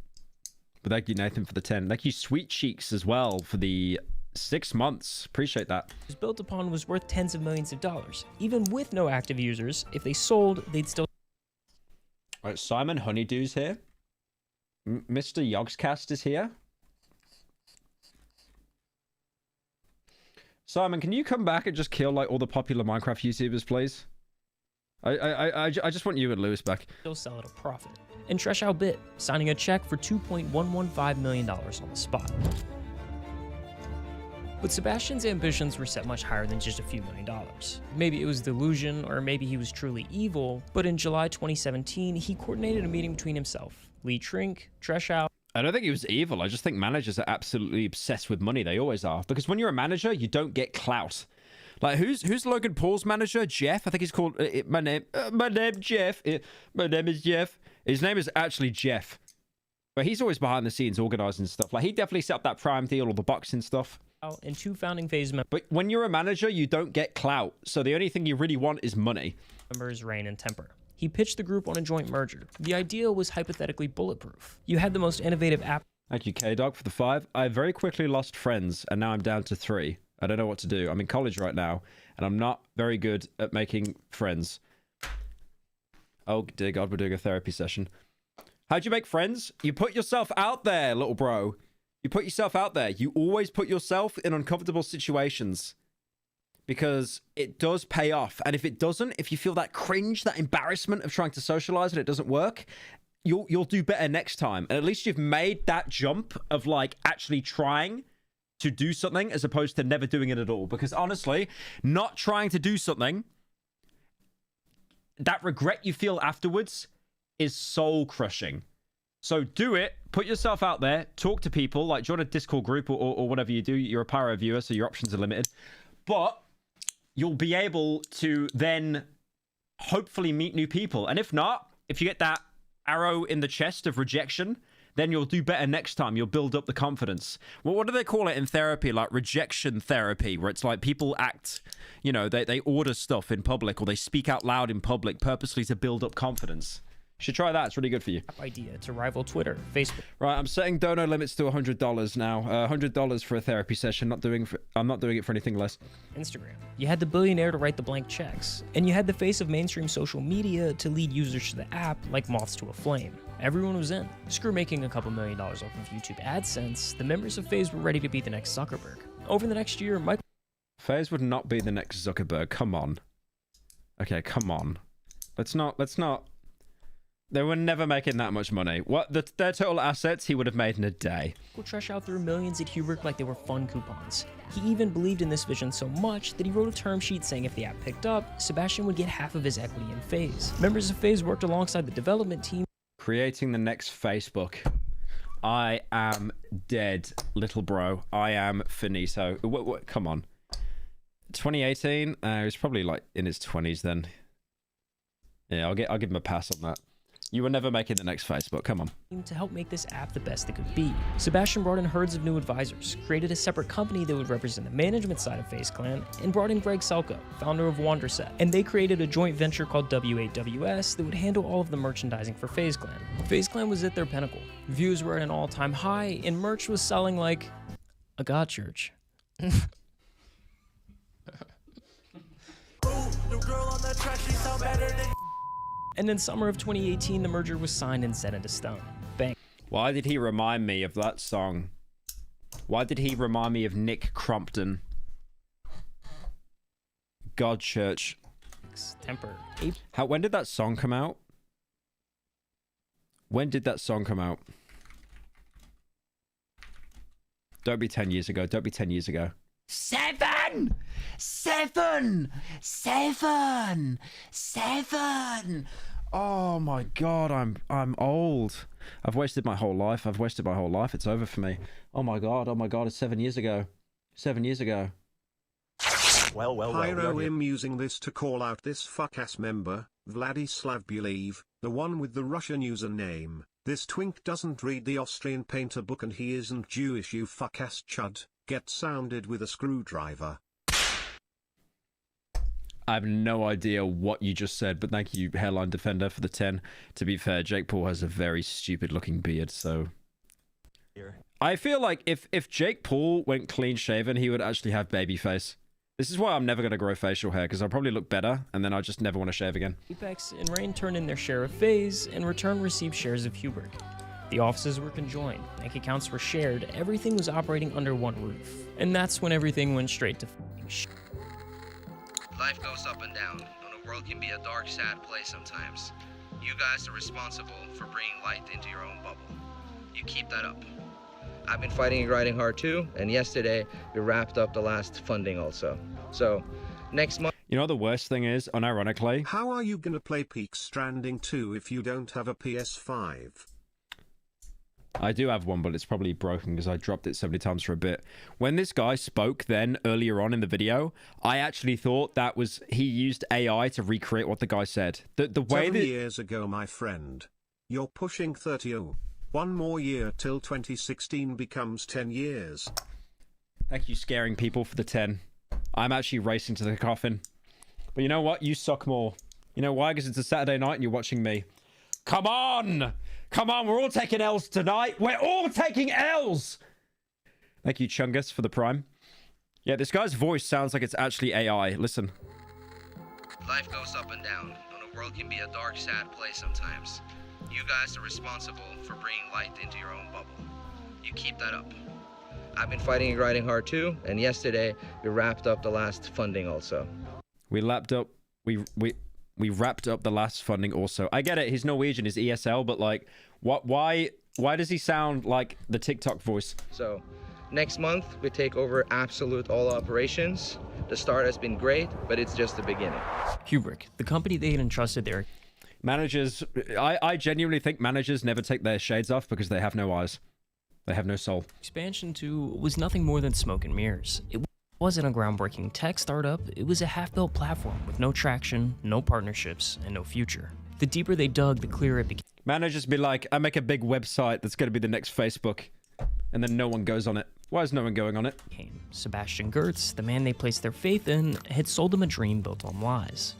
But thank you, Nathan, for the 10. Thank you, Sweet Cheeks, as well, for the 6 months. Appreciate that. was built upon was worth tens of millions of dollars. Even with no active users, if they sold, they'd still... All right, Simon Honeydew's here. Mr. Yogscast is here. Simon, can you come back and just kill like all the popular Minecraft YouTubers, please? I just want you and Lewis back. Still sell at a profit. And Treshow bit, signing a check for $2.115 million on the spot. But Sebastian's ambitions were set much higher than just a few $1,000,000. Maybe it was delusion, or maybe he was truly evil, but in July 2017, he coordinated a meeting between himself, Lee Trink, Treshow. I don't think he was evil. I just think managers are absolutely obsessed with money. They always are. Because when you're a manager, you don't get clout. Like, who's Logan Paul's manager? Jeff? I think he's called... my name Jeff. My name is Jeff. His name is actually Jeff. But he's always behind the scenes organizing stuff. Like, he definitely set up that Prime deal, all the boxing stuff. And 2 founding FaZe members. But when you're a manager, you don't get clout. So the only thing you really want is money. Members Rain and Temper. He pitched the group on a joint merger. The idea was hypothetically bulletproof. You had the most innovative app. Thank you, K-Dog, for the 5. I very quickly lost friends, and now I'm down to 3. I don't know what to do. I'm in college right now, and I'm not very good at making friends. Oh, dear God, we're doing a therapy session. How'd you make friends? You put yourself out there, little bro. You put yourself out there. You always put yourself in uncomfortable situations. Because it does pay off. And if it doesn't, if you feel that cringe, that embarrassment of trying to socialize and it doesn't work, you'll do better next time. And at least you've made that jump of like actually trying to do something as opposed to never doing it at all. Because honestly, not trying to do something, that regret you feel afterwards is soul crushing. So do it, put yourself out there, talk to people, like join a Discord group or whatever you do. You're a Pyro viewer, so your options are limited. But you'll be able to then hopefully meet new people. And if not, if you get that arrow in the chest of rejection, then you'll do better next time. You'll build up the confidence. Well, what do they call it in therapy? Like rejection therapy, where it's like people act, you know, they order stuff in public or they speak out loud in public purposely to build up confidence. You should try that. It's really good for you. Idea to rival Twitter, Facebook. Right, I'm setting dono limits to $100 now. $100 for a therapy session. I'm not doing it for anything less. Instagram. You had the billionaire to write the blank checks, and you had the face of mainstream social media to lead users to the app like moths to a flame. Everyone was in. Screw making a couple $1 million off of YouTube AdSense. The members of FaZe were ready to be the next Zuckerberg. Over the next year, FaZe would not be the next Zuckerberg. Come on. Okay, come on. Let's not. They were never making that much money. What their total assets he would have made in a day. Trash out through millions at Hubert like they were fun coupons. He even believed in this vision so much that he wrote a term sheet saying if the app picked up, Sebastian would get half of his equity in FaZe. Members of FaZe worked alongside the development team. Creating the next Facebook. I am dead, little bro. I am finito. Come on. 2018? He was probably like in his 20s then. Yeah, I'll give him a pass on that. You were never making the next Facebook. Come on. To help make this app the best it could be. Sebastian brought in herds of new advisors, created a separate company that would represent the management side of FaZe Clan, and brought in Greg Selko, founder of Wanderset. And they created a joint venture called W8WS that would handle all of the merchandising for FaZe Clan. FaZe Clan was at their pinnacle. Views were at an all-time high, and merch was selling like a god church. And in summer of 2018, the merger was signed and set into stone. Bang. Why did he remind me of that song? Why did he remind me of Nick Crompton? God Church. Temper. When did that song come out? When did that song come out? Don't be 10 years ago. Don't be 10 years ago. 7! 7! 7! 7! 7! Oh my god, I'm old. I've wasted my whole life. It's over for me. Oh my god, it's 7 years ago. 7 years ago. Well, Pyro am using this to call out this fuck-ass member, Vladislav Bulev, the one with the Russian username. This twink doesn't read the Austrian painter book and he isn't Jewish, you fuck-ass chud. Get sounded with a screwdriver. I have no idea what you just said, but thank you, Hairline Defender, for the 10. To be fair, Jake Paul has a very stupid-looking beard, so... I feel like if Jake Paul went clean-shaven, he would actually have baby face. This is why I'm never going to grow facial hair, because I'll probably look better, and then I just never want to shave again. Apex and Reign turned in their share of FaZe, and Return received shares of Hubert. The offices were conjoined, bank accounts were shared, everything was operating under one roof. And that's when everything went straight to f***ing shit. Life goes up and down, and the world can be a dark, sad place sometimes. You guys are responsible for bringing light into your own bubble. You keep that up. I've been fighting and grinding hard too, and yesterday we wrapped up the last funding also. So, next month... You know what the worst thing is, unironically? How are you gonna play Peak Stranding 2 if you don't have a PS5? I do have one, but it's probably broken because I dropped it so many times for a bit. When this guy spoke then, earlier on in the video, I actually thought that was... He used AI to recreate what the guy said. The way 7 that... years ago, my friend. You're pushing 30. Oh. One more year till 2016 becomes 10 years. Thank you, scaring people, for the 10. I'm actually racing to the coffin. But you know what? You suck more. You know why? Because it's a Saturday night and you're watching me. Come on! Come on, we're all taking L's tonight. We're all taking L's! Thank you, Chungus, for the prime. Yeah, this guy's voice sounds like it's actually AI. Listen. Life goes up and down, and the world can be a dark, sad place sometimes. You guys are responsible for bringing light into your own bubble. You keep that up. I've been fighting and grinding hard too, and yesterday we wrapped up the last funding also. We wrapped up the last funding also. I get it, he's Norwegian, he's ESL, but like, why does he sound like the TikTok voice? So, next month we take over absolute all operations. The start has been great, but it's just the beginning. Kubrick, the company they had entrusted their... Managers, I genuinely think managers never take their shades off because they have no eyes. They have no soul. Expansion 2 was nothing more than smoke and mirrors. It wasn't a groundbreaking tech startup, it was a half-built platform with no traction, no partnerships, and no future. The deeper they dug, the clearer it became. Managers be like, I make a big website that's going to be the next Facebook, and then no one goes on it. Why is no one going on it? Sebastian Gertz, the man they placed their faith in, had sold them a dream built on lies.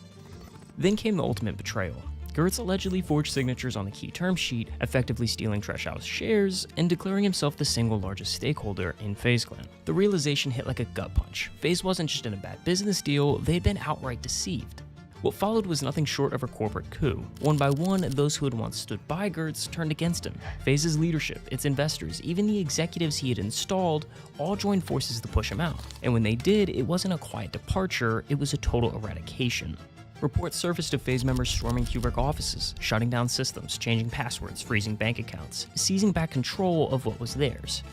Then came the ultimate betrayal. Gertz allegedly forged signatures on the key term sheet, effectively stealing Treshow's shares, and declaring himself the single largest stakeholder in FaZe Clan. The realization hit like a gut punch. FaZe wasn't just in a bad business deal, they had been outright deceived. What followed was nothing short of a corporate coup. One by one, those who had once stood by Gertz turned against him. FaZe's leadership, its investors, even the executives he had installed, all joined forces to push him out. And when they did, it wasn't a quiet departure, it was a total eradication. Reports surfaced of FaZe members storming Kubrick offices, shutting down systems, changing passwords, freezing bank accounts, seizing back control of what was theirs.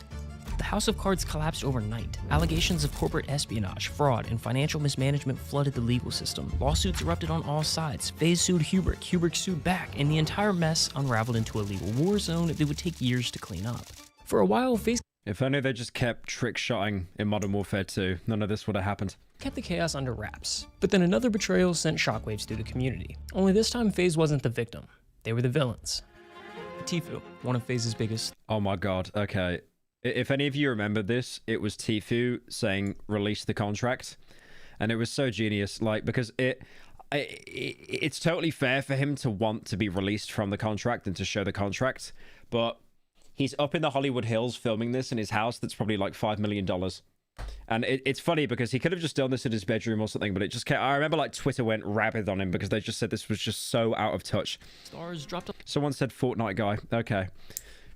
The House of Cards collapsed overnight. Allegations of corporate espionage, fraud, and financial mismanagement flooded the legal system. Lawsuits erupted on all sides. FaZe sued Kubrick, Kubrick sued back, and the entire mess unraveled into a legal war zone that would take years to clean up. For a while, FaZe... If only they just kept trick-shotting in Modern Warfare 2, none of this would have happened. Kept the chaos under wraps. But then another betrayal sent shockwaves through the community. Only this time, FaZe wasn't the victim. They were the villains. Tfue, one of FaZe's biggest... Oh my god, okay. If any of you remember this, it was Tfue saying, release the contract. And it was so genius, like, because it's totally fair for him to want to be released from the contract and to show the contract, but he's up in the Hollywood Hills filming this in his house that's probably like $5 million. And it's funny because he could have just done this in his bedroom or something, but it just I remember like Twitter went rabid on him because they just said this was just so out of touch. Stars dropped up. Someone said Fortnite guy. Okay.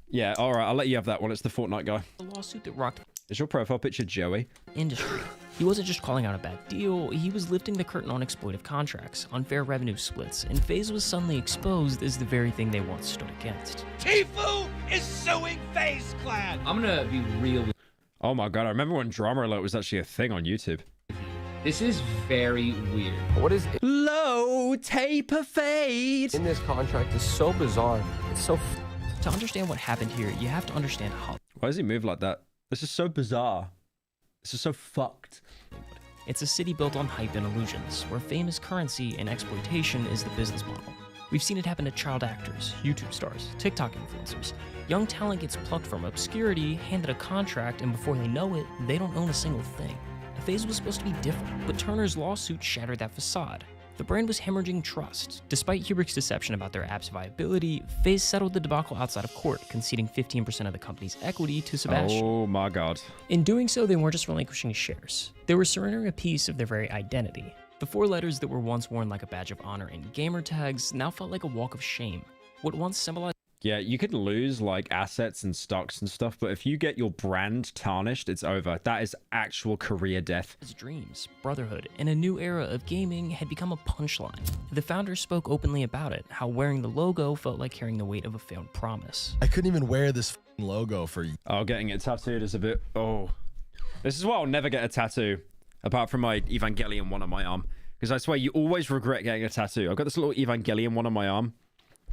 Yeah, all right, I'll let you have that one. It's the Fortnite guy. A lawsuit that rocked... Is your profile picture Joey? Industry. He wasn't just calling out a bad deal, he was lifting the curtain on exploitive contracts, unfair revenue splits, and FaZe was suddenly exposed as the very thing they once stood against. Tfue is suing FaZe Clan! I'm gonna be real with Oh my god, I remember when Drama Alert was actually a thing on YouTube. This is very weird. What is it? Low taper fade. In this contract is so bizarre. It's so. To understand what happened here, you have to understand how. Why does he move like that? This is so bizarre. This is so fucked. It's a city built on hype and illusions, where famous currency and exploitation is the business model. We've seen it happen to child actors, YouTube stars, TikTok influencers. Young talent gets plucked from obscurity, handed a contract, and before they know it, they don't own a single thing. FaZe was supposed to be different, but Turner's lawsuit shattered that facade. The brand was hemorrhaging trust. Despite Hubrick's deception about their app's viability, FaZe settled the debacle outside of court, conceding 15% of the company's equity to Sebastian. Oh my god. In doing so, they weren't just relinquishing shares. They were surrendering a piece of their very identity. The 4 letters that were once worn like a badge of honor in gamer tags now felt like a walk of shame. What once symbolized... Yeah, you could lose like assets and stocks and stuff, but if you get your brand tarnished, it's over. That is actual career death. Dreams, brotherhood, and a new era of gaming had become a punchline. The founders spoke openly about it, how wearing the logo felt like carrying the weight of a failed promise. I couldn't even wear this logo for you. Oh, getting it tattooed is a bit... Oh. This is why I'll never get a tattoo, apart from my Evangelion one on my arm. Because I swear, you always regret getting a tattoo. I've got this little Evangelion one on my arm.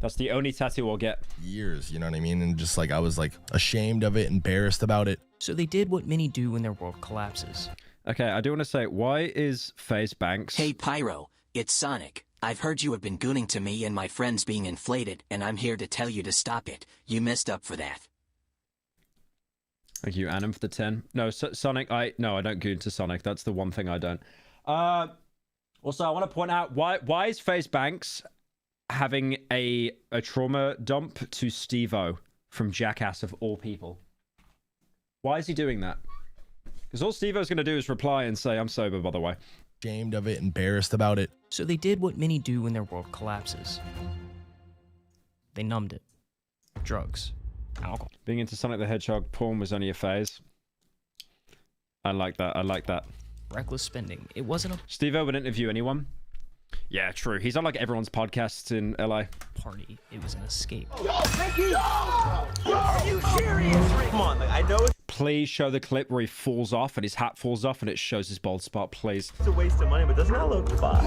That's the only tattoo I'll get. Years, you know what I mean? And just like, I was like ashamed of it, embarrassed about it. So they did what many do when their world collapses. Okay, I do want to say, why is FaZe Banks... Hey, Pyro, it's Sonic. I've heard you have been gooning to me and my friends being inflated, and I'm here to tell you to stop it. You messed up for that. Thank you, Adam, for the 10. No, Sonic, I don't goon to Sonic. That's the one thing I don't. Also, I want to point out, why is FaZe Banks having a trauma dump to Steve-O from Jackass of all people? Why is he doing that? Because all Steve-O's going to do is reply and say, I'm sober, by the way. Ashamed of it, embarrassed about it. So they did what many do when their world collapses. They numbed it. Drugs. Alcohol. Being into Sonic the Hedgehog porn was only a phase. I like that. I like that. Reckless spending. It wasn't a... Steve-O would interview anyone. Yeah, true. He's on like everyone's podcasts in LA. Party. It was an escape. Are you serious? Come on, like, I know it's Please show the clip where he falls off and his hat falls off and it shows his bald spot, please. a waste of money, but doesn't that look fun?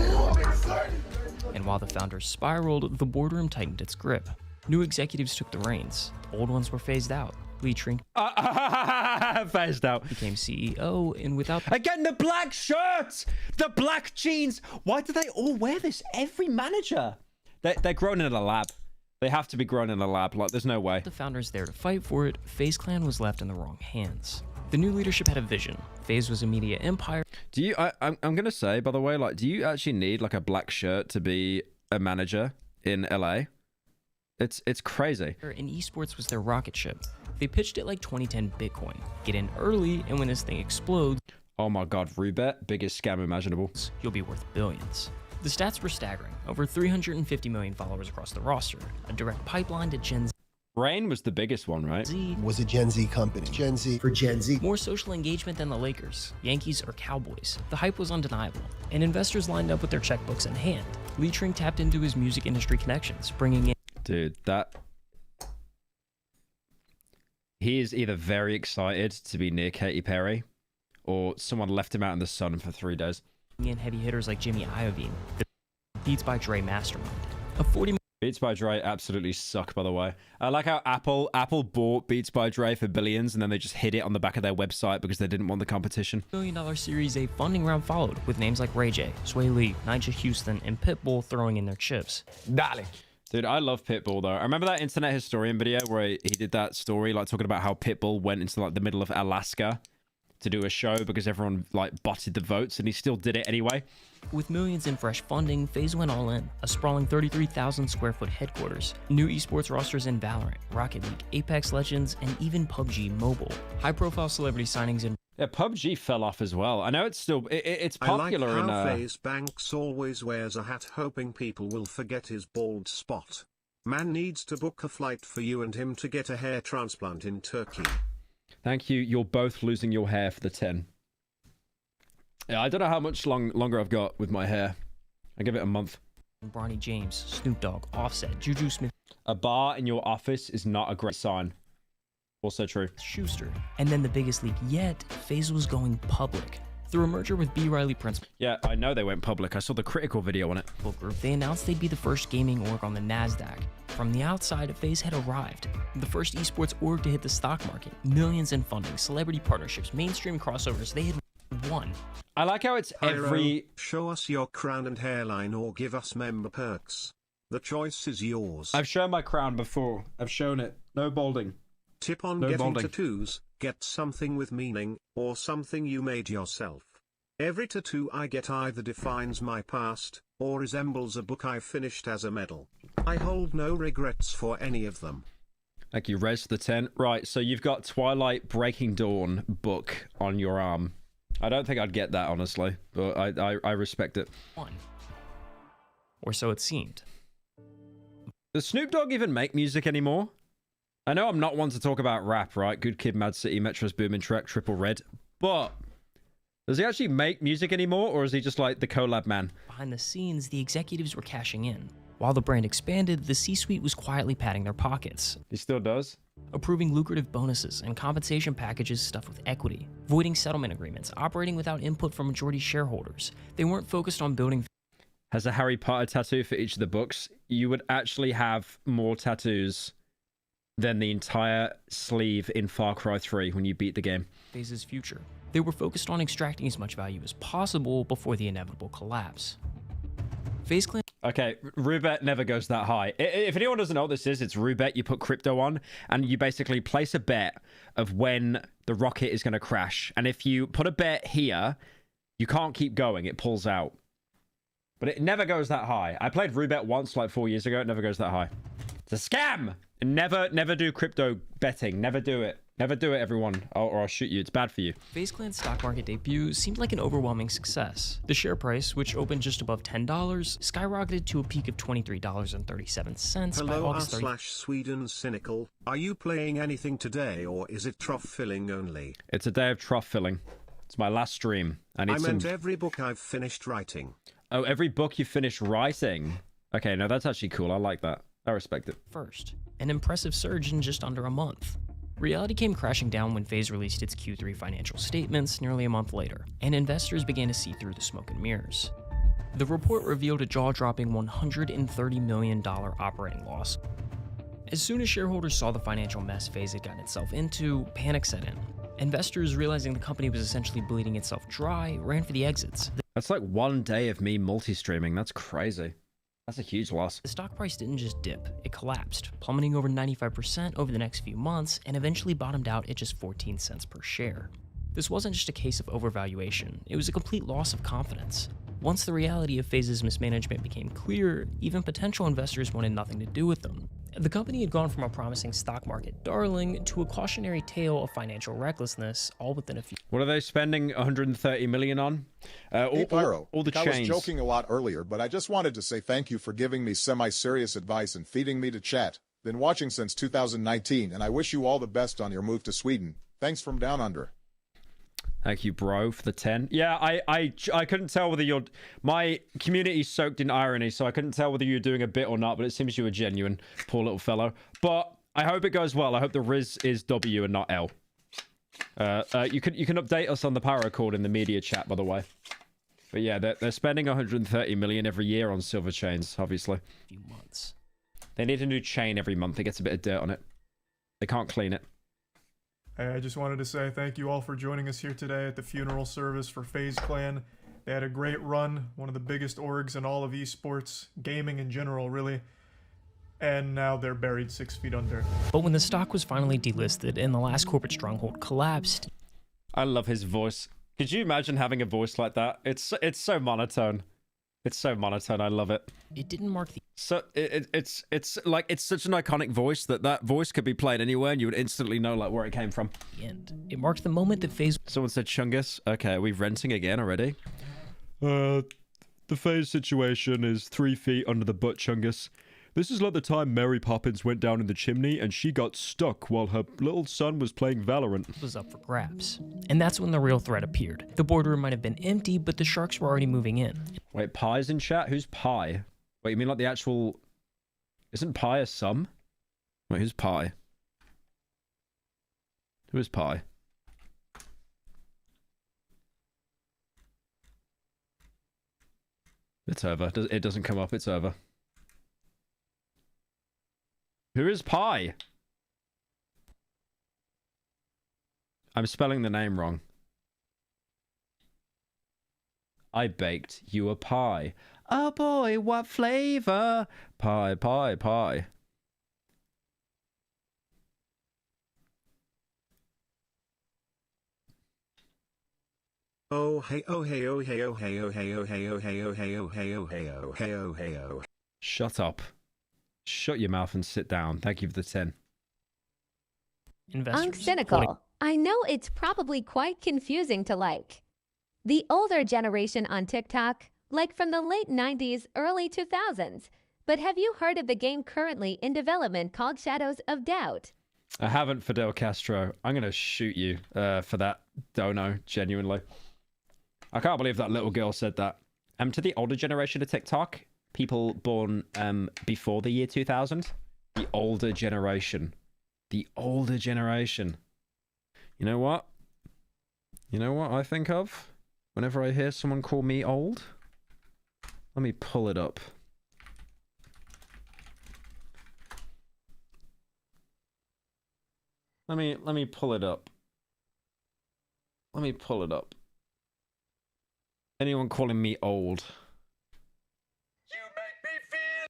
And while the founders spiraled, the boardroom tightened its grip. New executives took the reins. Old ones were phased out. Lee Trink phased out. Became CEO, and without... Again, the black shirts! The black jeans! Why do they all wear this? Every manager! They're grown in a lab. They have to be grown in a lab. Like, there's no way. The founders there to fight for it, FaZe Clan was left in the wrong hands. The new leadership had a vision. FaZe was a media empire. Do you... I'm gonna say, by the way, like, do you actually need, like, a black shirt to be a manager in LA? It's crazy. And esports was their rocket ship. They pitched it like 2010 Bitcoin. Get in early, and when this thing explodes... Oh my god, Rubet, biggest scam imaginable. You'll be worth billions. The stats were staggering. Over 350 million followers across the roster. A direct pipeline to Gen Z. Rain was the biggest one, right? Was a Gen Z company. Gen Z for Gen Z. More social engagement than the Lakers, Yankees, or Cowboys. The hype was undeniable, and investors lined up with their checkbooks in hand. Lee Trink tapped into his music industry connections, bringing in... Dude, that... He is either very excited to be near Katy Perry, or someone left him out in the sun for 3 days. In heavy hitters like Jimmy Iovine, the Beats by Dre mastermind. A 40... Beats by Dre absolutely suck, by the way. I like how Apple bought Beats by Dre for billions, and then they just hid it on the back of their website because they didn't want the competition. $1 million Series A funding round followed, with names like Ray J, Sway Lee, Nigel Houston, and Pitbull throwing in their chips. Dale. Dude, I love Pitbull, though. I remember that Internet Historian video where he did that story, like, talking about how Pitbull went into, like, the middle of Alaska to do a show because everyone, like, butted the votes, and he still did it anyway. With millions in fresh funding, FaZe went all in. A sprawling 33,000 square foot headquarters. New esports rosters in Valorant, Rocket League, Apex Legends, and even PUBG Mobile. High-profile celebrity signings in... Yeah, PUBG fell off as well. I know it's still... It's popular I like how FaZe Banks always wears a hat hoping people will forget his bald spot. Man needs to book a flight for you and him to get a hair transplant in Turkey. Thank you. You're both losing your hair for the 10. Yeah, I don't know how much longer I've got with my hair. I give it a month. Bronny James, Snoop Dogg, Offset, Juju Smith. A bar in your office is not a great sign. Also true. Schuster. And then the biggest leak yet, FaZe was going public. Through a merger with B. Riley Principal Yeah, I know they went public. I saw the critical video on it. Group, they announced they'd be the first gaming org on the NASDAQ. From the outside, FaZe had arrived. The first esports org to hit the stock market. Millions in funding, celebrity partnerships, mainstream crossovers. They had won. I like how it's Pyro, show us your crown and hairline or give us member perks. The choice is yours. I've shown my crown before. I've shown it. No balding. Tip on No getting balding. tattoos, get something with meaning, or something you made yourself. Every tattoo I get either defines my past, or resembles a book I finished as a medal. I hold no regrets for any of them. Thank you, Rez, for the 10. Right, so you've got Twilight Breaking Dawn book on your arm. I don't think I'd get that, honestly, but I respect it. One. Or so it seemed. Does Snoop Dogg even make music anymore? I know I'm not one to talk about rap, right? Good Kid, Mad City, Metro's Boomin' Track, Triple Red. But does he actually make music anymore, or is he just like the collab man? Behind the scenes, the executives were cashing in. While the brand expanded, the C-suite was quietly patting their pockets. He still does? Approving lucrative bonuses and compensation packages stuffed with equity, voiding settlement agreements, operating without input from majority shareholders. They weren't focused on building... Has a Harry Potter tattoo for each of the books. You would actually have more tattoos than the entire sleeve in Far Cry 3 when you beat the game. FaZe's future. They were focused on extracting as much value as possible before the inevitable collapse. FaZe Clan... Okay, roulette never goes that high. If anyone doesn't know what this is, it's roulette. You put crypto on, and you basically place a bet of when the rocket is going to crash. And if you put a bet here, you can't keep going. It pulls out. But it never goes that high. I played roulette once, like 4 years ago. It never goes that high. It's a scam! Never do crypto betting. Never do it. Never do it, everyone, or I'll shoot you. It's bad for you. FaZe Clan's stock market debut seemed like an overwhelming success. The share price, which opened just above $10, skyrocketed to a peak of $23.37 by Hello August 30th. /Sweden Cynical. Are you playing anything today, or is it trough filling only? It's a day of trough filling. It's my last stream. I meant every book I've finished writing. Oh, every book you finish writing. Okay, no, that's actually cool. I like that. I respect it. First, an impressive surge in just under a month. Reality came crashing down when FaZe released its Q3 financial statements nearly a month later, and investors began to see through the smoke and mirrors. The report revealed a jaw-dropping $130 million operating loss. As soon as shareholders saw the financial mess FaZe had gotten itself into, panic set in. Investors, realizing the company was essentially bleeding itself dry, ran for the exits. That's like one day of me multi-streaming. That's crazy. That's a huge loss. The stock price didn't just dip, it collapsed, plummeting over 95% over the next few months and eventually bottomed out at just 14 cents per share. This wasn't just a case of overvaluation, it was a complete loss of confidence. Once the reality of FaZe's mismanagement became clear, even potential investors wanted nothing to do with them. The company had gone from a promising stock market darling to a cautionary tale of financial recklessness, all within a few... What are they spending 130 million on? Hey, Pyro. All the I chains. was joking a lot earlier, but I just wanted to say thank you for giving me semi-serious advice and feeding me to chat. Been watching since 2019, and I wish you all the best on your move to Sweden. Thanks from down under. Thank you, bro, for the 10. Yeah, I couldn't tell whether you're... My community's soaked in irony, so I couldn't tell whether you're doing a bit or not, but it seems you were genuine, poor little fellow. But I hope it goes well. I hope the Riz is W and not L. You can update us on the Pyro code in the media chat, by the way. But yeah, they're spending 130 million every year on silver chains, obviously. Few months. They need a new chain every month. It gets a bit of dirt on it. They can't clean it. Hey, I just wanted to say thank you all for joining us here today at the funeral service for FaZe Clan. They had a great run, one of the biggest orgs in all of esports, gaming in general, really. And now they're buried 6 feet under. But when the stock was finally delisted and the last corporate stronghold collapsed... I love his voice. Could you imagine having a voice like that? It's so monotone. It's so monotone. I love it. It didn't mark the... So it's like it's such an iconic voice that voice could be played anywhere and you would instantly know like where it came from. End. It marked the moment that FaZe... Someone said Chungus. Okay, are we renting again already? The FaZe situation is 3 feet under the butt, Chungus. This is like the time Mary Poppins went down in the chimney and she got stuck while her little son was playing Valorant. Was up for grabs. And that's when the real threat appeared. The boardroom might have been empty, but the sharks were already moving in. Wait, Pie's in chat? Who's Pie? Wait, you mean like the actual... Isn't Pie a sum? Wait, who's Pie? Who is Pie? It's over. It doesn't come up. It's over. Who is Pi? I'm spelling the name wrong. I baked you a pie. Oh boy, what flavor? Pie, pie, pie. Oh hey oh hey oh hey oh hey oh hey oh hey oh hey oh hey oh hey oh hey oh hey oh hey oh. Shut up. Shut your mouth and sit down. Thank you for the 10. Investors. I'm cynical. I know it's probably quite confusing to like. The older generation on TikTok, like from the late 90s, early 2000s. But have you heard of the game currently in development called Shadows of Doubt? I haven't, Fidel Castro. I'm going to shoot you for that, Dono, genuinely. I can't believe that little girl said that. To the older generation of TikTok, people born before the year 2000, the older generation. The older generation. You know what? You know what I think of whenever I hear someone call me old? Let me pull it up. Let me pull it up. Let me pull it up. Anyone calling me old?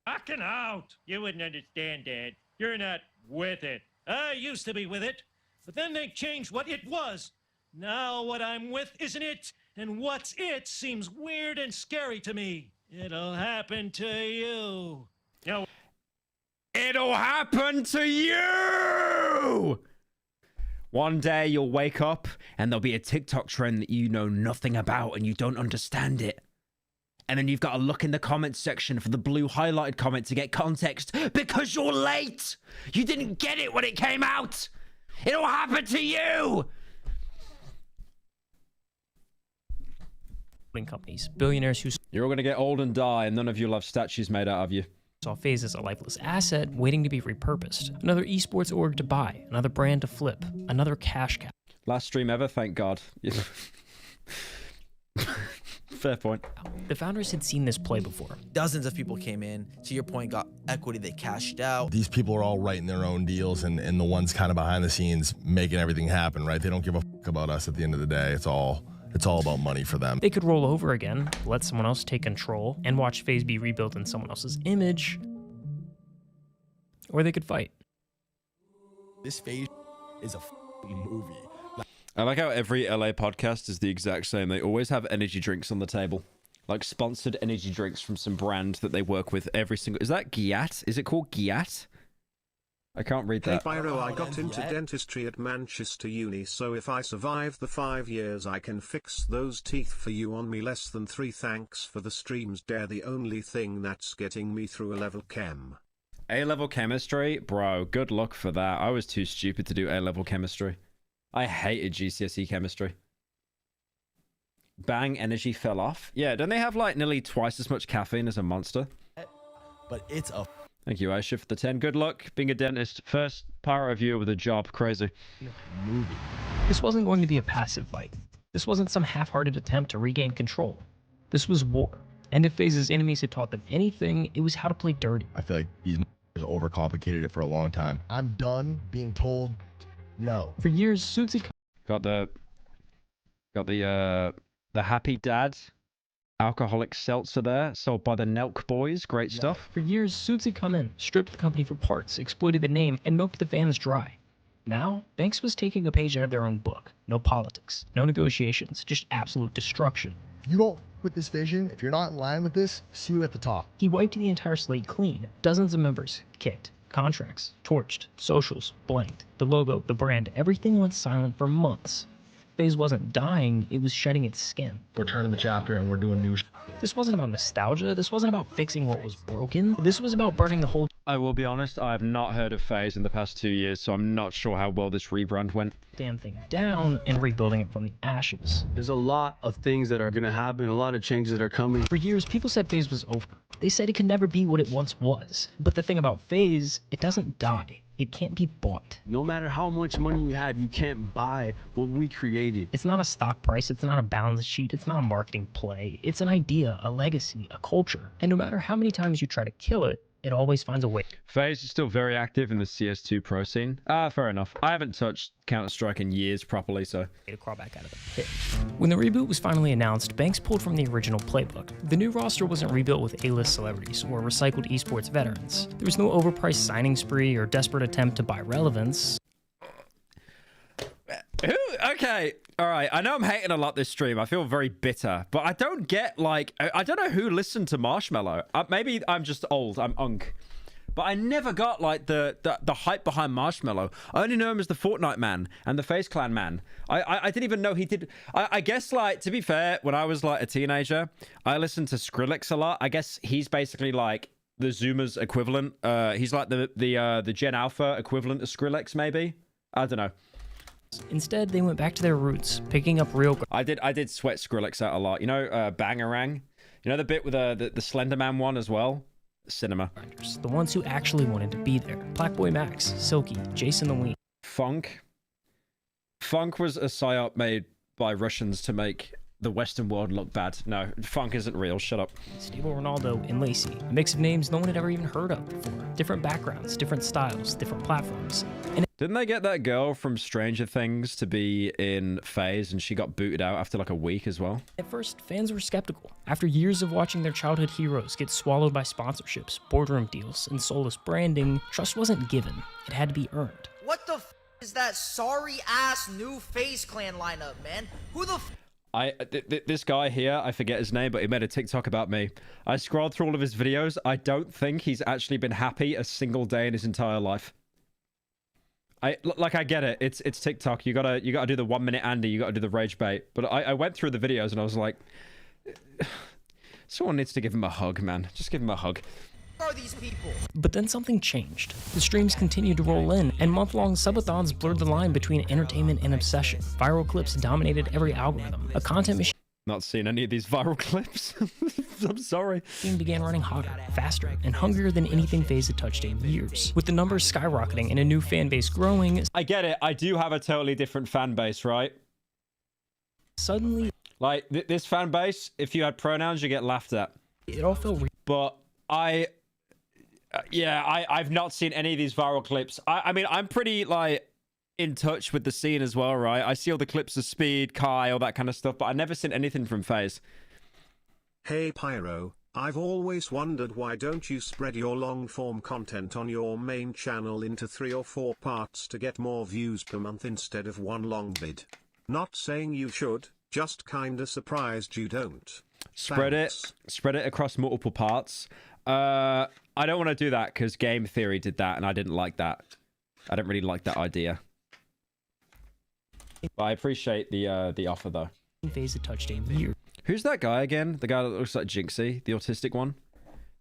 Fucking out! You wouldn't understand, Dad. You're not with it. I used to be with it, but then they changed what it was. Now what I'm with isn't it, and what's it seems weird and scary to me. It'll happen to you. No. It'll happen to you! One day you'll wake up and there'll be a TikTok trend that you know nothing about and you don't understand it. And then you've got to look in the comments section for the blue highlighted comment to get context because you're late. You didn't get it when it came out. It'll happen to you. Companies, billionaires who You're all going to get old and die and none of you'll have statues made out of you. saw FaZe as a lifeless asset waiting to be repurposed. Another esports org to buy, another brand to flip, another cash cow. Last stream ever, thank God. Fair point. The founders had seen this play before. Dozens of people came in, to your point, got equity, they cashed out. These people are all writing their own deals and the ones kind of behind the scenes making everything happen, right? They don't give a fuck about us at the end of the day. It's all about money for them. They could roll over again, let someone else take control, and watch FaZe be rebuilt in someone else's image. Or they could fight. This FaZe is a movie. I like how every LA podcast is the exact same. They always have energy drinks on the table. Like sponsored energy drinks from some brand that they work with every single... Is that Giat? Is it called Giat? I can't read that. Hey Pyro, I got into dentistry at Manchester Uni, so if I survive the 5 years I can fix those teeth for you on me less than 3. Thanks for the streams, dare the only thing that's getting me through A-level chem. A-level chemistry? Bro, good luck for that. I was too stupid to do A-level chemistry. I hated GCSE chemistry. Bang, energy fell off. Yeah, don't they have like nearly twice as much caffeine as a Monster? But it's a... Thank you, Aisha, for the 10. Good luck being a dentist. First Pyro reviewer with a job. Crazy. Movie. This wasn't going to be a passive fight. This wasn't some half-hearted attempt to regain control. This was war. And if FaZe's enemies had taught them anything, it was how to play dirty. I feel like these overcomplicated it for a long time. I'm done being told no. For years, Suits had Got the Happy Dad alcoholic seltzer there, sold by the Nelk Boys. Great stuff. For years, Suits had come in, stripped the company for parts, exploited the name, and milked the fans dry. Now, Banks was taking a page out of their own book. No politics, no negotiations, just absolute destruction. If you don't with this vision, if you're not in line with this, see you at the top. He wiped the entire slate clean. Dozens of members kicked, contracts torched, socials blanked, the logo, the brand, everything went silent for months. FaZe wasn't dying, it was shedding its skin. We're turning the chapter and we're doing new This wasn't about nostalgia, this wasn't about fixing what was broken, this was about burning the whole... I will be honest, I have not heard of FaZe in the past 2 years, so I'm not sure how well this rebrand went. Damn thing down and rebuilding it from the ashes. There's a lot of things that are going to happen, a lot of changes that are coming. For years, people said FaZe was over. They said it could never be what it once was. But the thing about FaZe, it doesn't die. It can't be bought. No matter how much money you have, you can't buy what we created. It's not a stock price, it's not a balance sheet, it's not a marketing play. It's an idea, a legacy, a culture. And no matter how many times you try to kill it, it always finds a way. FaZe is still very active in the CS2 pro scene. Fair enough. I haven't touched Counter-Strike in years properly, so... To crawl back out of the pit. When the reboot was finally announced, Banks pulled from the original playbook. The new roster wasn't rebuilt with A-list celebrities or recycled esports veterans. There was no overpriced signing spree or desperate attempt to buy relevance. Okay, all right. I know I'm hating a lot this stream. I feel very bitter, but I don't get, like, I don't know who listened to Marshmello. Maybe I'm just old. I'm unk. But I never got, like, the hype behind Marshmello. I only know him as the Fortnite man and the FaZe Clan man. I didn't even know he did... I guess, like, to be fair, when I was, like, a teenager, I listened to Skrillex a lot. I guess he's basically, like, the Zoomer's equivalent. He's, like, the Gen Alpha equivalent of Skrillex, maybe? I don't know. Instead, they went back to their roots, picking up real... I did sweat Skrillex out a lot. You know, Bangarang? You know the bit with the Slenderman one as well? Cinema. The ones who actually wanted to be there. Blackboy Max, Silky, Jason the Ween. Funk was a psyop made by Russians to make the Western world look bad. No, Funk isn't real. Shut up. Stable Ronaldo and Lacey. A mix of names no one had ever even heard of before. Different backgrounds, different styles, different platforms. And didn't they get that girl from Stranger Things to be in FaZe and she got booted out after like a week as well? At first, fans were skeptical. After years of watching their childhood heroes get swallowed by sponsorships, boardroom deals, and soulless branding, trust wasn't given. It had to be earned. What the f is that sorry-ass new FaZe Clan lineup, man? Who the f this guy here, I forget his name, but he made a TikTok about me. I scrolled through all of his videos. I don't think he's actually been happy a single day in his entire life. I get it. It's TikTok. You gotta do the 1 minute Andy. You gotta do the rage bait. But I went through the videos and I was like, someone needs to give him a hug, man. Just give him a hug. are these people? But then something changed. The streams continued to roll in, and month-long subathons blurred the line between entertainment and obsession. Viral clips dominated every algorithm. A content machine not seen any of these viral clips. I'm sorry. Began running hotter, faster, and hungrier than anything FaZe had touched in years. With the numbers skyrocketing and a new fan base growing. I get it. I do have a totally different fan base, right? Suddenly, like this fan base, if you had pronouns, you get laughed at. It all felt real. But I've not seen any of these viral clips. I mean, I'm pretty like in touch with the scene as well, right? I see all the clips of Speed, Kai, all that kind of stuff, but I've never seen anything from FaZe. Hey Pyro, I've always wondered why don't you spread your long-form content on your main channel into 3 or 4 parts to get more views per month instead of one long vid. Not saying you should, just kinda surprised you don't. Spread it across multiple parts. I don't want to do that because Game Theory did that and I didn't like that. I don't really like that idea. But I appreciate the offer though. FaZe had touched a year. Who's that guy again? The guy that looks like Jinxie, the autistic one.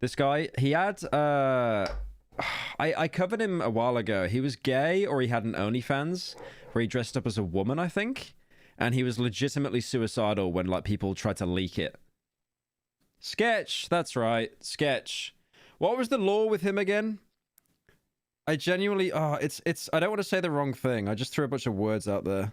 This guy, he had I covered him a while ago. He was gay, or he had an OnlyFans where he dressed up as a woman, I think, and he was legitimately suicidal when like people tried to leak it. Sketch, that's right, Sketch. What was the law with him again? I genuinely, I don't want to say the wrong thing. I just threw a bunch of words out there.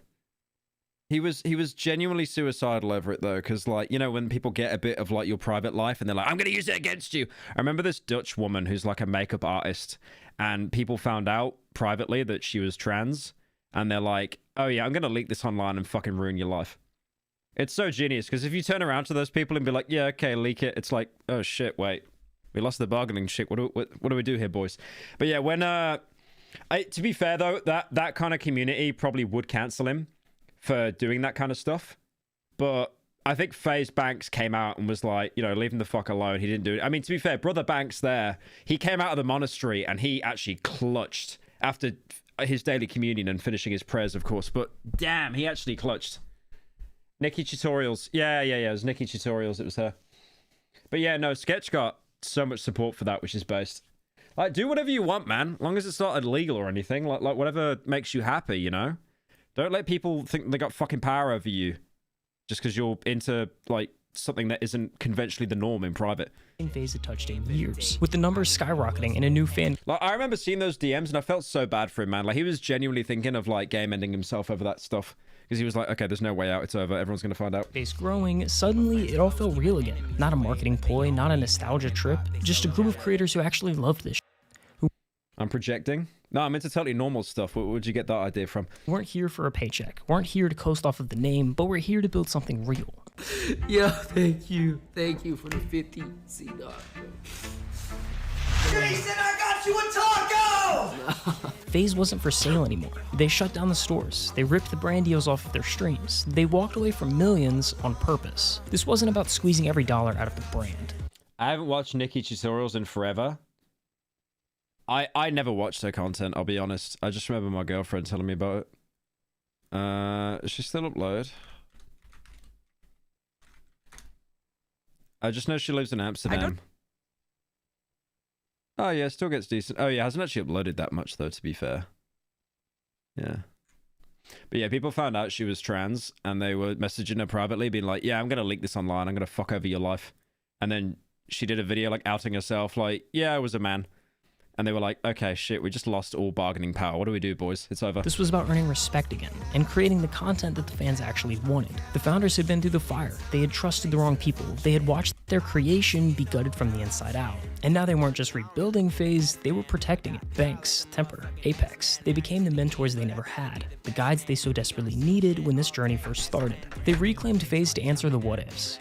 He was genuinely suicidal over it though, because like, you know, when people get a bit of like your private life and they're like, I'm gonna use it against you. I remember this Dutch woman who's like a makeup artist, and people found out privately that she was trans, and they're like, oh yeah, I'm gonna leak this online and fucking ruin your life. It's so genius, because if you turn around to those people and be like, yeah, okay, leak it, it's like, oh shit, wait, we lost the bargaining shit. What do we do here, boys? But yeah, when to be fair though, that kind of community probably would cancel him for doing that kind of stuff. But I think FaZe Banks came out and was like, you know, leave him the fuck alone. He didn't do it. I mean, to be fair, Brother Banks there, he came out of the monastery and he actually clutched after his daily communion and finishing his prayers, of course. But damn, he actually clutched. Nikki Tutorials. Yeah. It was Nikki Tutorials. It was her. But yeah, no, Sketch got so much support for that, which is based. Like, do whatever you want, man. As long as it's not illegal or anything. Like whatever makes you happy, you know? Don't let people think they got fucking power over you just because you're into, like, something that isn't conventionally the norm in private. FaZe had touched in years, with the numbers skyrocketing and a new fan. Like, I remember seeing those DMs and I felt so bad for him, man. Like, he was genuinely thinking of like game ending himself over that stuff. Because he was like, okay, there's no way out, it's over, everyone's gonna find out. Base growing, suddenly it all felt real again. Not a marketing ploy, not a nostalgia trip, just a group of creators who actually loved this I'm projecting? No, I'm into totally normal stuff. Where'd you get that idea from? Weren't here for a paycheck, weren't here to coast off of the name, but we're here to build something real. Yeah, thank you. Thank you for the 50 C-Dog. Jason, I got you a taco! FaZe wasn't for sale anymore. They shut down the stores. They ripped the brand deals off of their streams. They walked away from millions on purpose. This wasn't about squeezing every dollar out of the brand. I haven't watched Nikki tutorials in forever. I never watched her content, I'll be honest. I just remember my girlfriend telling me about it. Is she still uploaded? I just know she lives in Amsterdam. Oh yeah, still gets decent. Oh yeah, hasn't actually uploaded that much though, to be fair. Yeah. But yeah, people found out she was trans and they were messaging her privately being like, yeah, I'm gonna leak this online, I'm gonna fuck over your life. And then she did a video like outing herself like, yeah, I was a man. And they were like, okay, shit, we just lost all bargaining power. What do we do, boys? It's over. This was about earning respect again and creating the content that the fans actually wanted. The founders had been through the fire. They had trusted the wrong people. They had watched their creation be gutted from the inside out. And now they weren't just rebuilding FaZe, they were protecting it. Banks, Temper, Apex. They became the mentors they never had, the guides they so desperately needed when this journey first started. They reclaimed FaZe to answer the what-ifs.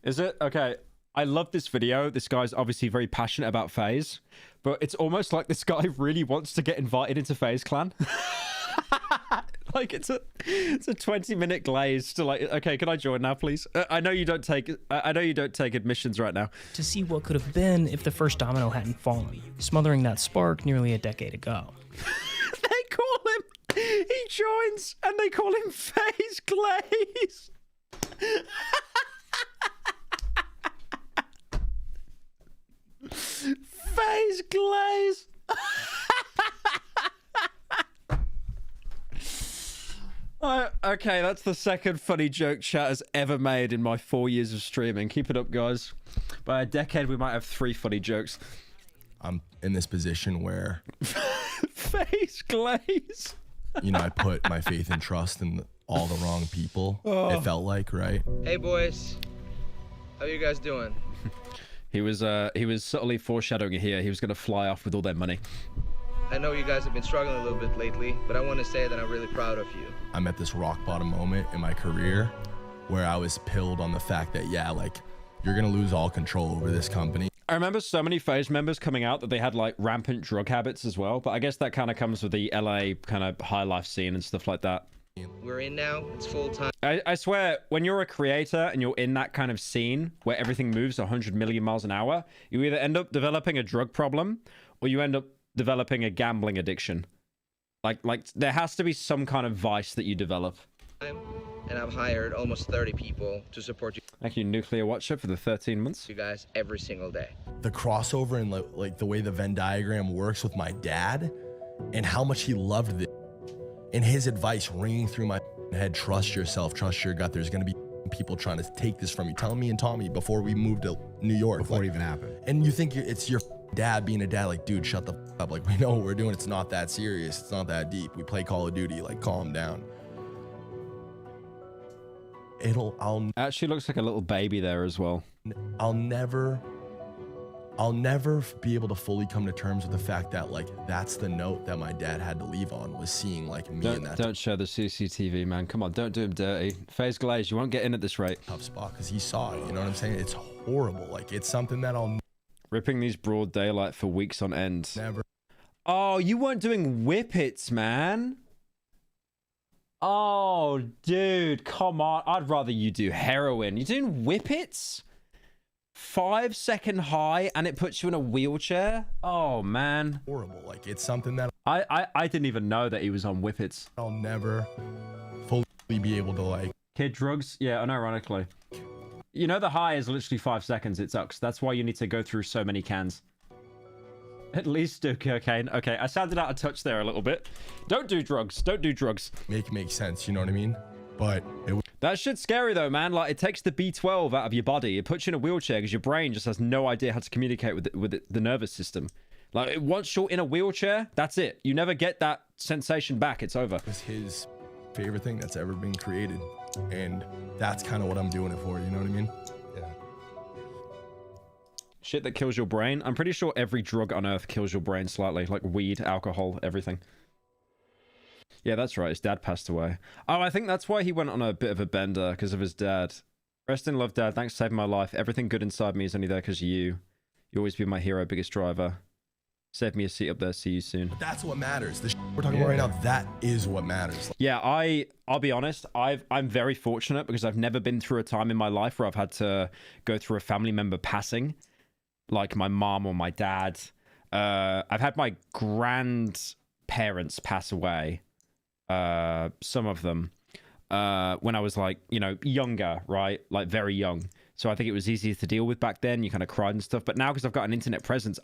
Is it? Okay. I love this video. This guy's obviously very passionate about FaZe, but it's almost like this guy really wants to get invited into FaZe Clan. Like it's a 20-minute glaze to like, okay, can I join now, please? I know you don't take admissions right now. To see what could have been if the first domino hadn't fallen, smothering that spark nearly a decade ago. They call him, he joins, and they call him FaZe Glaze. FaZe Glaze. Okay, that's the second funny joke chat has ever made in my 4 years of streaming. Keep it up, guys. By a decade, we might have 3 funny jokes. I'm in this position where FaZe Glaze. You know, I put my faith and trust in all the wrong people. Oh. It felt like, right? Hey boys, how you guys doing? He was subtly foreshadowing it here. He was gonna fly off with all their money. I know you guys have been struggling a little bit lately, but I want to say that I'm really proud of you. I'm at this rock bottom moment in my career where I was pilled on the fact that, yeah, like, you're gonna lose all control over this company. I remember so many FaZe members coming out that they had like rampant drug habits as well, but I guess that kind of comes with the LA kind of high life scene and stuff like that. We're in now, it's full time. I swear, when you're a creator and you're in that kind of scene where everything moves 100 million miles an hour, you either end up developing a drug problem or you end up developing a gambling addiction. Like there has to be some kind of vice that you develop. And I've hired almost 30 people to support you. Thank you, Nuclear Watcher, for the 13 months. You guys every single day. The crossover and like the way the Venn diagram works with my dad and how much he loved it. And his advice ringing through my head, trust yourself, trust your gut. There's going to be people trying to take this from you. Telling me and Tommy before we moved to New York. Before it even happened. And you think it's your dad being a dad, like, dude, shut the up. Like, we know what we're doing. It's not that serious. It's not that deep. We play Call of Duty. Like, calm down. Actually looks like a little baby there as well. I'll never be able to fully come to terms with the fact that, like, that's the note that my dad had to leave on, was seeing, like, me in that. Don't show the CCTV, man. Come on, don't do him dirty. FaZe Glaze, you won't get in at this rate. Tough spot, because he saw it, you know what I'm saying? It's horrible. Like, it's something that I'll... Ripping these broad daylight for weeks on end. Never. Oh, you weren't doing whippets, man. Oh, dude, come on. I'd rather you do heroin. You're doing whippets? 5-second high and it puts you in a wheelchair? Oh, man. Horrible. Like, it's something that... I didn't even know that he was on whippets. I'll never fully be able to, like... Kid drugs? Yeah, unironically. You know the high is literally 5 seconds. It sucks. That's why you need to go through so many cans. At least do cocaine. Okay, I sounded out of touch there a little bit. Don't do drugs. Don't do drugs. Make sense, you know what I mean? But it... That shit's scary though, man. Like, it takes the B12 out of your body. It puts you in a wheelchair because your brain just has no idea how to communicate with the nervous system. Like, once you're in a wheelchair, that's it. You never get that sensation back. It's over. It's his favorite thing that's ever been created. And that's kind of what I'm doing it for, you know what I mean? Yeah. Shit that kills your brain. I'm pretty sure every drug on earth kills your brain slightly. Like weed, alcohol, everything. Yeah, that's right. His dad passed away. Oh, I think that's why he went on a bit of a bender, because of his dad. Rest in love, Dad. Thanks for saving my life. Everything good inside me is only there because of you. You always be my hero, biggest driver. Save me a seat up there. See you soon. But that's what matters. The we're talking about right now, that is what matters. Yeah, I'll be honest. I'm very fortunate because I've never been through a time in my life where I've had to go through a family member passing, like my mom or my dad. I've had my grandparents pass away. Some of them when I was like, you know, younger, right? Like very young. So I think it was easier to deal with back then. You kind of cried and stuff. But now, because I've got an internet presence,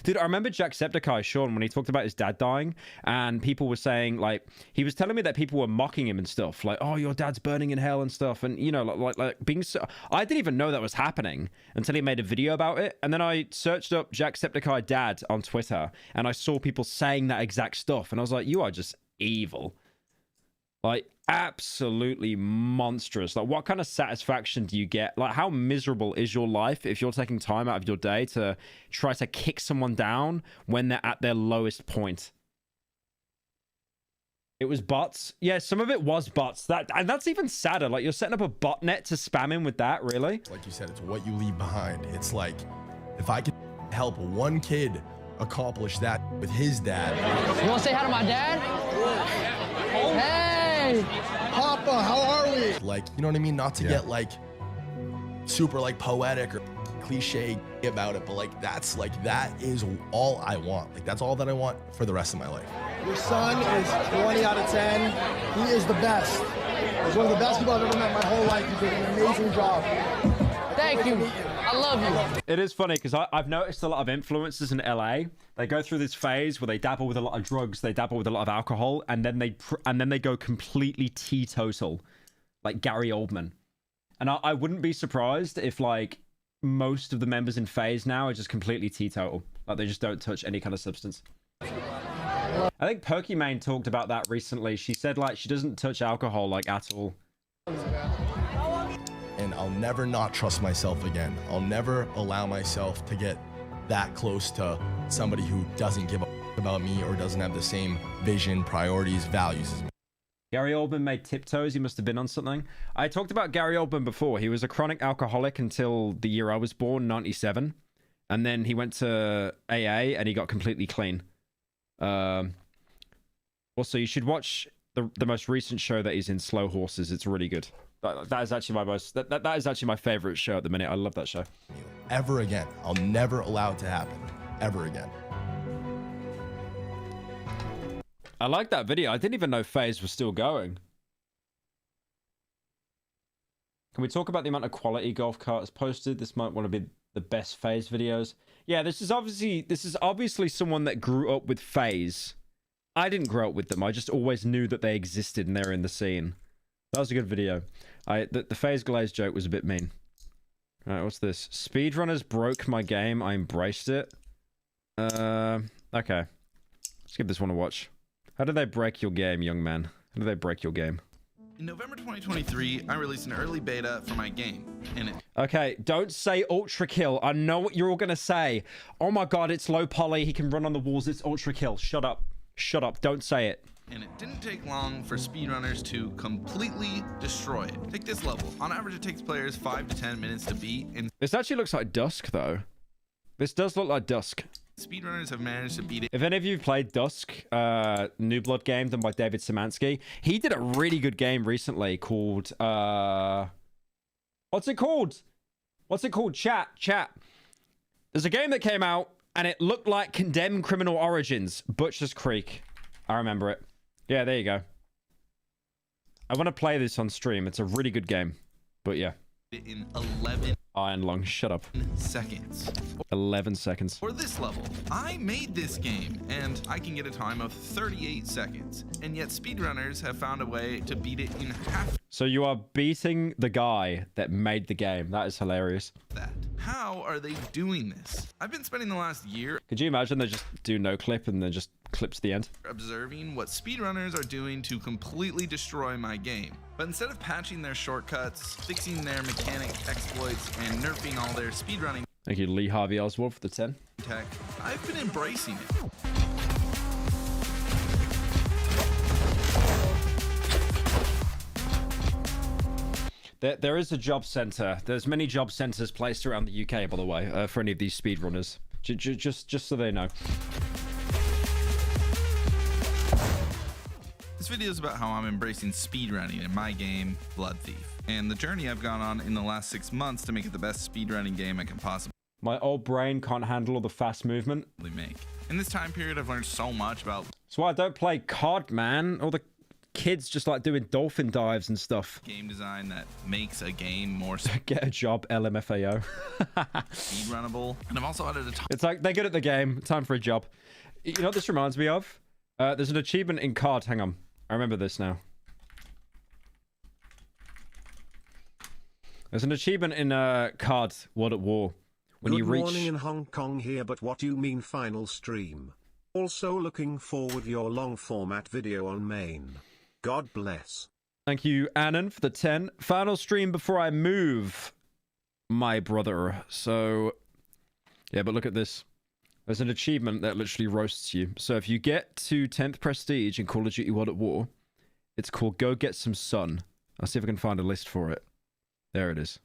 dude, I remember Jacksepticeye, Sean, when he talked about his dad dying, and people were saying, like, he was telling me that people were mocking him and stuff, like, oh, your dad's burning in hell and stuff, and you know, like being so. I didn't even know that was happening until he made a video about it, and then I searched up Jacksepticeye dad on Twitter, and I saw people saying that exact stuff, and I was like, you are just evil. Like, absolutely monstrous. Like, what kind of satisfaction do you get? Like, how miserable is your life if you're taking time out of your day to try to kick someone down when they're at their lowest point? It was bots. Yeah, some of it was bots. And that's even sadder. Like, you're setting up a botnet to spam him with that, really? Like you said, it's what you leave behind. It's like, if I could help one kid accomplish that with his dad. You want to say hi to my dad? Hey! Papa, how are we? Like, you know what I mean? Not to get like super like poetic or cliche about it, but like that is all I want. Like, that's all that I want for the rest of my life. Your son is 20 out of 10. He is the best. He's one of the best people I've ever met my whole life. He did an amazing job. Thank you. I love you. It is funny because I've noticed a lot of influencers in LA. They go through this phase where they dabble with a lot of drugs, they dabble with a lot of alcohol, and then they go completely teetotal, like Gary Oldman. And I wouldn't be surprised if like most of the members in FaZe now are just completely teetotal, like they just don't touch any kind of substance. I think Pokimane talked about that recently. She said like she doesn't touch alcohol like at all. And I'll never not trust myself again. I'll never allow myself to get that close to somebody who doesn't give a about me or doesn't have the same vision, priorities, values as me. Gary Oldman made tiptoes. He must have been on something. I talked about Gary Oldman before. He was a chronic alcoholic until the year I was born, 97. And then he went to AA and he got completely clean. Also, you should watch the most recent show that he's in, Slow Horses. It's really good. That is actually that is actually my favorite show at the minute. I love that show. Ever again. I'll never allow it to happen. Ever again. I like that video. I didn't even know FaZe was still going. Can we talk about the amount of quality golf carts posted? This might want to be the best FaZe videos. Yeah, this is obviously someone that grew up with FaZe. I didn't grow up with them. I just always knew that they existed and they're in the scene. That was a good video. The FaZe Glaze joke was a bit mean. Alright, what's this? Speedrunners broke my game. I embraced it. Okay. Let's give this one a watch. How did they break your game, young man? How did they break your game? In November 2023, I released an early beta for my game. Okay, don't say Ultra Kill. I know what you're all going to say. Oh my god, it's low poly. He can run on the walls. It's Ultra Kill. Shut up. Shut up. Don't say it. And it didn't take long for speedrunners to completely destroy it. Take this level. On average, it takes players 5 to 10 minutes to beat. And this actually looks like Dusk, though. This does look like Dusk. Speedrunners have managed to beat it. If any of you played Dusk, New Blood game done by David Szymanski, he did a really good game recently called, what's it called? What's it called? Chat. There's a game that came out, and it looked like Condemned Criminal Origins. Butcher's Creek. I remember it. Yeah, there you go. I want to play this on stream. It's a really good game. But yeah. In 11 Iron Lung, shut up. Seconds. 11 seconds. For this level, I made this game, and I can get a time of 38 seconds. And yet speedrunners have found a way to beat it in half So you are beating the guy that made the game. That is hilarious. that. How are they doing this? I've been spending the last year Could you imagine they just do no clip and then just clips the end? observing what speedrunners are doing to completely destroy my game. But instead of patching their shortcuts, fixing their mechanic exploits, and nerfing all their speedrunning Thank you, Lee Harvey Oswald, for the 10. tech, I've been embracing it. There is a job center. There's many job centers placed around the UK, by the way, for any of these speedrunners. Just so they know. This video is about how I'm embracing speedrunning in my game, Blood Thief, and the journey I've gone on in the last 6 months to make it the best speedrunning game I can possibly My old brain can't handle all the fast movement. make. In this time period, I've learned so much about That's why I don't play COD, man. All the kids just like doing dolphin dives and stuff. game design that makes a game more Get a job, LMFAO. speedrunnable, and I've also added a ton It's like, they're good at the game. Time for a job. You know what this reminds me of? There's an achievement in COD. Hang on. I remember this now. There's an achievement in COD World at War. When Good you reach... morning in Hong Kong here, but what do you mean final stream? Also looking forward your long format video on main. God bless. Thank you, Annan, for the 10. Final stream before I move, my brother. So, yeah, but look at this. There's an achievement that literally roasts you. So if you get to 10th Prestige in Call of Duty World at War, it's called Go Get Some Sun. I'll see if I can find a list for it. There it is.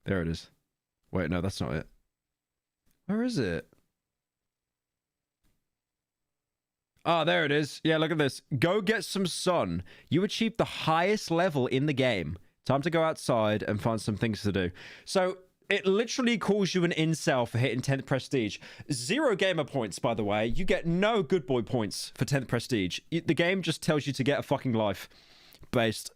There it is. Wait, no, that's not it. Where is it? Ah, there it is. Yeah, look at this. Go get some sun. You achieved the highest level in the game. Time to go outside and find some things to do. So it literally calls you an incel for hitting 10th Prestige. 0 gamer points, by the way. You get no good boy points for 10th Prestige. The game just tells you to get a fucking life. Based.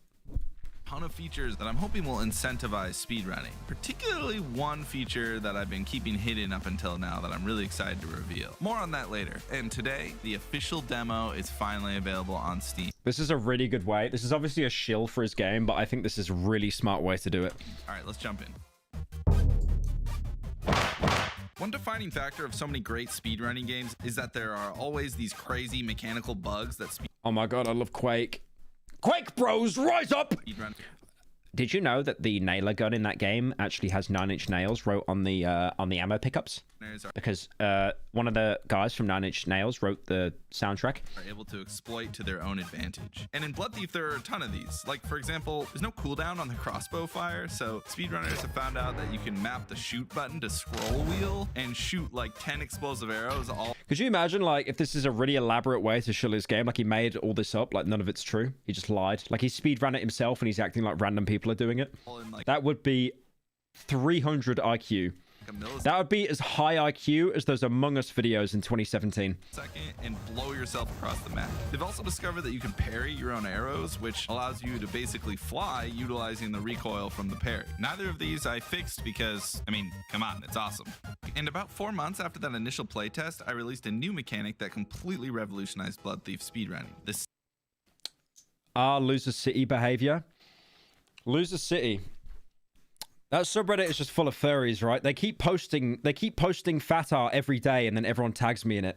ton of features that I'm hoping will incentivize speedrunning, particularly one feature that I've been keeping hidden up until now that I'm really excited to reveal. More on that later. And today, the official demo is finally available on Steam. This is a really good way. This is obviously a shill for his game, but I think this is a really smart way to do it. All right, let's jump in. One defining factor of so many great speedrunning games is that there are always these crazy mechanical bugs that Oh my god, I love Quake. Quake bros, rise up! speedrun. Did you know that the nailer gun in that game actually has 9-inch nails wrote on the ammo pickups? Because one of the guys from 9-inch Nails wrote the soundtrack. Are able to exploit to their own advantage. And in Blood Thief, there are a ton of these. Like, for example, there's no cooldown on the crossbow fire, so speedrunners have found out that you can map the shoot button to scroll wheel and shoot like 10 explosive arrows all. Could you imagine, like, if this is a really elaborate way to shill his game? Like, he made all this up, like, none of it's true. He just lied. Like, he speedran it himself and he's acting like random people are doing it. That would be 300 IQ. That would be as high IQ as those Among Us videos in 2017. Second and blow yourself across the map. They've also discovered that you can parry your own arrows, which allows you to basically fly utilizing the recoil from the parry. Neither of these I fixed because, I mean, come on, it's awesome. And about 4 months after that initial playtest, I released a new mechanic that completely revolutionized Blood Thief speedrunning. This Loser City behavior. Loser City. That subreddit is just full of furries, right? They keep posting fat art every day and then everyone tags me in it.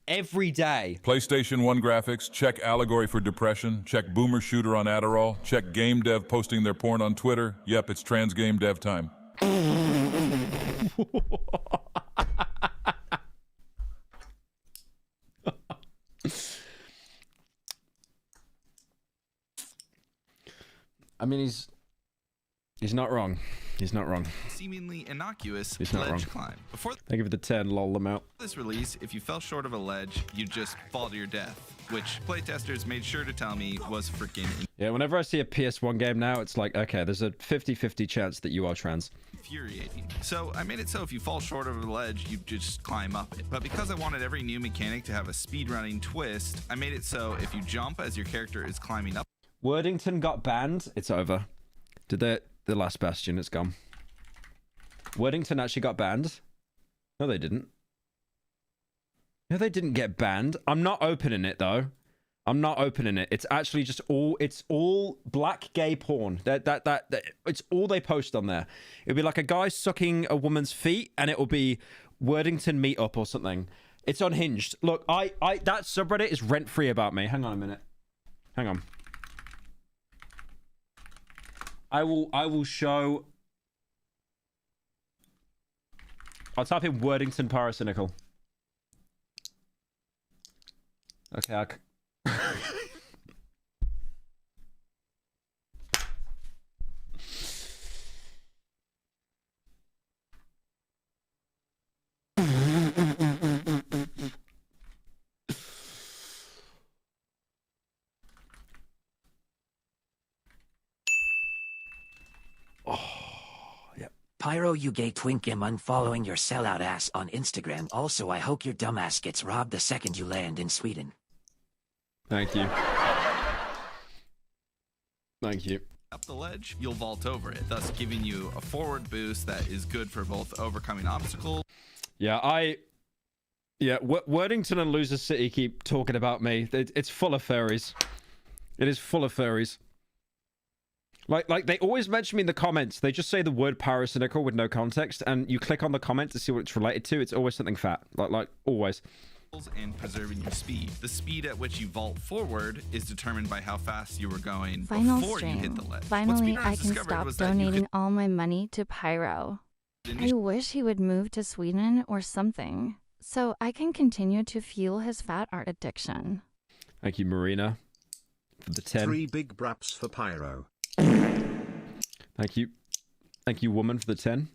Every day. PlayStation 1 graphics, check Allegory for Depression, check Boomer Shooter on Adderall, check Game Dev posting their porn on Twitter. Yep, it's trans game dev time. I mean, he's not wrong. He's not wrong. seemingly innocuous He's not ledge wrong. climb. Before Thank you for the 10, lol them out. this release, if you fell short of a ledge, you'd just fall to your death, which playtesters made sure to tell me was freaking Yeah, whenever I see a PS1 game now, it's like, okay, there's a 50-50 chance that you are trans. infuriating. So I made it so if you fall short of a ledge, you just climb up it. But because I wanted every new mechanic to have a speedrunning twist, I made it so if you jump as your character is climbing up. Wordington got banned. It's over. Did the last bastion, it's gone. Worthington actually got banned. No, they didn't. No, they didn't get banned. I'm not opening it though. I'm not opening it. It's actually just it's all black gay porn. That it's all they post on there. It'll be like a guy sucking a woman's feet, and it will be Worthington meetup or something. It's unhinged. Look, I that subreddit is rent free about me. Hang on a minute. Hang on. I will show. I'll type in Worthington Pyrocynical. Okay, Pyro, you gay twink, am unfollowing your sellout ass on Instagram. Also, I hope your dumbass gets robbed the second you land in Sweden. Thank you. Thank you. Up the ledge, you'll vault over it, thus giving you a forward boost that is good for both overcoming obstacles. Yeah, Worthington and Loser City keep talking about me. It's full of furries. It is full of furries. Like they always mention me in the comments. They just say the word pyrocynical with no context, and you click on the comment to see what it's related to. It's always something fat. Like always. And preserving your speed. The speed at which you vault forward is determined by how fast you were going Final before stream. you hit the ledge. Finally, I can stop donating all my money to Pyro. I wish he would move to Sweden or something, so I can continue to fuel his fat art addiction. Thank you, Marina, for the 10. 3 big braps for Pyro. Thank you. Thank you, woman, for the 10.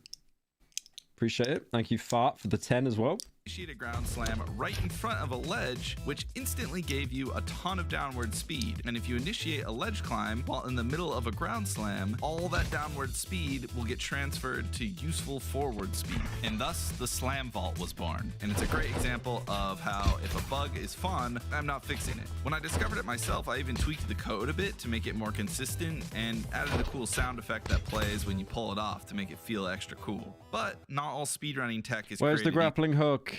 Appreciate it. Thank you, Fart, for the 10 as well. Initiate a ground slam right in front of a ledge, which instantly gave you a ton of downward speed. And if you initiate a ledge climb while in the middle of a ground slam, all that downward speed will get transferred to useful forward speed. And thus, the slam vault was born. And it's a great example of how if a bug is fun, I'm not fixing it. When I discovered it myself, I even tweaked the code a bit to make it more consistent and added a cool sound effect that plays when you pull it off to make it feel extra cool. But not all speedrunning tech is Where's the grappling hook?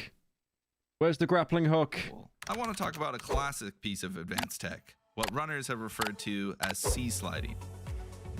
Where's the grappling hook? I want to talk about a classic piece of advanced tech, what runners have referred to as C-sliding.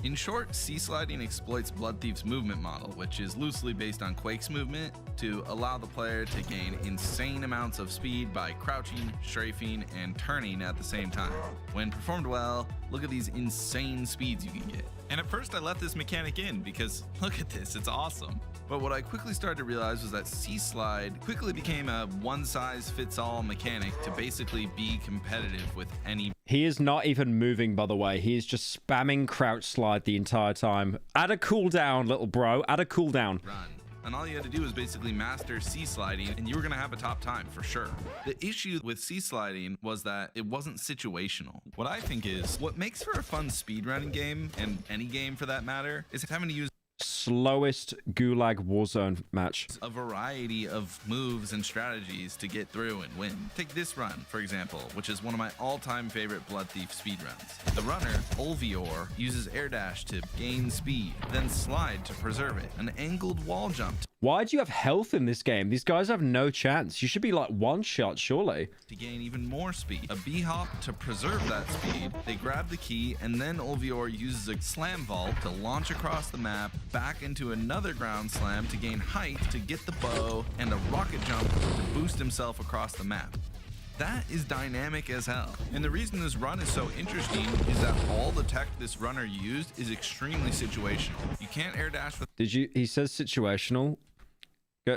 In short, C-sliding exploits Blood Thief's movement model, which is loosely based on Quake's movement, to allow the player to gain insane amounts of speed by crouching, strafing, and turning at the same time. When performed well, look at these insane speeds you can get. And at first I left this mechanic in because look at this, it's awesome. But what I quickly started to realize was that C-slide quickly became a one-size-fits-all mechanic to basically be competitive with any. He is not even moving, by the way. He is just spamming crouch slide the entire time. Add a cooldown, little bro. Add a cooldown. Run. And all you had to do was basically master C-sliding, and you were going to have a top time for sure. The issue with C-sliding was that it wasn't situational. What I think is, what makes for a fun speedrunning game, and any game for that matter, is having to use slowest Gulag Warzone match. A variety of moves and strategies to get through and win. Take this run, for example, which is one of my all-time favorite Blood Thief speedruns. The runner, Ulvior, uses air dash to gain speed, then slide to preserve it. An angled wall jump. Why do you have health in this game? These guys have no chance. You should be like one shot, surely. To gain even more speed. A B-hop to preserve that speed. They grab the key, and then Ulvior uses a slam vault to launch across the map, back into another ground slam to gain height to get the bow, and a rocket jump to boost himself across the map. That is dynamic as hell. And the reason this run is so interesting is that all the tech this runner used is extremely situational. You can't air dash with... He says situational.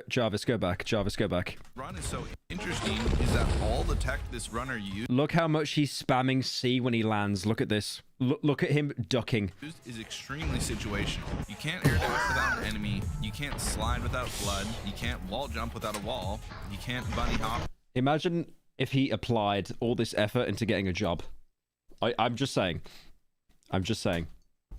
Jarvis, go back. Jarvis, go back. Run is so interesting is that all the tech this runner used... Look how much he's spamming C when he lands. Look at this. Look at him ducking. ...is extremely situational. You can't air dash without an enemy. You can't slide without blood. You can't wall jump without a wall. You can't bunny hop. Imagine if he applied all this effort into getting a job. I'm just saying. I'm just saying.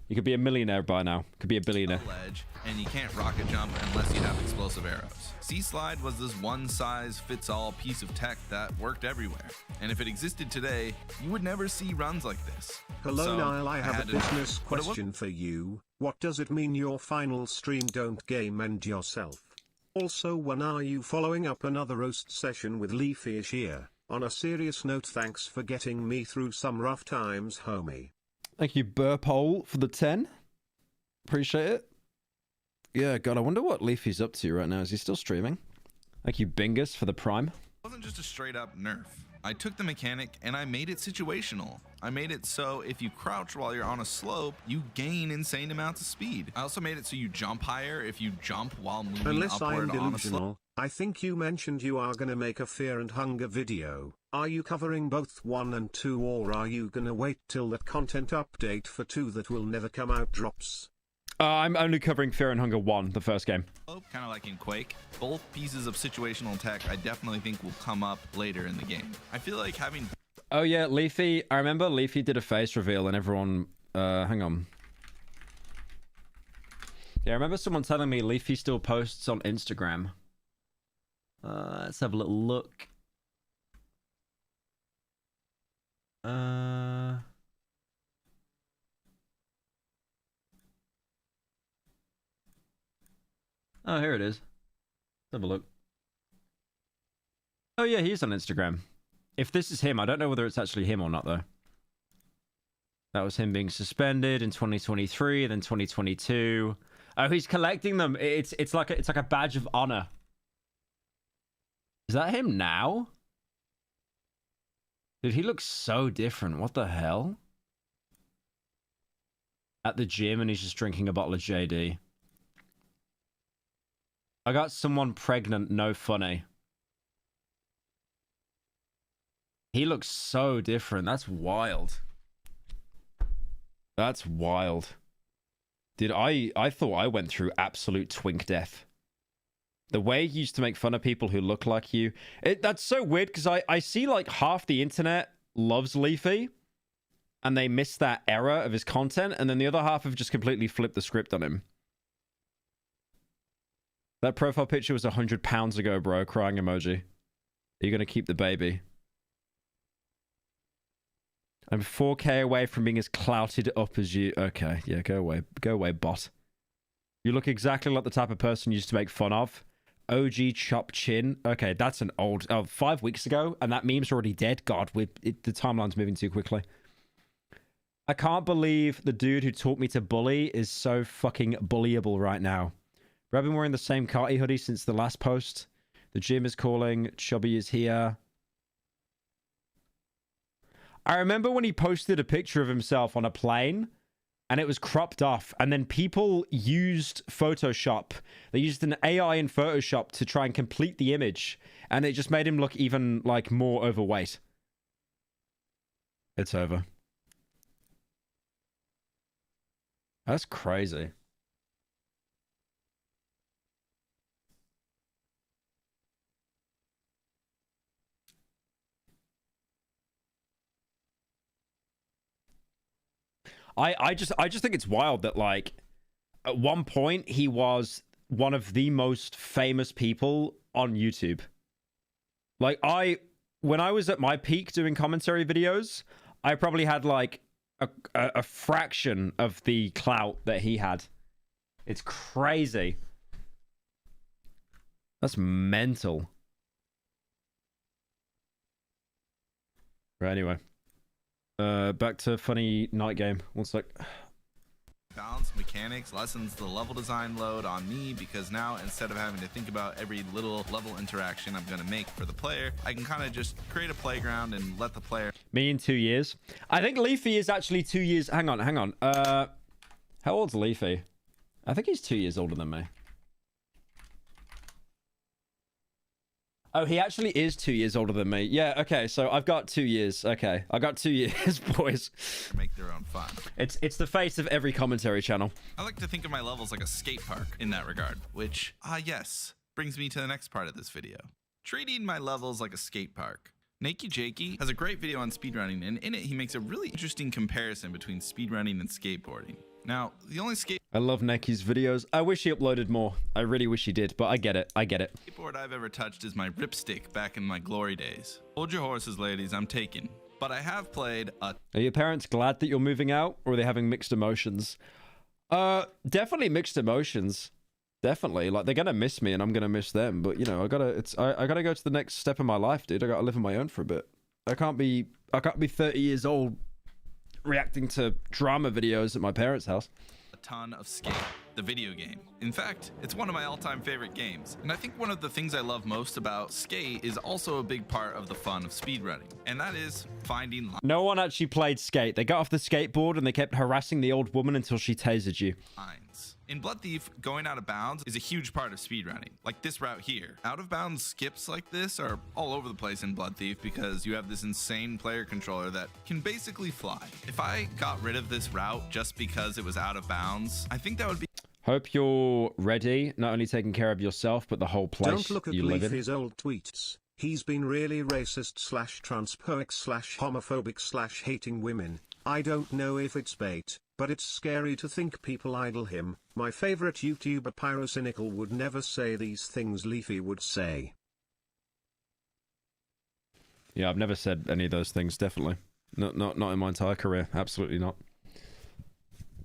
You could be a millionaire by now. Could be a billionaire. Ledge, and you can't rocket jump unless you have explosive arrows. C-Slide was this one-size-fits-all piece of tech that worked everywhere. And if it existed today, you would never see runs like this. Hello So, Niall, I have had a to- business But it question for you. What does it mean your final stream don't game end yourself? Also, when are you following up another roast session with Leafy here? On a serious note, thanks for getting me through some rough times, homie. Thank you, Burpole, for the 10. Appreciate it. Yeah, God, I wonder what Leafy's up to right now. Is he still streaming? Thank you, Bingus, for the Prime. It wasn't just a straight up nerf. I took the mechanic and I made it situational. I made it so if you crouch while you're on a slope, you gain insane amounts of speed. I also made it so you jump higher if you jump while moving Unless I'm upward on a slope. delusional, I think you mentioned you are gonna make a Fear and Hunger video. Are you covering both 1 and 2, or are you gonna wait till that content update for 2 that will never come out drops? I'm only covering Fear and Hunger 1, the first game. Kind of like in Quake, both pieces of situational tech I definitely think will come up later in the game. I feel like having... Oh yeah, Leafy. I remember Leafy did a face reveal and everyone... hang on. Yeah, I remember someone telling me Leafy still posts on Instagram. Let's have a little look. Oh, here it is. Let's have a look. Oh yeah, he's on Instagram. If this is him, I don't know whether it's actually him or not, though. That was him being suspended in 2023, then 2022. Oh, he's collecting them. It's like a badge of honor. Is that him now? Dude, he looks so different. What the hell? At the gym, and he's just drinking a bottle of JD. I got someone pregnant, no funny. He looks so different. That's wild. That's wild. Dude, I thought I went through absolute twink death. The way he used to make fun of people who look like you. That's so weird, because I see like half the internet loves Leafy. And they miss that era of his content. And then the other half have just completely flipped the script on him. That profile picture was 100 pounds ago, bro. Crying emoji. Are you going to keep the baby? I'm 4K away from being as clouted up as you. Okay, yeah, go away. Go away, bot. You look exactly like the type of person you used to make fun of. OG chop chin. Okay, that's an old... Oh, 5 weeks ago, and that meme's already dead. God, the timeline's moving too quickly. I can't believe the dude who taught me to bully is so fucking bullyable right now. I've been wearing the same Carty hoodie since the last post. The gym is calling. Chubby is here. I remember when he posted a picture of himself on a plane and it was cropped off, and then people used Photoshop. They used an AI in Photoshop to try and complete the image, and it just made him look even like more overweight. It's over. That's crazy. I just think it's wild that, like, at one point he was one of the most famous people on YouTube. Like, when I was at my peak doing commentary videos, I probably had like a fraction of the clout that he had. It's crazy. That's mental. Right, anyway. Back to funny night game. One sec. Balanced mechanics lessens the level design load on me, because now instead of having to think about every little level interaction I'm going to make for the player, I can kind of just create a playground and let the player... Me in 2 years. I think Leafy is actually 2 years... Hang on. How old's Leafy? I think he's 2 years older than me. Oh, he actually is 2 years older than me. Yeah, okay, so I've got 2 years. Okay, I got 2 years, boys. Make their own fun. It's the face of every commentary channel. I like to think of my levels like a skate park in that regard, which, yes, brings me to the next part of this video. Treating my levels like a skate park. Nakey Jakey has a great video on speedrunning, and in it he makes a really interesting comparison between speedrunning and skateboarding. Now, the only I love Neki's videos. I wish he uploaded more. I really wish he did, but I get it. I get it. skateboard I've ever touched is my ripstick back in my glory days. Hold your horses, ladies, I'm taken. But I have played a... Are your parents glad that you're moving out, or are they having mixed emotions? Definitely mixed emotions. Definitely. Like, they're gonna miss me and I'm gonna miss them, but you know, I gotta go to the next step of my life, dude. I gotta live on my own for a bit. I can't be 30 years old reacting to drama videos at my parents' house. a ton of Skate, the video game. In fact, it's one of my all-time favorite games. And I think one of the things I love most about Skate is also a big part of the fun of speedrunning. And that is finding No one actually played Skate. They got off the skateboard and they kept harassing the old woman until she tasered you. lines. In Blood Thief, going out of bounds is a huge part of speedrunning, like this route here. Out of bounds skips like this are all over the place in Blood Thief because you have this insane player controller that can basically fly. If I got rid of this route just because it was out of bounds, I think that would be... Hope you're ready, not only taking care of yourself, but the whole place Don't look at you live in. Leafy's old tweets. He's been really racist / transphobic / homophobic / hating women. I don't know if it's bait, but it's scary to think people idol him. My favorite YouTuber Pyro Cynical would never say these things Leafy would say. Yeah, I've never said any of those things, definitely. Not in my entire career. Absolutely not.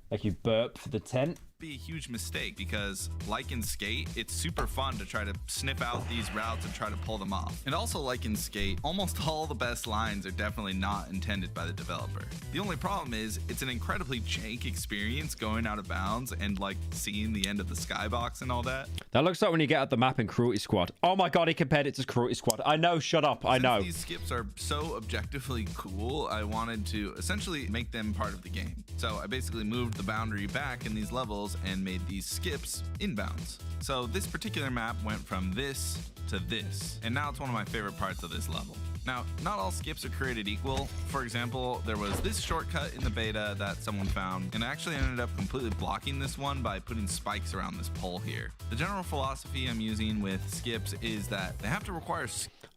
Thank you, Burp, for the tent. Be a huge mistake because, like in Skate, it's super fun to try to sniff out these routes and try to pull them off. And also, like in Skate, almost all the best lines are definitely not intended by the developer. The only problem is it's an incredibly jank experience going out of bounds and like seeing the end of the skybox and all that. That looks like when you get at the map in Cruelty Squad. Oh my god, he compared it to Cruelty Squad. I know, shut up, I know. Since these skips are so objectively cool, I wanted to essentially make them part of the game. So I basically moved the boundary back in these levels and made these skips inbounds. So this particular map went from this to this, and now it's one of my favorite parts of this level. Now, not all skips are created equal. For example, there was this shortcut in the beta that someone found, and I actually ended up completely blocking this one by putting spikes around this pole here. The general philosophy I'm using with skips is that they have to require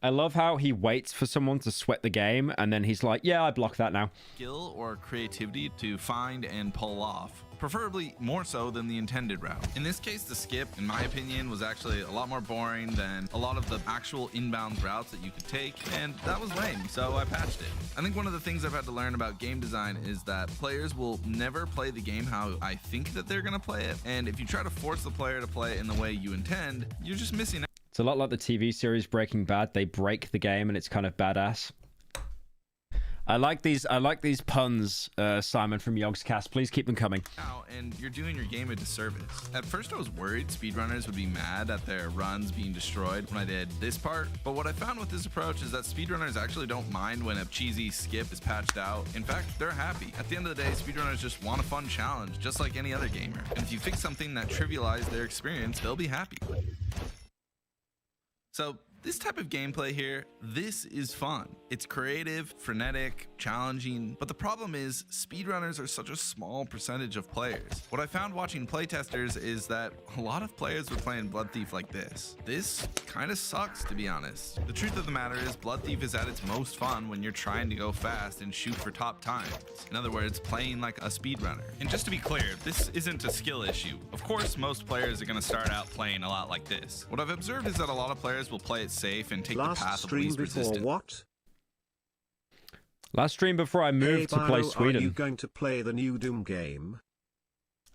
I love how he waits for someone to sweat the game, and then he's like, yeah, I block that now. skill or creativity to find and pull off, preferably more so than the intended route. In this case, the skip, in my opinion, was actually a lot more boring than a lot of the actual inbound routes that you could take, and that was lame, so I patched it. I think one of the things I've had to learn about game design is that players will never play the game how I think that they're gonna play it, and if you try to force the player to play it in the way you intend, you're just missing out. It's a lot like the TV series Breaking Bad. They break the game and it's kind of badass. I like these puns, Simon from Yogscast. Please keep them coming. And you're doing your game a disservice. At first I was worried speedrunners would be mad at their runs being destroyed when I did this part, but what I found with this approach is that speedrunners actually don't mind when a cheesy skip is patched out. In fact, they're happy. At the end of the day, speedrunners just want a fun challenge, just like any other gamer. And if you fix something that trivializes their experience, they'll be happy. So this type of gameplay here, this is fun. It's creative, frenetic, challenging, but the problem is speedrunners are such a small percentage of players. What I found watching playtesters is that a lot of players were playing Blood Thief like this. This kind of sucks, to be honest. The truth of the matter is Blood Thief is at its most fun when you're trying to go fast and shoot for top times. In other words, playing like a speedrunner. And just to be clear, this isn't a skill issue. Of course, most players are going to start out playing a lot like this. What I've observed is that a lot of players will play it safe and take the path of least resistance. What? Last stream before I moved to play Sweden. Are you going to play the new Doom game?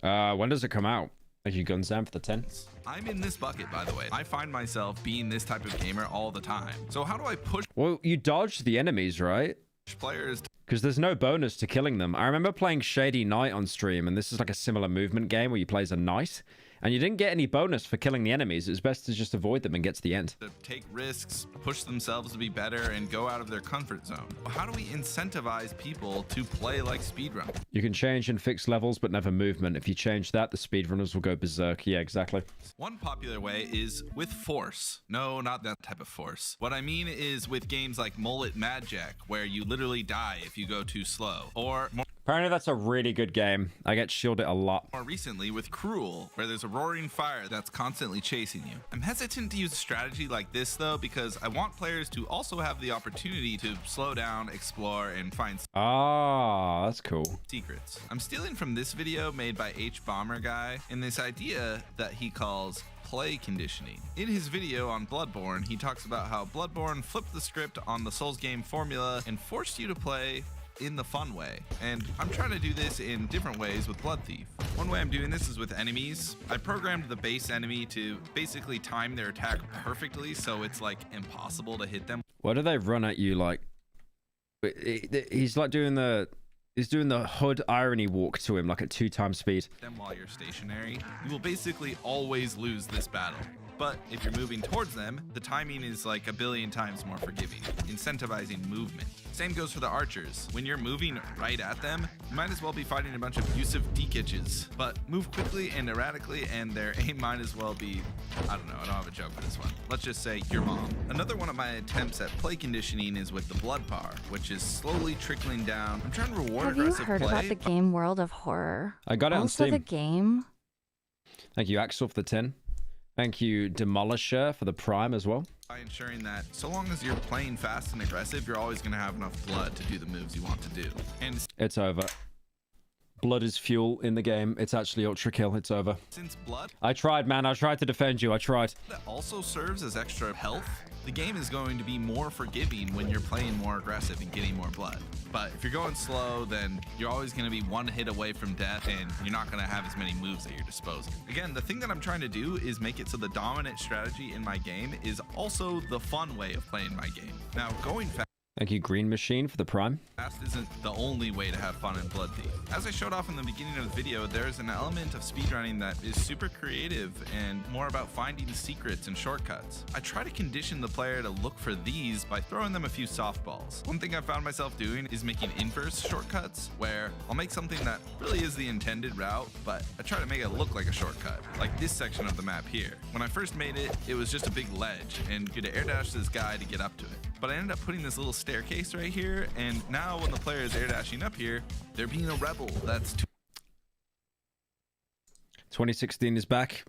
When does it come out? Thank you, Gunzam, for the 10. I'm in this bucket, by the way. I find myself being this type of gamer all the time. So how do I push? Well, you dodge the enemies, right? Players. Because there's no bonus to killing them. I remember playing Shady Knight on stream, and this is like a similar movement game where you play as a knight. And you didn't get any bonus for killing the enemies. It's best to just avoid them and get to the end. To take risks, push themselves to be better, and go out of their comfort zone. How do we incentivize people to play like speedrun? You can change and fix levels, but never movement. If you change that, the speedrunners will go berserk. Yeah, exactly. One popular way is with force. No, not that type of force. What I mean is with games like Mullet Mad Jack, where you literally die if you go too slow. Or Apparently that's a really good game. I get shielded a lot. More recently with Cruel, where there's a roaring fire that's constantly chasing you. I'm hesitant to use a strategy like this though, because I want players to also have the opportunity to slow down, explore, and find that's cool. secrets. I'm stealing from this video made by H Bomber Guy and this idea that he calls play conditioning. In his video on Bloodborne, he talks about how Bloodborne flipped the script on the Souls game formula and forced you to play in the fun way. And I'm trying to do this in different ways with Blood Thief. One way I'm doing this is with enemies. I programmed the base enemy to basically time their attack perfectly, so it's like impossible to hit them. What do they run at you like? He's like doing the hood irony walk to him like at 2x speed. Them while you're stationary, you will basically always lose this battle. But if you're moving towards them, the timing is like a billion times more forgiving, incentivizing movement. Same goes for the archers. When you're moving right at them, you might as well be fighting a bunch of abusive dekitches. But move quickly and erratically, and their aim might as well be, I don't know, I don't have a joke for this one. Let's just say your mom. Another one of my attempts at play conditioning is with the blood power, which is slowly trickling down. I'm trying to reward Have you aggressive heard play. about the game World of Horror? I got it on Also Steam. the game. Thank you, Axel, for the 10. Thank you, Demolisher, for the Prime as well. By ensuring that so long as you're playing fast and aggressive, you're always going to have enough blood to do the moves you want to do. And It's over. Blood is fuel in the game. It's actually ultra kill. It's over. since blood I tried, man. I tried to defend you. I tried. also serves as extra health, the game is going to be more forgiving when you're playing more aggressive and getting more blood. But if you're going slow, then you're always going to be one hit away from death, and you're not going to have as many moves at your disposal. Again, the thing that I'm trying to do is make it so the dominant strategy in my game is also the fun way of playing my game. Now, going fast Thank you, Green Machine, for the Prime. isn't the only way to have fun in Blood Thief. As I showed off in the beginning of the video, there's an element of speedrunning that is super creative and more about finding secrets and shortcuts. I try to condition the player to look for these by throwing them a few softballs. One thing I found myself doing is making inverse shortcuts, where I'll make something that really is the intended route, but I try to make it look like a shortcut, like this section of the map here. When I first made it, it was just a big ledge, and you had to air dash this guy to get up to it. But I ended up putting this little staircase right here, and now when the player is air dashing up here, they're being a rebel. That's 2016 is back.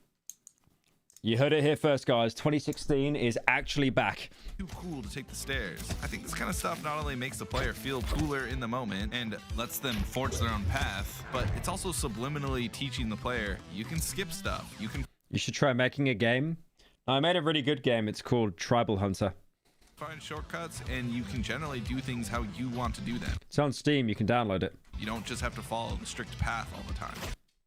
You heard it here first, guys. 2016 is actually back. too cool to take the stairs. I think this kind of stuff not only makes the player feel cooler in the moment and lets them forge their own path, but it's also subliminally teaching the player you can skip stuff. You should try making a game. I made a really good game. It's called Tribal Hunter. Find shortcuts, and you can generally do things how you want to do them. It's on Steam. You can download it. You don't just have to follow the strict path all the time.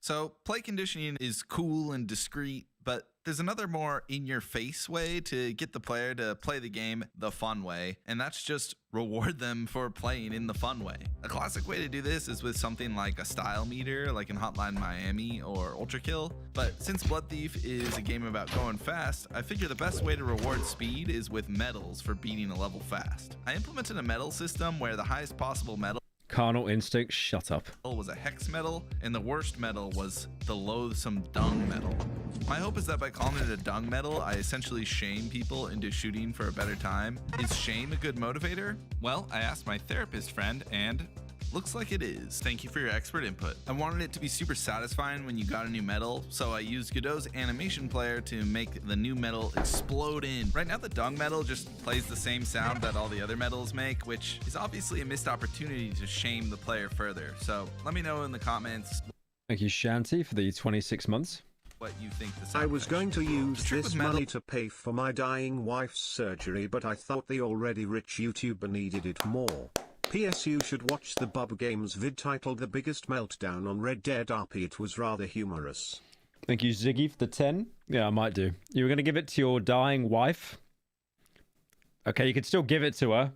So play conditioning is cool and discreet, but there's another more in-your-face way to get the player to play the game the fun way, and that's just reward them for playing in the fun way. A classic way to do this is with something like a style meter, like in Hotline Miami or Ultra Kill, but since Blood Thief is a game about going fast, I figure the best way to reward speed is with medals for beating a level fast. I implemented a medal system where the highest possible medal Carnal Instinct, shut up. was a hex medal, and the worst medal was the loathsome dung medal. My hope is that by calling it a dung medal, I essentially shame people into shooting for a better time. Is shame a good motivator? Well, I asked my therapist friend, and looks like it is. Thank you for your expert input. I wanted it to be super satisfying when you got a new medal, so I used Godot's animation player to make the new medal explode in. Right now, the dung medal just plays the same sound that all the other medals make, which is obviously a missed opportunity to shame the player further. So let me know in the comments. Thank you, Shanty, for the 26 months. What you think the I was going to use this money to pay for my dying wife's surgery, but I thought the already rich YouTuber needed it more. P.S. You should watch the Bub Games vid titled The Biggest Meltdown on Red Dead RP. It was rather humorous. Thank you, Ziggy, for the 10. Yeah, I might do. You were going to give it to your dying wife? Okay, you could still give it to her.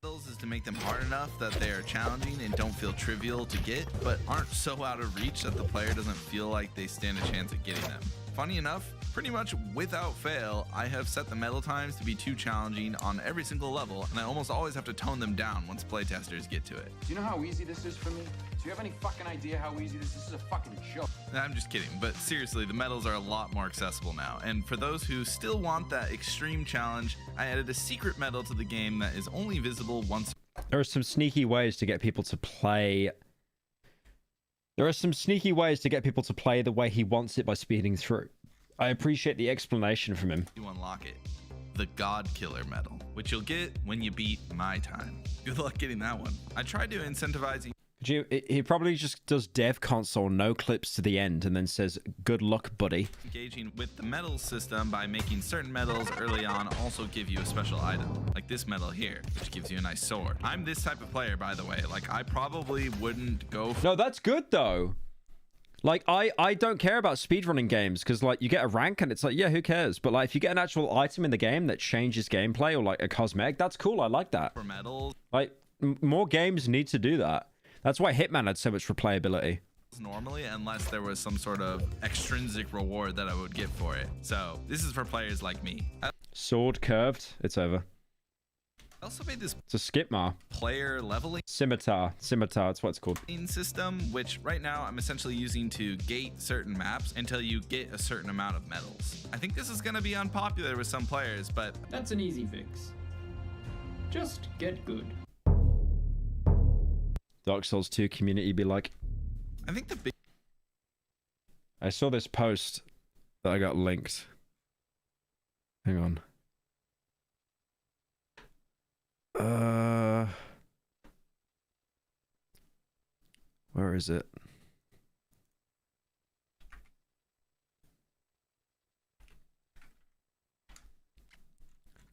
Is to make them hard enough that they are challenging and don't feel trivial to get, but aren't so out of reach that the player doesn't feel like they stand a chance at getting them. Funny enough, pretty much without fail, I have set the medal times to be too challenging on every single level, and I almost always have to tone them down once playtesters get to it. Do you know how easy this is for me? Do you have any fucking idea how easy this is? This is a fucking joke. I'm just kidding, but seriously, the medals are a lot more accessible now, and for those who still want that extreme challenge, I added a secret medal to the game that is only visible once. There are some sneaky ways to get people to play. There are some sneaky ways to get people to play the way he wants it by speeding through. I appreciate the explanation from him. You unlock it. The God Killer medal, which you'll get when you beat my time. Good luck getting that one. I tried to incentivize you. He probably just does dev console, no clips to the end, and then says, good luck, buddy. Engaging with the medal system by making certain medals early on also give you a special item, like this medal here, which gives you a nice sword. I'm this type of player, by the way. Like, I probably wouldn't go for... No, that's good, though. Like, I don't care about speedrunning games, because, like, you get a rank, and it's like, yeah, who cares? But, like, if you get an actual item in the game that changes gameplay, or, like, a cosmetic, that's cool. I like that. For medals. Like, more games need to do that. That's why Hitman had so much replayability. Normally, unless there was some sort of extrinsic reward that I would get for it. So this is for players like me. Sword curved. It's over. I also made this It's a skipmar. player leveling Scimitar. That's what it's called. system, which right now I'm essentially using to gate certain maps until you get a certain amount of medals. I think this is going to be unpopular with some players, but that's an easy fix. Just get good. Dark Souls 2 community be like. I think the big... I saw this post that I got linked. Hang on. Where is it?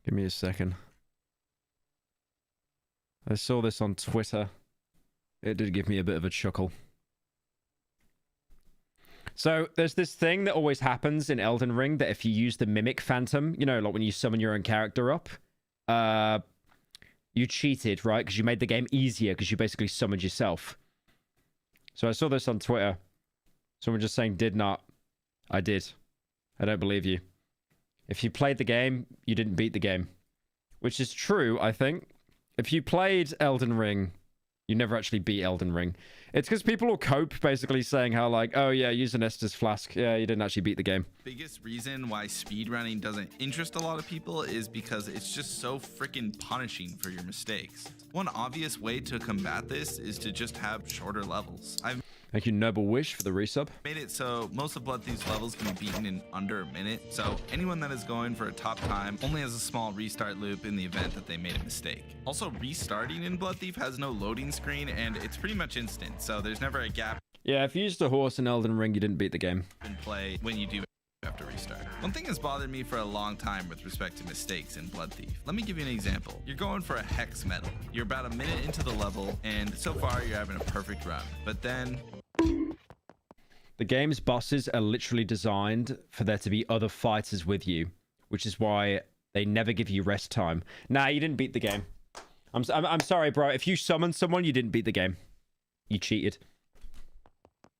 Give me a second. I saw this on Twitter. It did give me a bit of a chuckle. So there's this thing that always happens in Elden Ring that if you use the Mimic Phantom, you know, like when you summon your own character up, you cheated, right? Because you made the game easier because you basically summoned yourself. So I saw this on Twitter. Someone just saying, did not. I did. I don't believe you. If you played the game, you didn't beat the game. Which is true, I think. If you played Elden Ring, you never actually beat Elden Ring. It's because people will cope basically saying how like, oh yeah, use an Estus Flask. Yeah, you didn't actually beat the game. Biggest reason why speedrunning doesn't interest a lot of people is because it's just so freaking punishing for your mistakes. One obvious way to combat this is to just have shorter levels. Thank you, Noble Wish, for the resub. Made it so most of Blood Thief's levels can be beaten in under a minute, so anyone that is going for a top time only has a small restart loop in the event that they made a mistake. Also, restarting in Blood Thief has no loading screen, and it's pretty much instant, so there's never a gap. Yeah, if you used a horse in Elden Ring, you didn't beat the game. In play when you do have to restart. One thing has bothered me for a long time with respect to mistakes in Blood Thief. Let me give you an example. You're going for a hex medal. You're about a minute into the level, and so far you're having a perfect run. But then... The game's bosses are literally designed for there to be other fighters with you, which is why they never give you rest time. Nah, you didn't beat the game. I'm sorry, bro. If you summoned someone, you didn't beat the game. You cheated.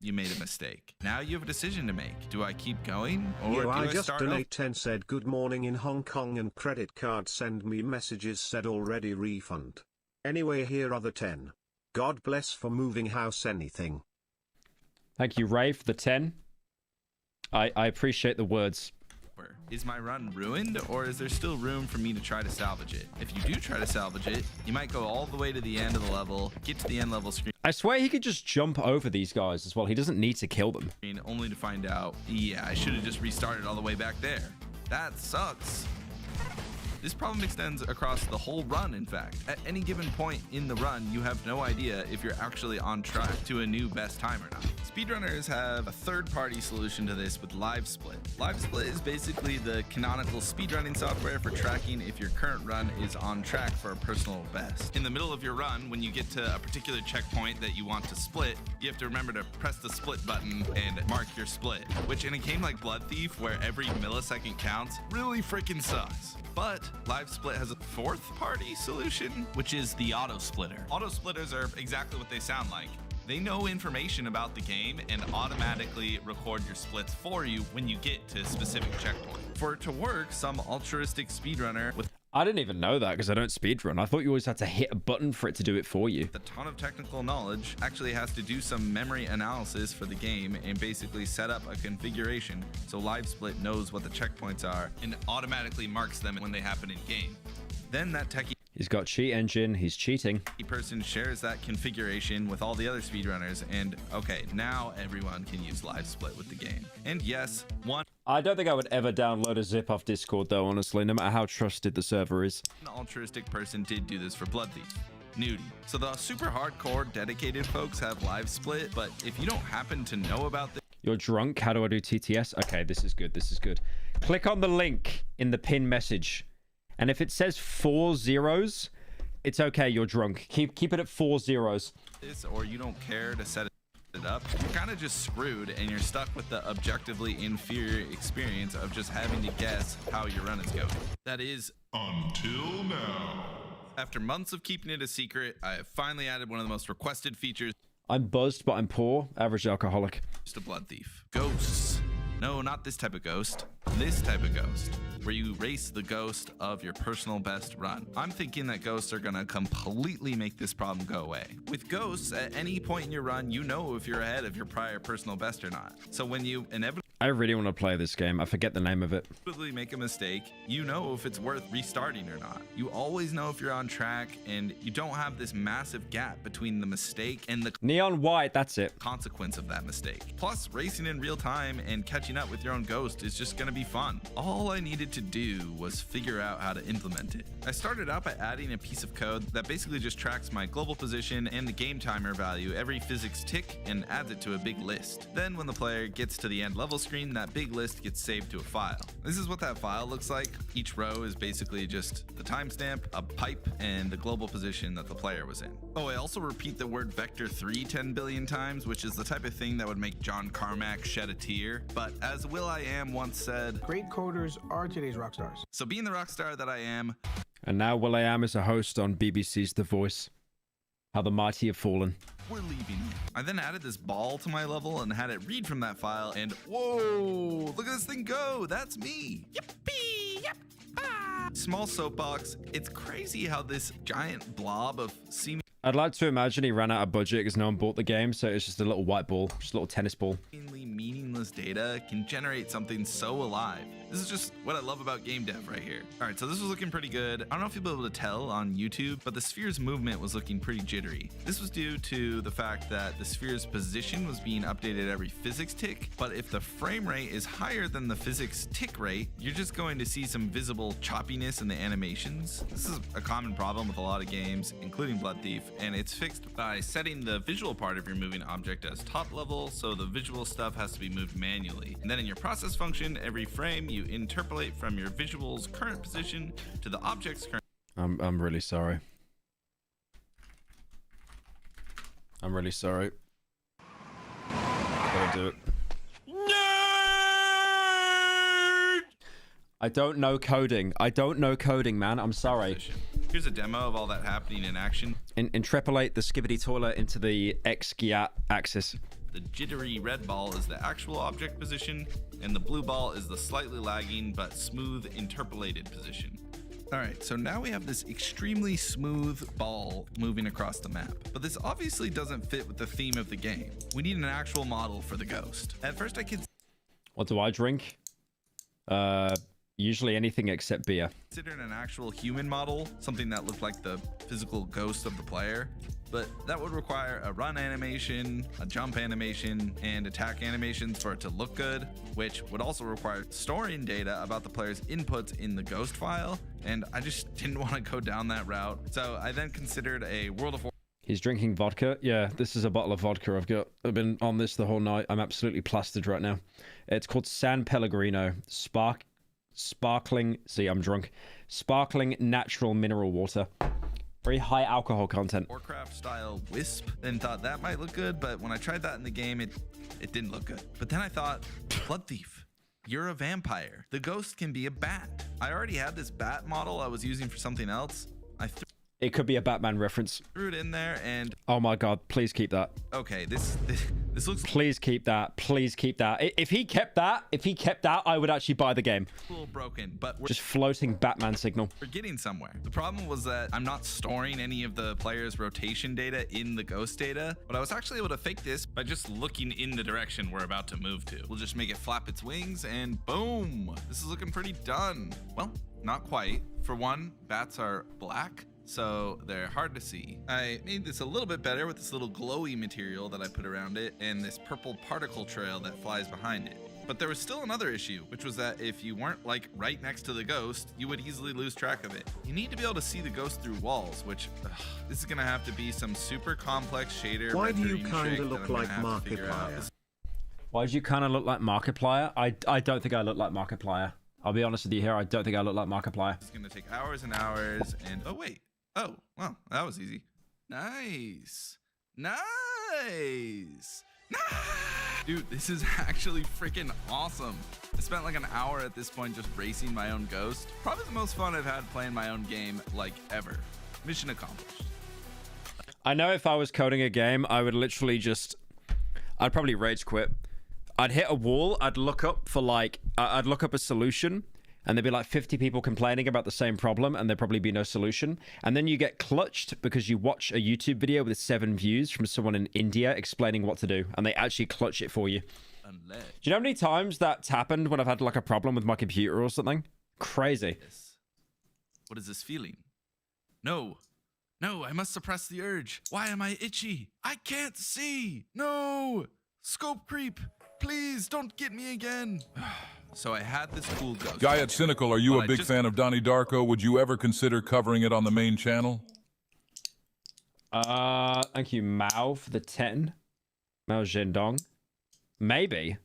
You made a mistake. Now you have a decision to make. Do I keep going, or do I just start donate 10 said good morning in Hong Kong and credit card send me messages said already refund. Anyway, here are the 10. God bless for moving house anything. Thank you, Ray, for the 10. I appreciate the words. Is my run ruined, or is there still room for me to try to salvage it? If you do try to salvage it, you might go all the way to the end of the level, get to the end level screen. I swear he could just jump over these guys as well. He doesn't need to kill them. Only to find out, yeah, I should have just restarted all the way back there. That sucks. This problem extends across the whole run, in fact. At any given point in the run, you have no idea if you're actually on track to a new best time or not. Speedrunners have a third-party solution to this with LiveSplit. LiveSplit is basically the canonical speedrunning software for tracking if your current run is on track for a personal best. In the middle of your run, when you get to a particular checkpoint that you want to split, you have to remember to press the split button and mark your split, which in a game like Blood Thief, where every millisecond counts, really freaking sucks. But LiveSplit has a fourth-party solution, which is the auto splitter. Auto splitters are exactly what they sound like. They know information about the game and automatically record your splits for you when you get to a specific checkpoint. For it to work, some altruistic speedrunner with I didn't even know that because I don't speedrun. I thought you always had to hit a button for it to do it for you. a ton of technical knowledge actually has to do some memory analysis for the game and basically set up a configuration so LiveSplit knows what the checkpoints are and automatically marks them when they happen in game. Then that techie He's got cheat engine. He's cheating. Person shares that configuration with all the other speedrunners, and okay, now everyone can use live split with the game. And yes, one I don't think I would ever download a zip off Discord though, honestly, no matter how trusted the server is. altruistic person did do this for Blood Thief. Nudie. So the super hardcore dedicated folks have live split, but if you don't happen to know about this, You're drunk. How do I do TTS? Okay, this is good. This is good. Click on the link in the pin message. And if it says 4 zeros, it's okay. You're drunk. Keep it at 4 zeros. or you don't care to set it up, you're kind of just screwed, and you're stuck with the objectively inferior experience of just having to guess how your run is going. That is until now. After months of keeping it a secret, I have finally added one of the most requested features. I'm buzzed, but I'm poor. Average alcoholic. Just a Blood Thief. Ghosts. No, not this type of ghost. This type of ghost, where you race the ghost of your personal best run. I'm thinking that ghosts are gonna completely make this problem go away. With ghosts, at any point in your run, you know if you're ahead of your prior personal best or not. So when you inevitably I really want to play this game. I forget the name of it. make a mistake, you know if it's worth restarting or not. You always know if you're on track, and you don't have this massive gap between the mistake and the neon white, that's it. Consequence of that mistake. Plus, racing in real time and catching up with your own ghost is just gonna be fun. All I needed to do was figure out how to implement it. I started out by adding a piece of code that basically just tracks my global position and the game timer value every physics tick and adds it to a big list. Then when the player gets to the end level screen, that big list gets saved to a file. This is what that file looks like. Each row is basically just the timestamp, a pipe, and the global position that the player was in. Oh, I also repeat the word vector 3 10 billion times, which is the type of thing that would make John Carmack shed a tear. But as Will.i.am once said, great coders are today's rock stars. So being the rock star that I am, And now Will.i.am is a host on BBC's The Voice. How the mighty have fallen. we're leaving. I then added this ball to my level and had it read from that file, and whoa, look at this thing go. That's me. Yippee, yep. Small soapbox. It's crazy how this giant blob of seemingly I'd like to imagine he ran out of budget because no one bought the game, so it's just a little white ball, just a little tennis ball. meaningless data can generate something so alive. This is just what I love about game dev right here. All right, so this was looking pretty good. I don't know if you'll be able to tell on YouTube, but the sphere's movement was looking pretty jittery. This was due to the fact that the sphere's position was being updated every physics tick, but if the frame rate is higher than the physics tick rate, you're just going to see some visible choppiness in the animations. This is a common problem with a lot of games, including Blood Thief, and it's fixed by setting the visual part of your moving object as top level, so the visual stuff has to be moved manually. And then in your process function, every frame you interpolate from your visual's current position to the object's current. I'm really sorry. I'm really sorry. Gotta do it. I don't know coding. I don't know coding, man. I'm sorry. Here's a demo of all that happening in action. Interpolate the skibbity toilet into the X-Giat axis. The jittery red ball is the actual object position, and the blue ball is the slightly lagging but smooth interpolated position. All right, so now we have this extremely smooth ball moving across the map, but this obviously doesn't fit with the theme of the game. We need an actual model for the ghost. At first I could... What do I drink? Usually anything except beer. Considered an actual human model, something that looked like the physical ghost of the player, but that would require a run animation, a jump animation, and attack animations for it to look good, which would also require storing data about the player's inputs in the ghost file, and I just didn't want to go down that route. So I then considered a World of Warcraft. He's drinking vodka. Yeah, this is a bottle of vodka I've got. I've been on this the whole night. I'm absolutely plastered right now. It's called San Pellegrino. Sparkling, see, I'm drunk. Sparkling natural mineral water. Very high alcohol content. Warcraft style wisp, then thought that might look good, but when I tried that in the game, it didn't look good. But then I thought, Blood Thief, you're a vampire. The ghost can be a bat. I already had this bat model I was using for something else. It could be a Batman reference. Threw it in there and... Oh my god, please keep that. Okay, this looks... Please keep that. Please keep that. If he kept that, I would actually buy the game. A little broken, but we're... Just floating Batman signal. We're getting somewhere. The problem was that I'm not storing any of the player's rotation data in the ghost data, but I was actually able to fake this by just looking in the direction we're about to move to. We'll just make it flap its wings and boom! This is looking pretty done. Well, not quite. For one, bats are black. so they're hard to see. I made this a little bit better with this little glowy material that I put around it and this purple particle trail that flies behind it. But there was still another issue, which was that if you weren't like right next to the ghost, you would easily lose track of it. You need to be able to see the ghost through walls, which this is gonna have to be some super complex shader. Why do you kind of look like Markiplier? Why do you kind of look like Markiplier? I don't think I look like Markiplier. I'll be honest with you here. I don't think I look like Markiplier. It's gonna take hours and hours. And oh wait, oh well, that was easy. Nice, nice. Dude, this is actually freaking awesome. I spent like an hour at this point just racing my own ghost. Probably the most fun I've had playing my own game like ever. Mission accomplished. I know if I was coding a game, I would literally I'd probably rage quit. I'd hit a wall, I'd look up for like, I'd look up a solution, and there'd be like 50 people complaining about the same problem, and there'd probably be no solution. And then you get clutched because you watch a YouTube video with 7 views from someone in India explaining what to do, and they actually clutch it for you. Do you know how many times that's happened when I've had like a problem with my computer or something? Crazy. What is this feeling? No, I must suppress the urge. Why am I itchy? I can't see. No, scope creep. Please don't get me again. So I had this cool ghost. Guy at Cynical, are you a big fan of Donnie Darko? Would you ever consider covering it on the main channel? Thank you, Mao, for the 10. Mao Zedong. Maybe.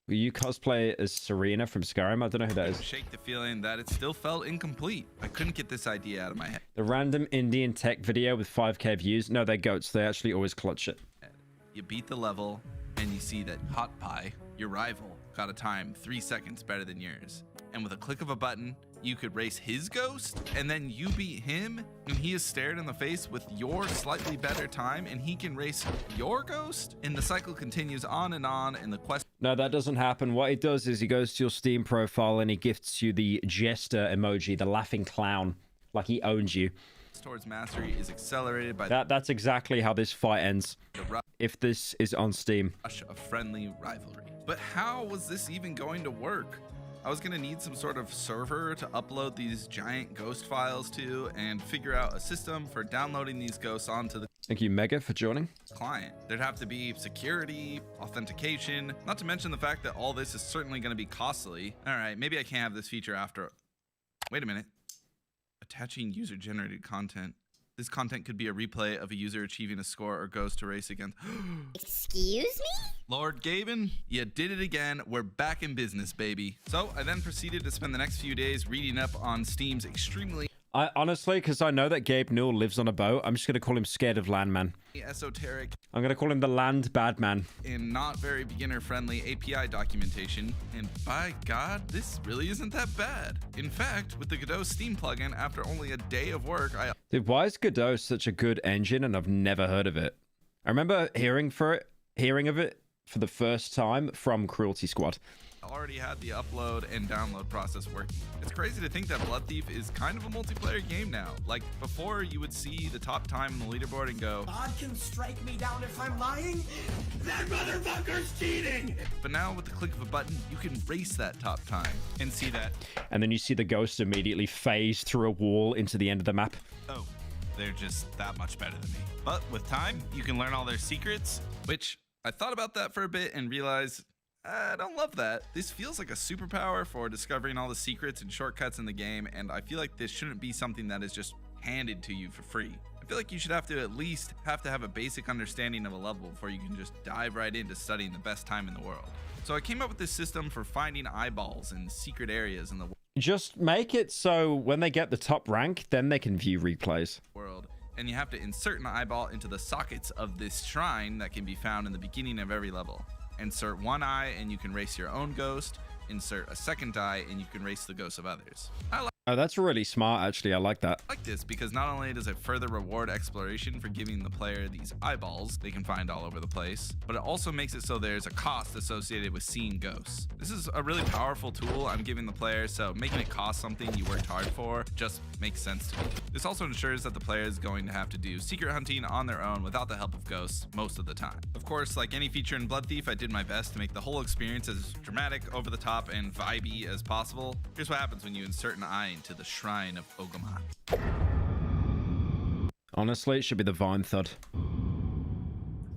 Will you cosplay as Serena from Skyrim? I don't know who that is. Shake the feeling that it still felt incomplete. I couldn't get this idea out of my head. The random Indian tech video with 5k views. No, they're goats. They actually always clutch it. You beat the level, and you see that Hot Pie, your rival, got a time 3 seconds better than yours. And with a click of a button, you could race his ghost, and then you beat him, and he is stared in the face with your slightly better time, and he can race your ghost, and the cycle continues on, and the quest. No, that doesn't happen. What he does is he goes to your Steam profile and he gifts you the jester emoji, the laughing clown, like he owns you. Towards mastery is accelerated by that's exactly how this fight ends. If this is on Steam. Rush of friendly rivalry. But how was this even going to work? I was going to need some sort of server to upload these giant ghost files to and figure out a system for downloading these ghosts onto the Thank you, Mega, for joining. Client. There'd have to be security, authentication, not to mention the fact that all this is certainly going to be costly. All right, maybe I can't have this feature after. Wait a minute. Attaching user-generated content. This content could be a replay of a user achieving a score or ghost to race against. Excuse me? Lord Gaben, you did it again. We're back in business, baby. So I then proceeded to spend the next few days reading up on Steam's extremely I honestly, because I know that Gabe Newell lives on a boat, I'm just going to call him Scared of Land Man. esoteric I'm going to call him the Land Bad Man. and not very beginner-friendly API documentation, and by God, this really isn't that bad. In fact, with the Godot Steam plugin, after only a day of work, I Dude, why is Godot such a good engine and I've never heard of it? I remember hearing of it for the first time from Cruelty Squad. already had the upload and download process working. It's crazy to think that Blood Thief is kind of a multiplayer game now. Like, before you would see the top time on the leaderboard and go, God can strike me down if I'm lying? That motherfucker's cheating! But now with the click of a button, you can race that top time and see that. And then you see the ghost immediately phase through a wall into the end of the map. Oh, they're just that much better than me. But with time, you can learn all their secrets, which I thought about that for a bit and realized I don't love that. This feels like a superpower for discovering all the secrets and shortcuts in the game, and I feel like this shouldn't be something that is just handed to you for free. I feel like you should at least have to have a basic understanding of a level before you can just dive right into studying the best time in the world. So I came up with this system for finding eyeballs in secret areas in the Just make it so when they get the top rank, then they can view replays. world. And you have to insert an eyeball into the sockets of this shrine that can be found in the beginning of every level. Insert one eye and you can race your own ghost. Insert a second eye and you can race the ghosts of others. Oh, that's really smart, actually. I like that. I like this because not only does it further reward exploration for giving the player these eyeballs they can find all over the place, but it also makes it so there's a cost associated with seeing ghosts. This is a really powerful tool I'm giving the player, so making it cost something you worked hard for just makes sense to me. This also ensures that the player is going to have to do secret hunting on their own without the help of ghosts most of the time. Of course, like any feature in Blood Thief, I did my best to make the whole experience as dramatic, over the top, and vibey as possible. Here's what happens when you insert an eye into the Shrine of Ogamon. Honestly, it should be the Vine Thud.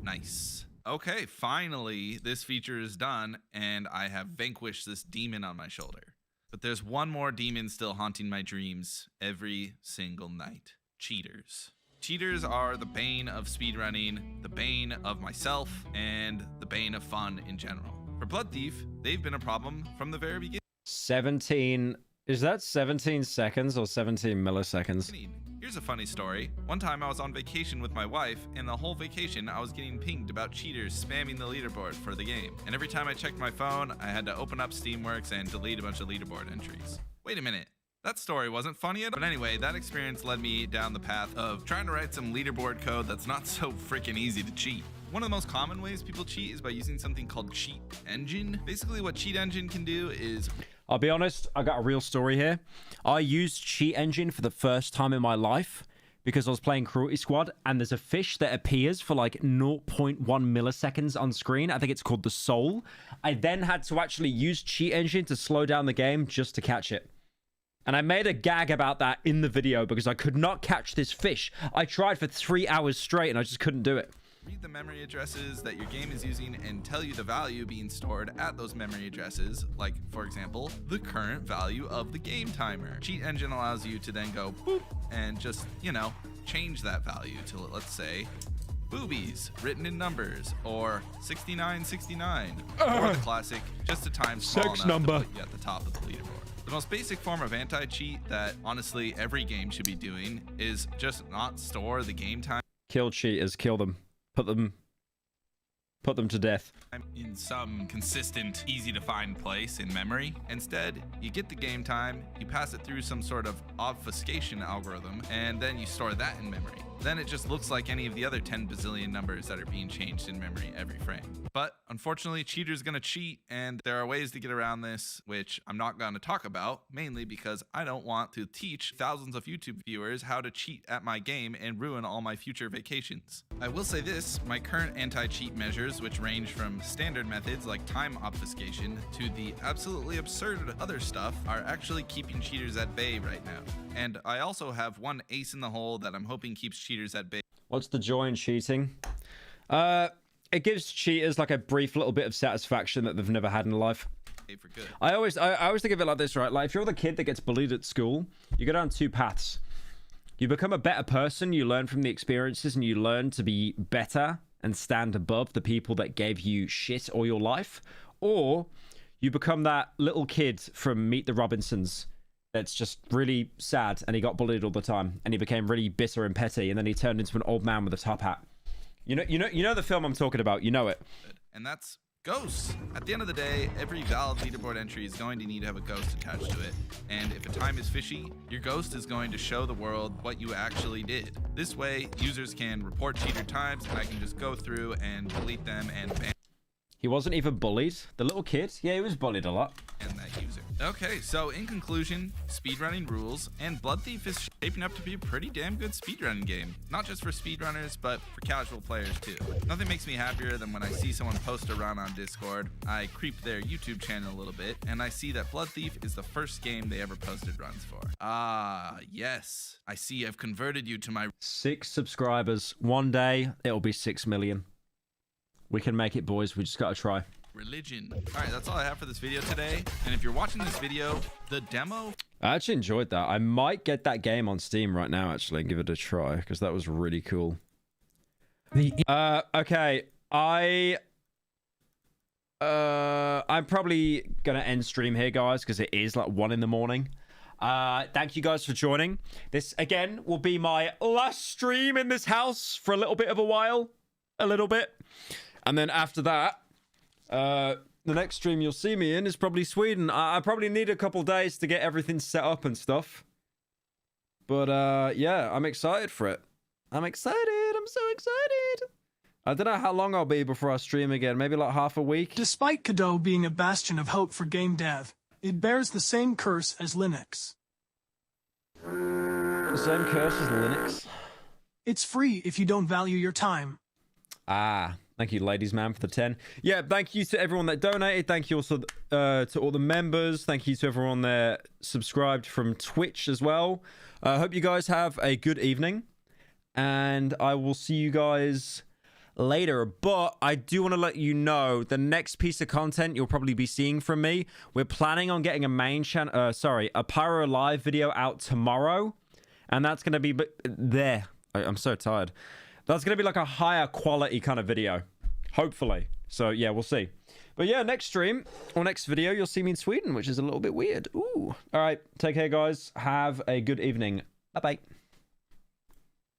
Nice. Okay, finally, this feature is done, and I have vanquished this demon on my shoulder. But there's one more demon still haunting my dreams every single night. Cheaters. Cheaters are the bane of speedrunning, the bane of myself, and the bane of fun in general. For Blood Thief, they've been a problem from the very beginning. 17... Is that 17 seconds or 17 milliseconds? Here's a funny story. One time I was on vacation with my wife, and the whole vacation I was getting pinged about cheaters spamming the leaderboard for the game. And every time I checked my phone, I had to open up Steamworks and delete a bunch of leaderboard entries. Wait a minute. That story wasn't funny at all. But anyway, that experience led me down the path of trying to write some leaderboard code that's not so freaking easy to cheat. One of the most common ways people cheat is by using something called Cheat Engine. Basically, what Cheat Engine can do is... I'll be honest, I got a real story here. I used Cheat Engine for the first time in my life because I was playing Cruelty Squad, and there's a fish that appears for like 0.1 milliseconds on screen. I think it's called the Soul. I then had to actually use Cheat Engine to slow down the game just to catch it. And I made a gag about that in the video because I could not catch this fish. I tried for 3 hours straight and I just couldn't do it. Read the memory addresses that your game is using and tell you the value being stored at those memory addresses, like, for example, the current value of the game timer. Cheat Engine allows you to then go boop and just, you know, change that value to, let's say, boobies written in numbers, or 6969, or the classic, just a time small Sex enough number. to put you at the top of the leaderboard. The most basic form of anti-cheat that honestly every game should be doing is just not store the game time. Kill cheaters, kill them. Put them to death. In some consistent, easy to find place in memory. Instead, you get the game time, you pass it through some sort of obfuscation algorithm, and then you store that in memory. Then it just looks like any of the other 10 bazillion numbers that are being changed in memory every frame. But unfortunately, cheaters gonna cheat, and there are ways to get around this, which I'm not gonna talk about, mainly because I don't want to teach thousands of YouTube viewers how to cheat at my game and ruin all my future vacations. I will say this, my current anti-cheat measures, which range from standard methods like time obfuscation to the absolutely absurd other stuff, are actually keeping cheaters at bay right now. And I also have one ace in the hole that I'm hoping keeps cheaters at bay. What's the joy in cheating? It gives cheaters like a brief little bit of satisfaction that they've never had in life. For good. I always think of it like this, right? Like if you're the kid that gets bullied at school, you go down two paths. You become a better person, you learn from the experiences, and you learn to be better and stand above the people that gave you shit all your life. Or you become that little kid from Meet the Robinsons that's just really sad and he got bullied all the time and he became really bitter and petty and then he turned into an old man with a top hat. You know the film I'm talking about. You know it. And that's ghosts. At the end of the day, every valid leaderboard entry is going to need to have a ghost attached to it. And if a time is fishy, your ghost is going to show the world what you actually did. This way, users can report cheater times and I can just go through and delete them and ban. He wasn't even bullied. The little kid, yeah, he was bullied a lot. And that user. Okay, so in conclusion, speedrunning rules, and Blood Thief is shaping up to be a pretty damn good speedrunning game. Not just for speedrunners, but for casual players too. Nothing makes me happier than when I see someone post a run on Discord, I creep their YouTube channel a little bit, and I see that Blood Thief is the first game they ever posted runs for. Ah, yes. I see I've converted you to my... 6 subscribers. One day, it'll be 6 million. We can make it, boys. We just gotta try. Religion. All right, that's all I have for this video today. And if you're watching this video, the demo... I actually enjoyed that. I might get that game on Steam right now, actually, and give it a try, because that was really cool. Okay. I'm probably gonna end stream here, guys, because it is like 1 in the morning. Thank you guys for joining. This, again, will be my last stream in this house for a little bit of a while. A little bit. And then after that, the next stream you'll see me in is probably Sweden. I probably need a couple days to get everything set up and stuff. But yeah, I'm excited for it. I'm excited. I'm so excited. I don't know how long I'll be before I stream again. Maybe like half a week. Despite Godot being a bastion of hope for game dev, it bears the same curse as Linux. The same curse as Linux? It's free if you don't value your time. Ah, thank you, ladies man, for the 10. Yeah, thank you to everyone that donated. Thank you also to all the members. Thank you to everyone that subscribed from Twitch as well. I hope you guys have a good evening. and I will see you guys later. But I do want to let you know the next piece of content you'll probably be seeing from me. We're planning on getting a main channel, a Pyro live video out tomorrow, and that's gonna be there. I'm so tired. That's gonna be like a higher quality kind of video, hopefully. So yeah, we'll see. But yeah, next stream or next video, you'll see me in Sweden, which is a little bit weird. Ooh. All right, take care, guys. Have a good evening. Bye bye.